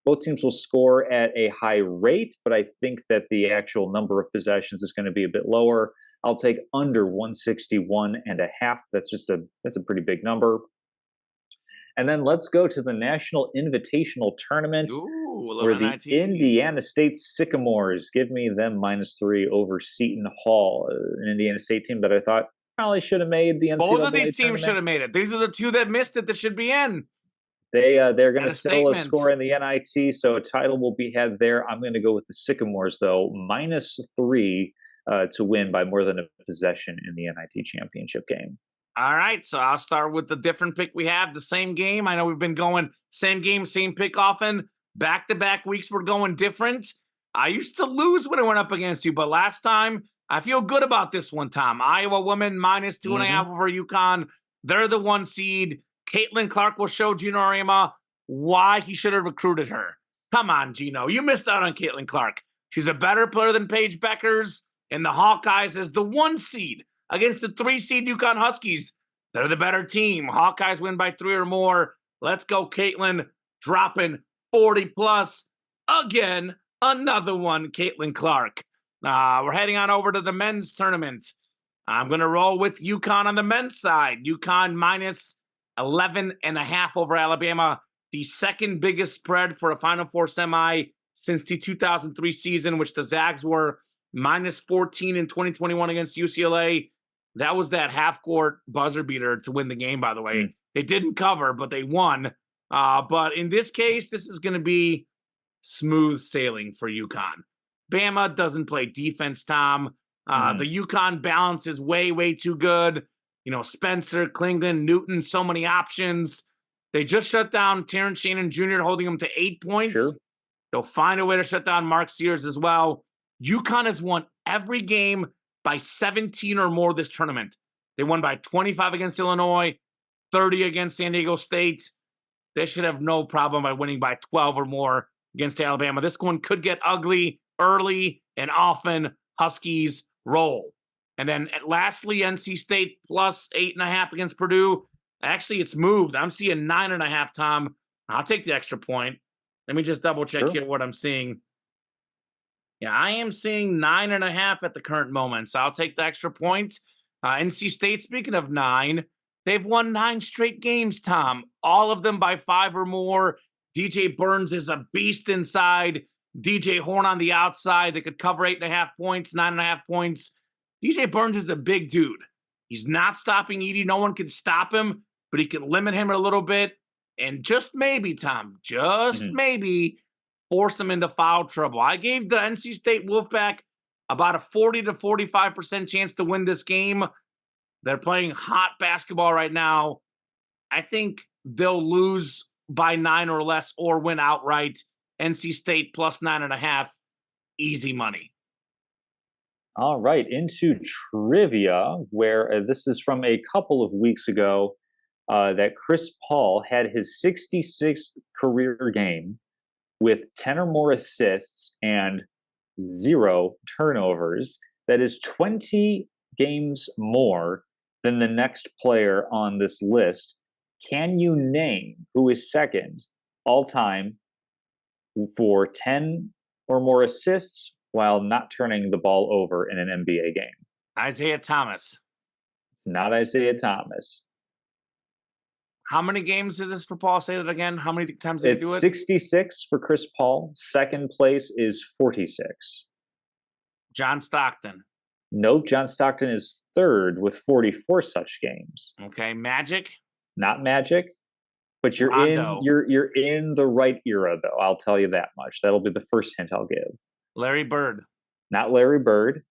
both teams will score at a high rate, but I think that the actual number of possessions is going to be a bit lower. I'll take under 161.5. That's a pretty big number. And then let's go to the National Invitational Tournament, Ooh, a where little the NIT. Indiana State Sycamores give me them -3 over Seton Hall, an Indiana State team that I thought probably should have made the Both of NCAA these teams should tournament. have made it. These are the two that missed it that should be in. They're going Got to a settle a statement. score in the NIT, so a title will be had there. I'm going to go with the Sycamores though, -3 to win by more than a possession in the NIT championship game. All right, so I'll start with the different pick we have. The same game. I know we've been going same game, same pick often. Back-to-back weeks, we're going different. I used to lose when I went up against you, but last time I feel good about this one, Tom. Iowa women -2.5 Hmm. over UConn. They're the 1 seed. Caitlin Clark will show Gino Rama why he should have recruited her. Come on, Gino. You missed out on Caitlin Clark. She's a better player than Paige Beckers, and the Hawkeyes as the 1 seed against the 3 seed UConn Huskies. They're the better team. Hawkeyes win by 3 or more. Let's go, Caitlin, dropping 40 plus again. Another one, Caitlin Clark. We're heading on over to the men's tournament. I'm going to roll with UConn on the men's side. UConn -11.5 over Alabama. The second biggest spread for a Final Four semi since the 2003 season, which the Zags were -14 in 2021 against UCLA. That was that half-court buzzer beater to win the game, by the way. Mm. They didn't cover, but they won. But in this case, this is going to be smooth sailing for UConn. Bama doesn't play defense, Tom. The UConn balance is way, way too good. Spencer, Klingman, Newton, so many options. They just shut down Terrence Shannon Jr., holding him to 8 points. Sure. They'll find a way to shut down Mark Sears as well. UConn has won every game by 17 or more this tournament. They won by 25 against Illinois, 30 against San Diego State. They should have no problem by winning by 12 or more against Alabama. This one could get ugly early and often. Huskies roll. And then lastly, NC State plus 8.5 against Purdue. Actually, it's moved. I'm seeing 9.5, Tom. I'll take the extra point. Let me just double check here what I'm seeing. Yeah, I am seeing 9.5 at the current moment. So I'll take the extra point. NC State, speaking of 9, they've won 9 straight games, Tom. All of them by 5 or more. DJ Burns is a beast inside. DJ Horn on the outside. They could cover 8.5 points, 9.5 points. DJ Burns is a big dude. He's not stopping Edey. No one can stop him, but he can limit him a little bit. And just maybe, Tom, maybe force him into foul trouble. I gave the NC State Wolfpack about a 40 to 45% chance to win this game. They're playing hot basketball right now. I think they'll lose by 9 or less or win outright. NC State plus 9.5, easy money. All right, into trivia, where this is from a couple of weeks ago, that Chris Paul had his 66th career game with 10 or more assists and 0 turnovers. That is 20 games more than the next player on this list. Can you name who is second all time for 10 or more assists while not turning the ball over in an NBA game? Isaiah Thomas. It's not Isaiah Thomas. How many games is this for Paul? Say that again. How many times did he do it? It's 66 for Chris Paul. Second place is 46. John Stockton. Nope, John Stockton is third with 44 such games. Okay, Magic. Not Magic, but you're Rondo. you're in the right era though. I'll tell you that much. That'll be the first hint I'll give. Larry Bird. Not Larry Bird.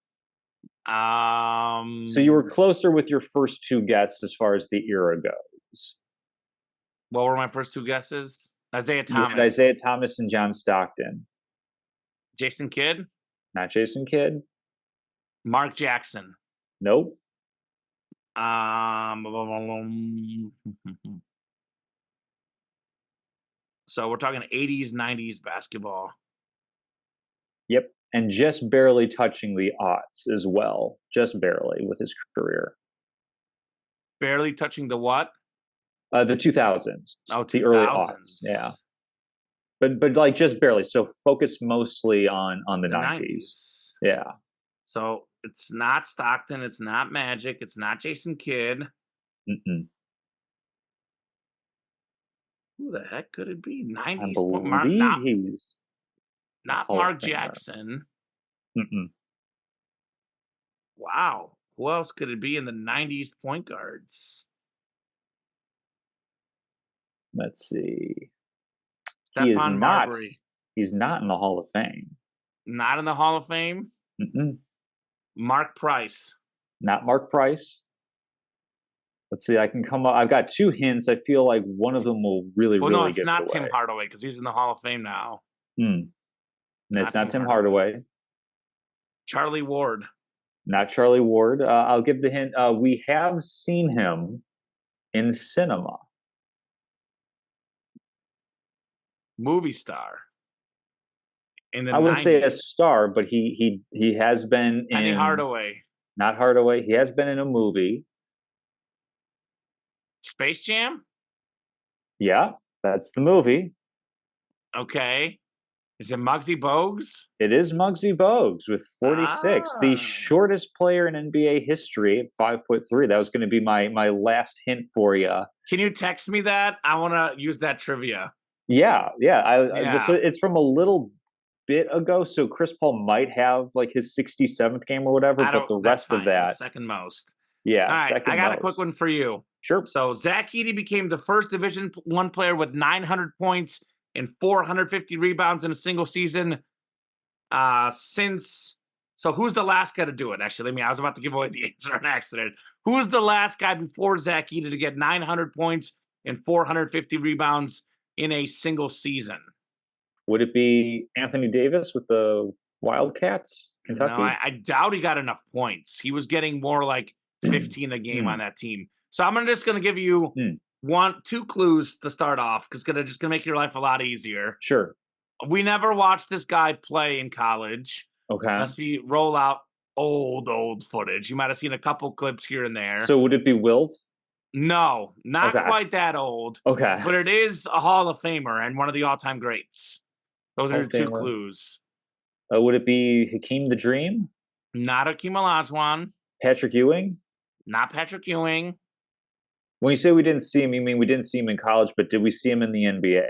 So you were closer with your first 2 guesses as far as the era goes. What were my first 2 guesses? Isaiah Thomas. Isaiah Thomas and John Stockton. Jason Kidd. Not Jason Kidd. Mark Jackson. Nope. So we're talking 80s, 90s basketball. Yep. And just barely touching the aughts as well. Just barely with his career. Barely touching the what? The 2000s. Oh, the early aughts. Yeah. But like just barely. So focus mostly on the 90s. Yeah. So it's not Stockton. It's not Magic. It's not Jason Kidd. Mm-mm. Who the heck could it be? 90s. I believe he's not Mark Jackson. Mm-mm. Wow. Who else could it be in the 90s point guards? Let's see. Stephon Marbury. He's not in the Hall of Fame. Not in the Hall of Fame? Mm-mm. Mark Price. Not Mark Price. Let's see. I can come up. I've got 2 hints. I feel like one of them will really no, it's give not it away. Tim Hardaway because he's in the Hall of Fame now. And it's not Tim Hardaway. Charlie Ward. Not Charlie Ward. I'll give the hint. We have seen him in cinema. Movie star. I wouldn't say a star, but he has been in. Penny Hardaway. Not Hardaway. He has been in a movie. Space Jam? Yeah, that's the movie. Okay. Is it Muggsy Bogues? It is Muggsy Bogues with 46, the shortest player in NBA history at 5'3". That was going to be my last hint for you. Can you text me that? I want to use that trivia. Yeah. It's from a little bit ago, so Chris Paul might have like his 67th game or whatever, but the rest of that, second most. Yeah. All right, I got a quick one for you. Sure. So Zach Edey became the first Division I player with 900 points and 450 rebounds in a single season since So who's the last guy to do it? Actually, I was about to give away the answer on accident. Who's the last guy before Zach Edey to get 900 points and 450 rebounds in a single season? Would it be Anthony Davis with the Wildcats, No, Kentucky? I doubt he got enough points. He was getting more like 15 a game Hmm, on that team. So I'm just going to give you hmm, two clues to start off because it's gonna make your life a lot easier. sure. We never watched this guy play in college Okay. unless we roll out old footage. You might have seen a couple clips here and there. So would it be Wilt? No, not Okay. quite that old, Okay. but it is a Hall of Famer and one of the all-time greats. Those are Hall your of two Famer. clues. Would it be Hakeem the Dream? Not Akeem Olajuwon, Patrick Ewing? not Patrick Ewing. When you say we didn't see him, you mean we didn't see him in college, but did we see him in the NBA?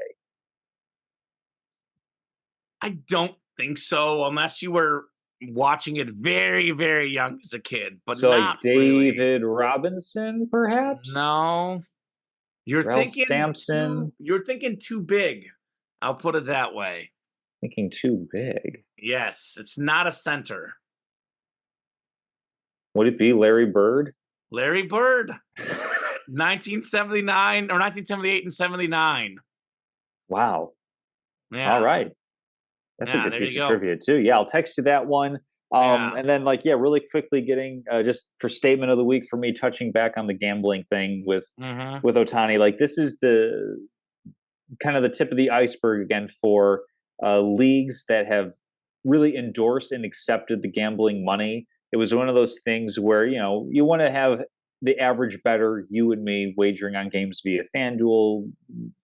I don't think so, unless you were watching it very, very young as a kid, but So like not really. David Robinson, perhaps? No. Ralph Sampson? You're thinking too big. I'll put it that way. Thinking too big. Yes, it's not a center. Would it be Larry Bird? Larry Bird, 1979 or 1978 and 79. Wow. Yeah. All right. That's a Yeah, good there piece you of go. trivia too. Yeah, I'll text you that one. Yeah. And then like, yeah, really quickly getting just for statement of the week for me, touching back on the gambling thing Mhm. with Otani. Like this is the kind of the tip of the iceberg again for leagues that have really endorsed and accepted the gambling money. It was one of those things where you want to have the average bettor, you and me, wagering on games via FanDuel,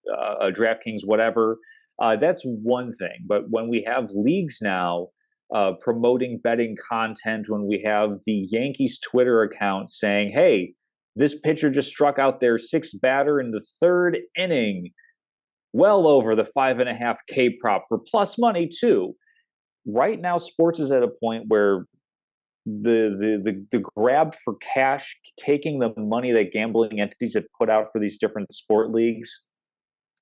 DraftKings, whatever. That's one thing. But when we have leagues now promoting betting content, when we have the Yankees Twitter account saying, "Hey, this pitcher just struck out their sixth batter in the third inning," well over the 5.5K prop for plus money too. Right now, sports is at a point where the grab for cash, taking the money that gambling entities have put out for these different sport leagues,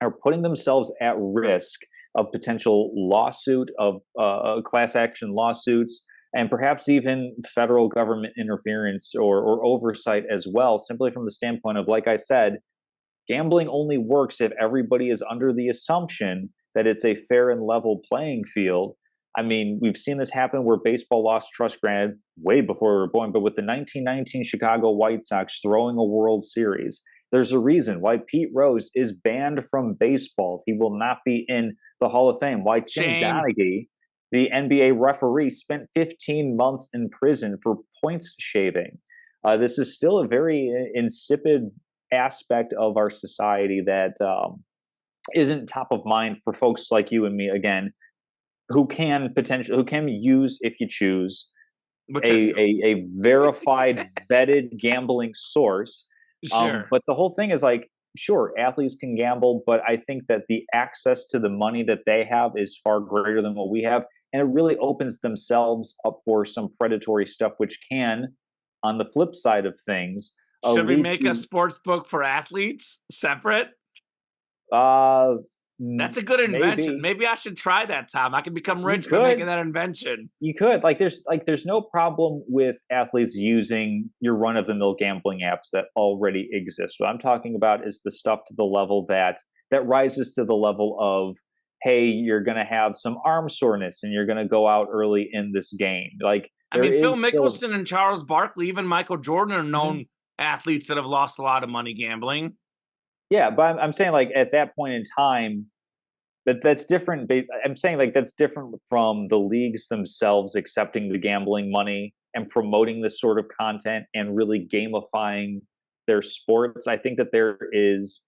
are putting themselves at risk of potential lawsuit, of class action lawsuits, and perhaps even federal government interference or oversight as well, simply from the standpoint of, like I said, gambling only works if everybody is under the assumption that it's a fair and level playing field. I mean, we've seen this happen where baseball lost trust, granted, way before we were born, but with the 1919 Chicago White Sox throwing a World Series, there's a reason why Pete Rose is banned from baseball. He will not be in the Hall of Fame. Why Tim Shame. Donaghy, the NBA referee, spent 15 months in prison for points shaving. This is still a very insipid aspect of our society that isn't top of mind for folks like you and me, again, who can use, if you choose, Which I do. a verified vetted gambling source. Sure. But the whole thing is like, sure, athletes can gamble, but I think that the access to the money that they have is far greater than what we have, and it really opens themselves up for some predatory stuff, which can, on the flip side of things, Should we lead make a to sports book for athletes separate? uh That's a good invention. maybe Maybe I should try that, Tom. I can become you rich by making could that invention. there's no problem with athletes using your run of the mill gambling apps that already exist. What I'm talking about is the stuff to the level that rises to the level of, hey, you're going to have some arm soreness and you're going to go out early in this game. Like I there mean, Phil is still. Mickelson and Charles Barkley, even Michael Jordan are Mhm. known athletes that have lost a lot of money gambling. Yeah, but I'm saying like at that point in time, that's different. I'm saying like that's different from the leagues themselves accepting the gambling money and promoting this sort of content and really gamifying their sports. I think that there is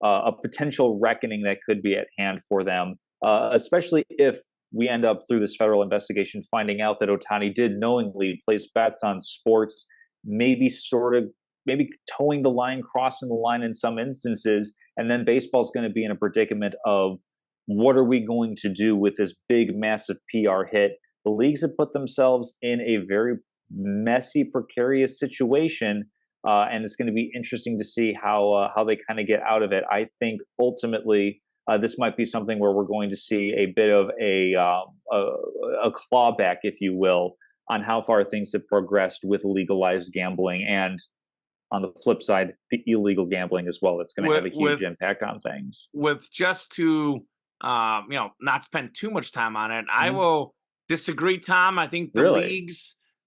a potential reckoning that could be at hand for them, especially if we end up through this federal investigation finding out that Otani did knowingly place bets on sports, maybe sort of maybe towing the line, crossing the line in some instances, and then baseball's going to be in a predicament of what are we going to do with this big, massive PR hit? The leagues have put themselves in a very messy, precarious situation, and it's going to be interesting to see how they kind of get out of it. I think ultimately this might be something where we're going to see a bit of a clawback, if you will, on how far things have progressed with legalized gambling, and on the flip side, the illegal gambling as well. It's going to have a huge impact on things. With just to not spend too much time on it, I Mhm. will disagree, Tom. I think Really?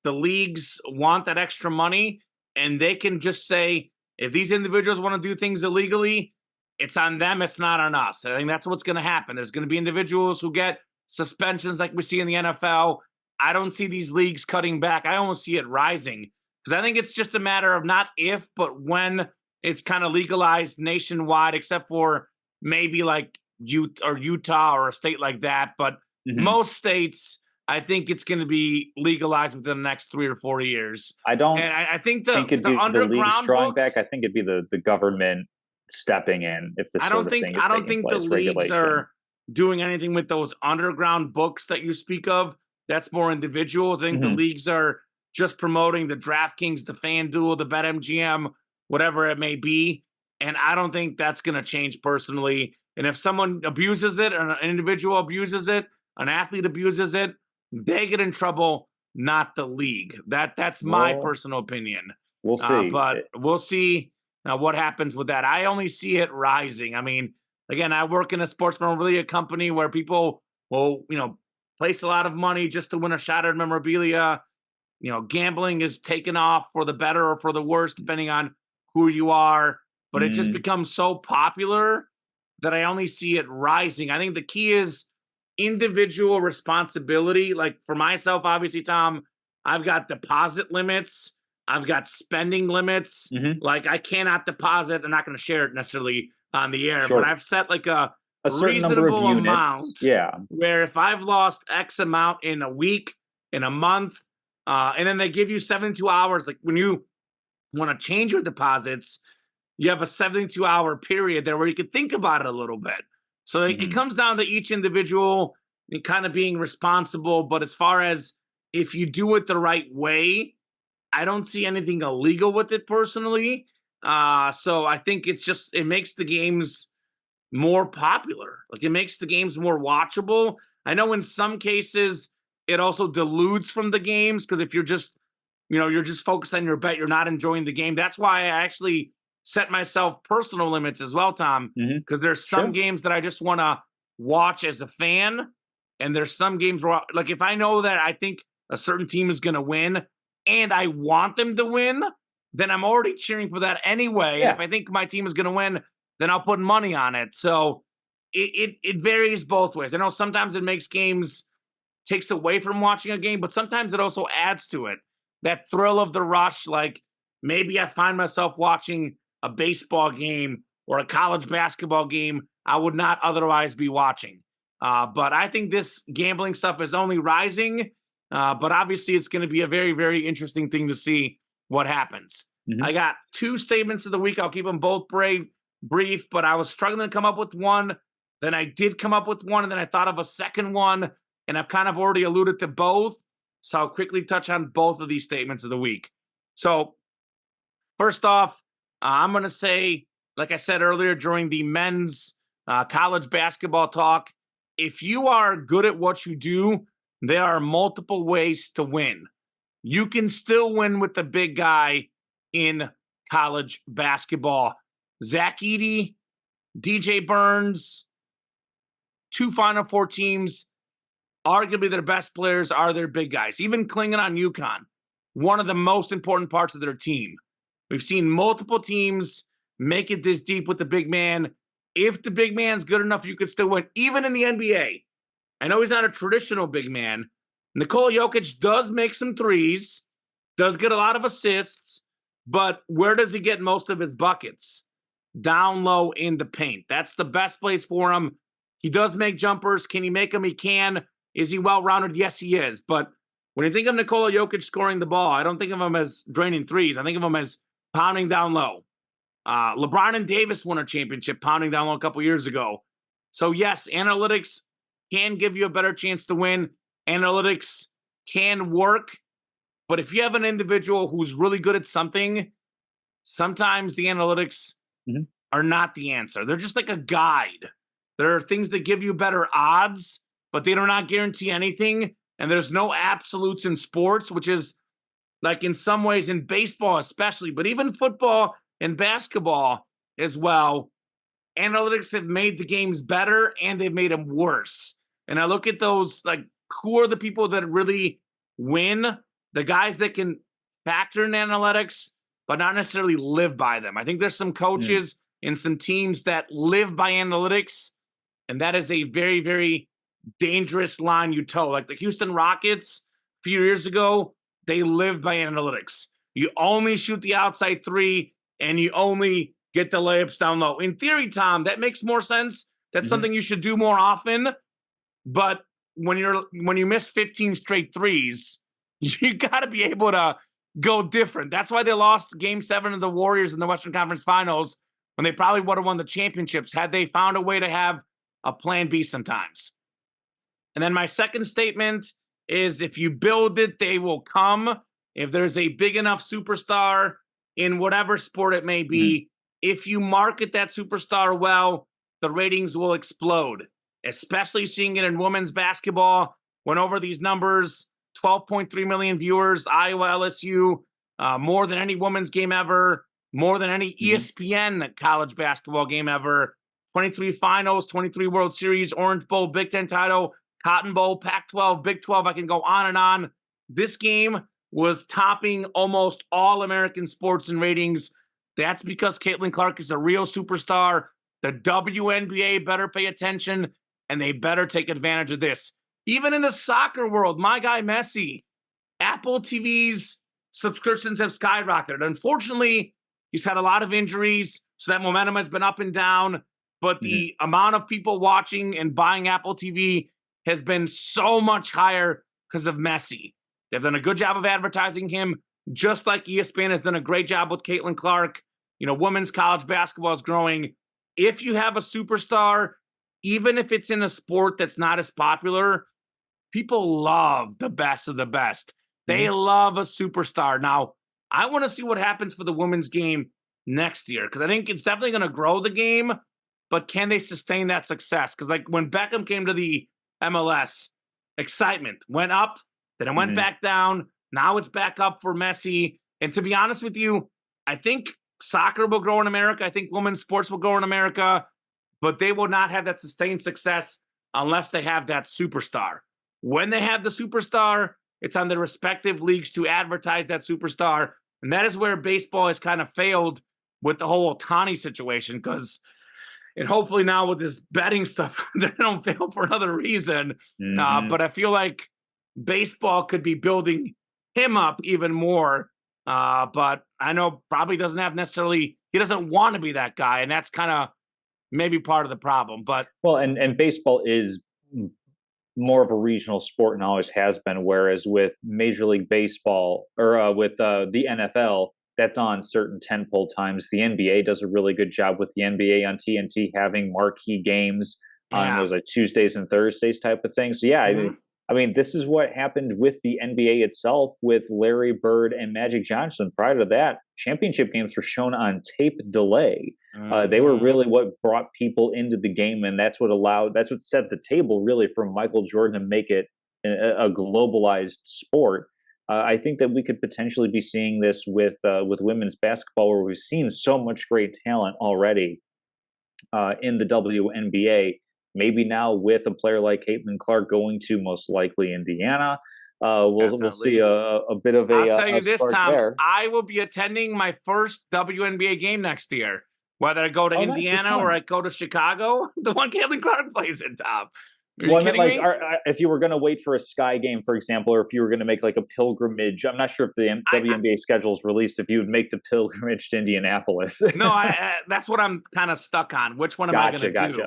the leagues want that extra money, and they can just say if these individuals want to do things illegally, it's on them. It's not on us. I think that's what's going to happen. There's going to be individuals who get suspensions like we see in the NFL. I don't see these leagues cutting back. I almost see it rising because I think it's just a matter of not if, but when it's kind of legalized nationwide, except for maybe like Utah or a state like that. But Mhm. most states, I think it's going to be legalized within the next 3 or 4 years. I don't And I think think it'd the be the league underground drawing back. I books, think it'd be the government stepping in if this sort of thing is I don't taking think the place. leagues Regulation. are doing anything with those underground books that you speak of. That's more individuals. I think the Mhm. leagues are just promoting the DraftKings, the FanDuel, the BetMGM, whatever it may be. And I don't think that's going to change personally. And if someone abuses it, an individual abuses it, an athlete abuses it, they get in trouble, not the league. That's my Well, personal opinion. we'll see. But we'll see what happens with that. I only see it rising. I mean, again, I work in a sports memorabilia company where people will, place a lot of money just to win a shattered memorabilia. Gambling is taken off for the better or for the worse, depending on who you are. But it just Mm, becomes so popular that I only see it rising. I think the key is individual responsibility. Like for myself, obviously, Tom, I've got deposit limits, I've got spending limits. mhm. Like I cannot deposit, I'm not going to share it necessarily on the air, but Sure. I've set like a A certain number of reasonable units. amount Yeah. where if I've lost X amount in a week, in a month, and then they give you 72 hours, like when you want to change your deposits, you have a 72-hour period there where you could think about it a little bit. So it Mhm. comes down to each individual and kind of being responsible. But as far as if you do it the right way, I don't see anything illegal with it personally. So I think it makes the games more popular. Like it makes the games more watchable. I know in some cases it also dilutes from the games because if you're just focused on your bet, you're not enjoying the game. That's why I actually set myself personal limits as well, Tom, Mhm. because there's some Sure. games that I just want to watch as a fan. And there's some games where, like, if I know that I think a certain team is going to win and I want them to win, then I'm already cheering for that anyway. And if Yeah. I think my team is going to win, then I'll put money on it. So it varies both ways. I know sometimes it makes games takes away from watching a game, but sometimes it also adds to it. That thrill of the rush, like maybe I find myself watching a baseball game or a college basketball game I would not otherwise be watching. But I think this gambling stuff is only rising. But obviously, it's going to be a very, very interesting thing to see what happens. Mhm. I got two statements of the week. I'll keep them both brief, but I was struggling to come up with one. Then I did come up with one, and then I thought of a second one, and I've kind of already alluded to both. So I'll quickly touch on both of these statements of the week. So, first off, I'm going to say, like I said earlier during the men's college basketball talk, if you are good at what you do, there are multiple ways to win. You can still win with the big guy in college basketball. Zach Edey, DJ Burns, two Final Four teams, arguably their best players are their big guys. Even Klingon on UConn, one of the most important parts of their team. We've seen multiple teams make it this deep with the big man. If the big man's good enough, you could still win, even in the NBA. I know he's not a traditional big man. Nikola Jokic does make some threes, does get a lot of assists, but where does he get most of his buckets? Down low in the paint. That's the best place for him. He does make jumpers. Can he make them? He can. Is he well-rounded? Yes, he is. But when you think of Nikola Jokic scoring the ball, I don't think of him as draining threes. I think of him as pounding down low. LeBron and Davis won a championship pounding down low a couple years ago. So, yes, analytics can give you a better chance to win. Analytics can work. But if you have an individual who's really good at something, sometimes the analytics Mhm. are not the answer. They're just like a guide. There are things that give you better odds, but they do not guarantee anything. and there's no absolutes in sports, which is like in some ways in baseball especially, but even football and basketball as well. Analytics have made the games better and they've made them worse. And I look at those, like, who are the people that really win? The guys that can factor in analytics, but not necessarily live by them. I think there's some coaches and some teams that live by analytics, and that is a very, very dangerous line you toe. Like the Houston Rockets a few years ago, they lived by analytics. You only shoot the outside three, and you only get the layups down low. In theory, Tom, that makes more sense. That's something you should do more often. But when you miss 15 straight threes, you got to be able to go different. That's why they lost Game 7 of the Warriors in the Western Conference Finals, when they probably would have won the championships had they found a way to have a plan B sometimes. And then my second statement is, if you build it, they will come. If there's a big enough superstar in whatever sport it may be, if you market that superstar well, the ratings will explode, especially seeing it in women's basketball. Went over these numbers: 12.3 million viewers, Iowa, LSU, more than any women's game ever, more than any ESPN college basketball game ever, 23 finals, 23 World Series, Orange Bowl, Big Ten title, Cotton Bowl, Pac-12, Big 12, I can go on and on. This game was topping almost all American sports in ratings. That's because Caitlin Clark is a real superstar. The WNBA better pay attention, and they better take advantage of this. Even in the soccer world, my guy Messi, Apple TV's subscriptions have skyrocketed. Unfortunately, he's had a lot of injuries, so that momentum has been up and down. But the amount of people watching and buying Apple TV has been so much higher because of Messi. They've done a good job of advertising him, just like ESPN has done a great job with Caitlin Clark. You know, women's college basketball is growing. If you have a superstar, even if it's in a sport that's not as popular, people love the best of the best. They love a superstar. Now, I want to see what happens for the women's game next year, because I think it's definitely going to grow the game, but can they sustain that success? Because like when Beckham came to the MLS, excitement went up, then it went back down. Now it's back up for Messi. And to be honest with you, I think soccer will grow in America. I think women's sports will grow in America, but they will not have that sustained success unless they have that superstar. When they have the superstar, it's on their respective leagues to advertise that superstar. And that is where baseball has kind of failed with the whole Ohtani situation, because, and hopefully now with this betting stuff, they don't fail for another reason. But I feel like baseball could be building him up even more. But I know probably doesn't have necessarily, he doesn't want to be that guy. And that's kind of maybe part of the problem. But well, and baseball is more of a regional sport and always has been, whereas with Major League Baseball or with the NFL, that's on certain tentpole times. The NBA does a really good job with the NBA on TNT having marquee games on those like Tuesdays and Thursdays type of thing. So I mean, this is what happened with the NBA itself with Larry Bird and Magic Johnson. Prior to that, championship games were shown on tape delay. They were really what brought people into the game, and that's what set the table really for Michael Jordan to make it a globalized sport. I think that we could potentially be seeing this with women's basketball, where we've seen so much great talent already in the WNBA. Maybe now with a player like Caitlin Clark going to most likely Indiana, we'll see a bit of a. I'll tell you a this, spark Tom. there. I will be attending my first WNBA game next year. Whether I go to Indiana or I go to Chicago, the one Caitlin Clark plays in, Tom. Are you kidding me? If you were going to wait for a Sky game, for example, or if you were going to make like a pilgrimage, I'm not sure if the WNBA schedule is released, if you would make the pilgrimage to Indianapolis. No, that's what I'm kind of stuck on. Which one am I going to do?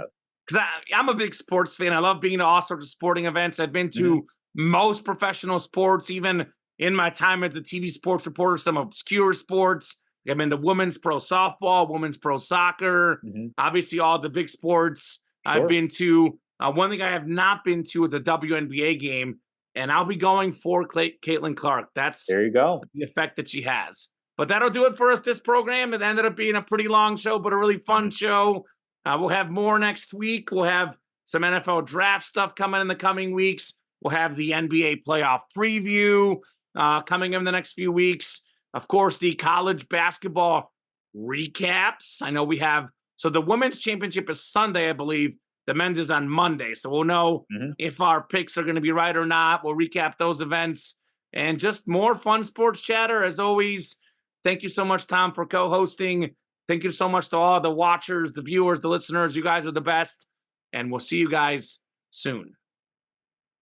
Because I'm a big sports fan. I love being to all sorts of sporting events. I've been to most professional sports, even in my time as a TV sports reporter, some obscure sports. I've been to women's pro softball, women's pro soccer, obviously all the big sports. I've been to. One thing I have not been to is the WNBA game, and I'll be going for Caitlin Clark. There you go. The effect that she has. But that'll do it for us, this program. It ended up being a pretty long show, but a really fun show. We'll have more next week. We'll have some NFL draft stuff coming in the coming weeks. We'll have the NBA playoff preview coming in the next few weeks. Of course, the college basketball recaps. I know we have, so the women's championship is Sunday, I believe. The men's is on Monday. So we'll know if our picks are going to be right or not. We'll recap those events and just more fun sports chatter. As always, thank you so much, Tom, for co-hosting. Thank you so much to all the watchers, the viewers, the listeners. You guys are the best. And we'll see you guys soon.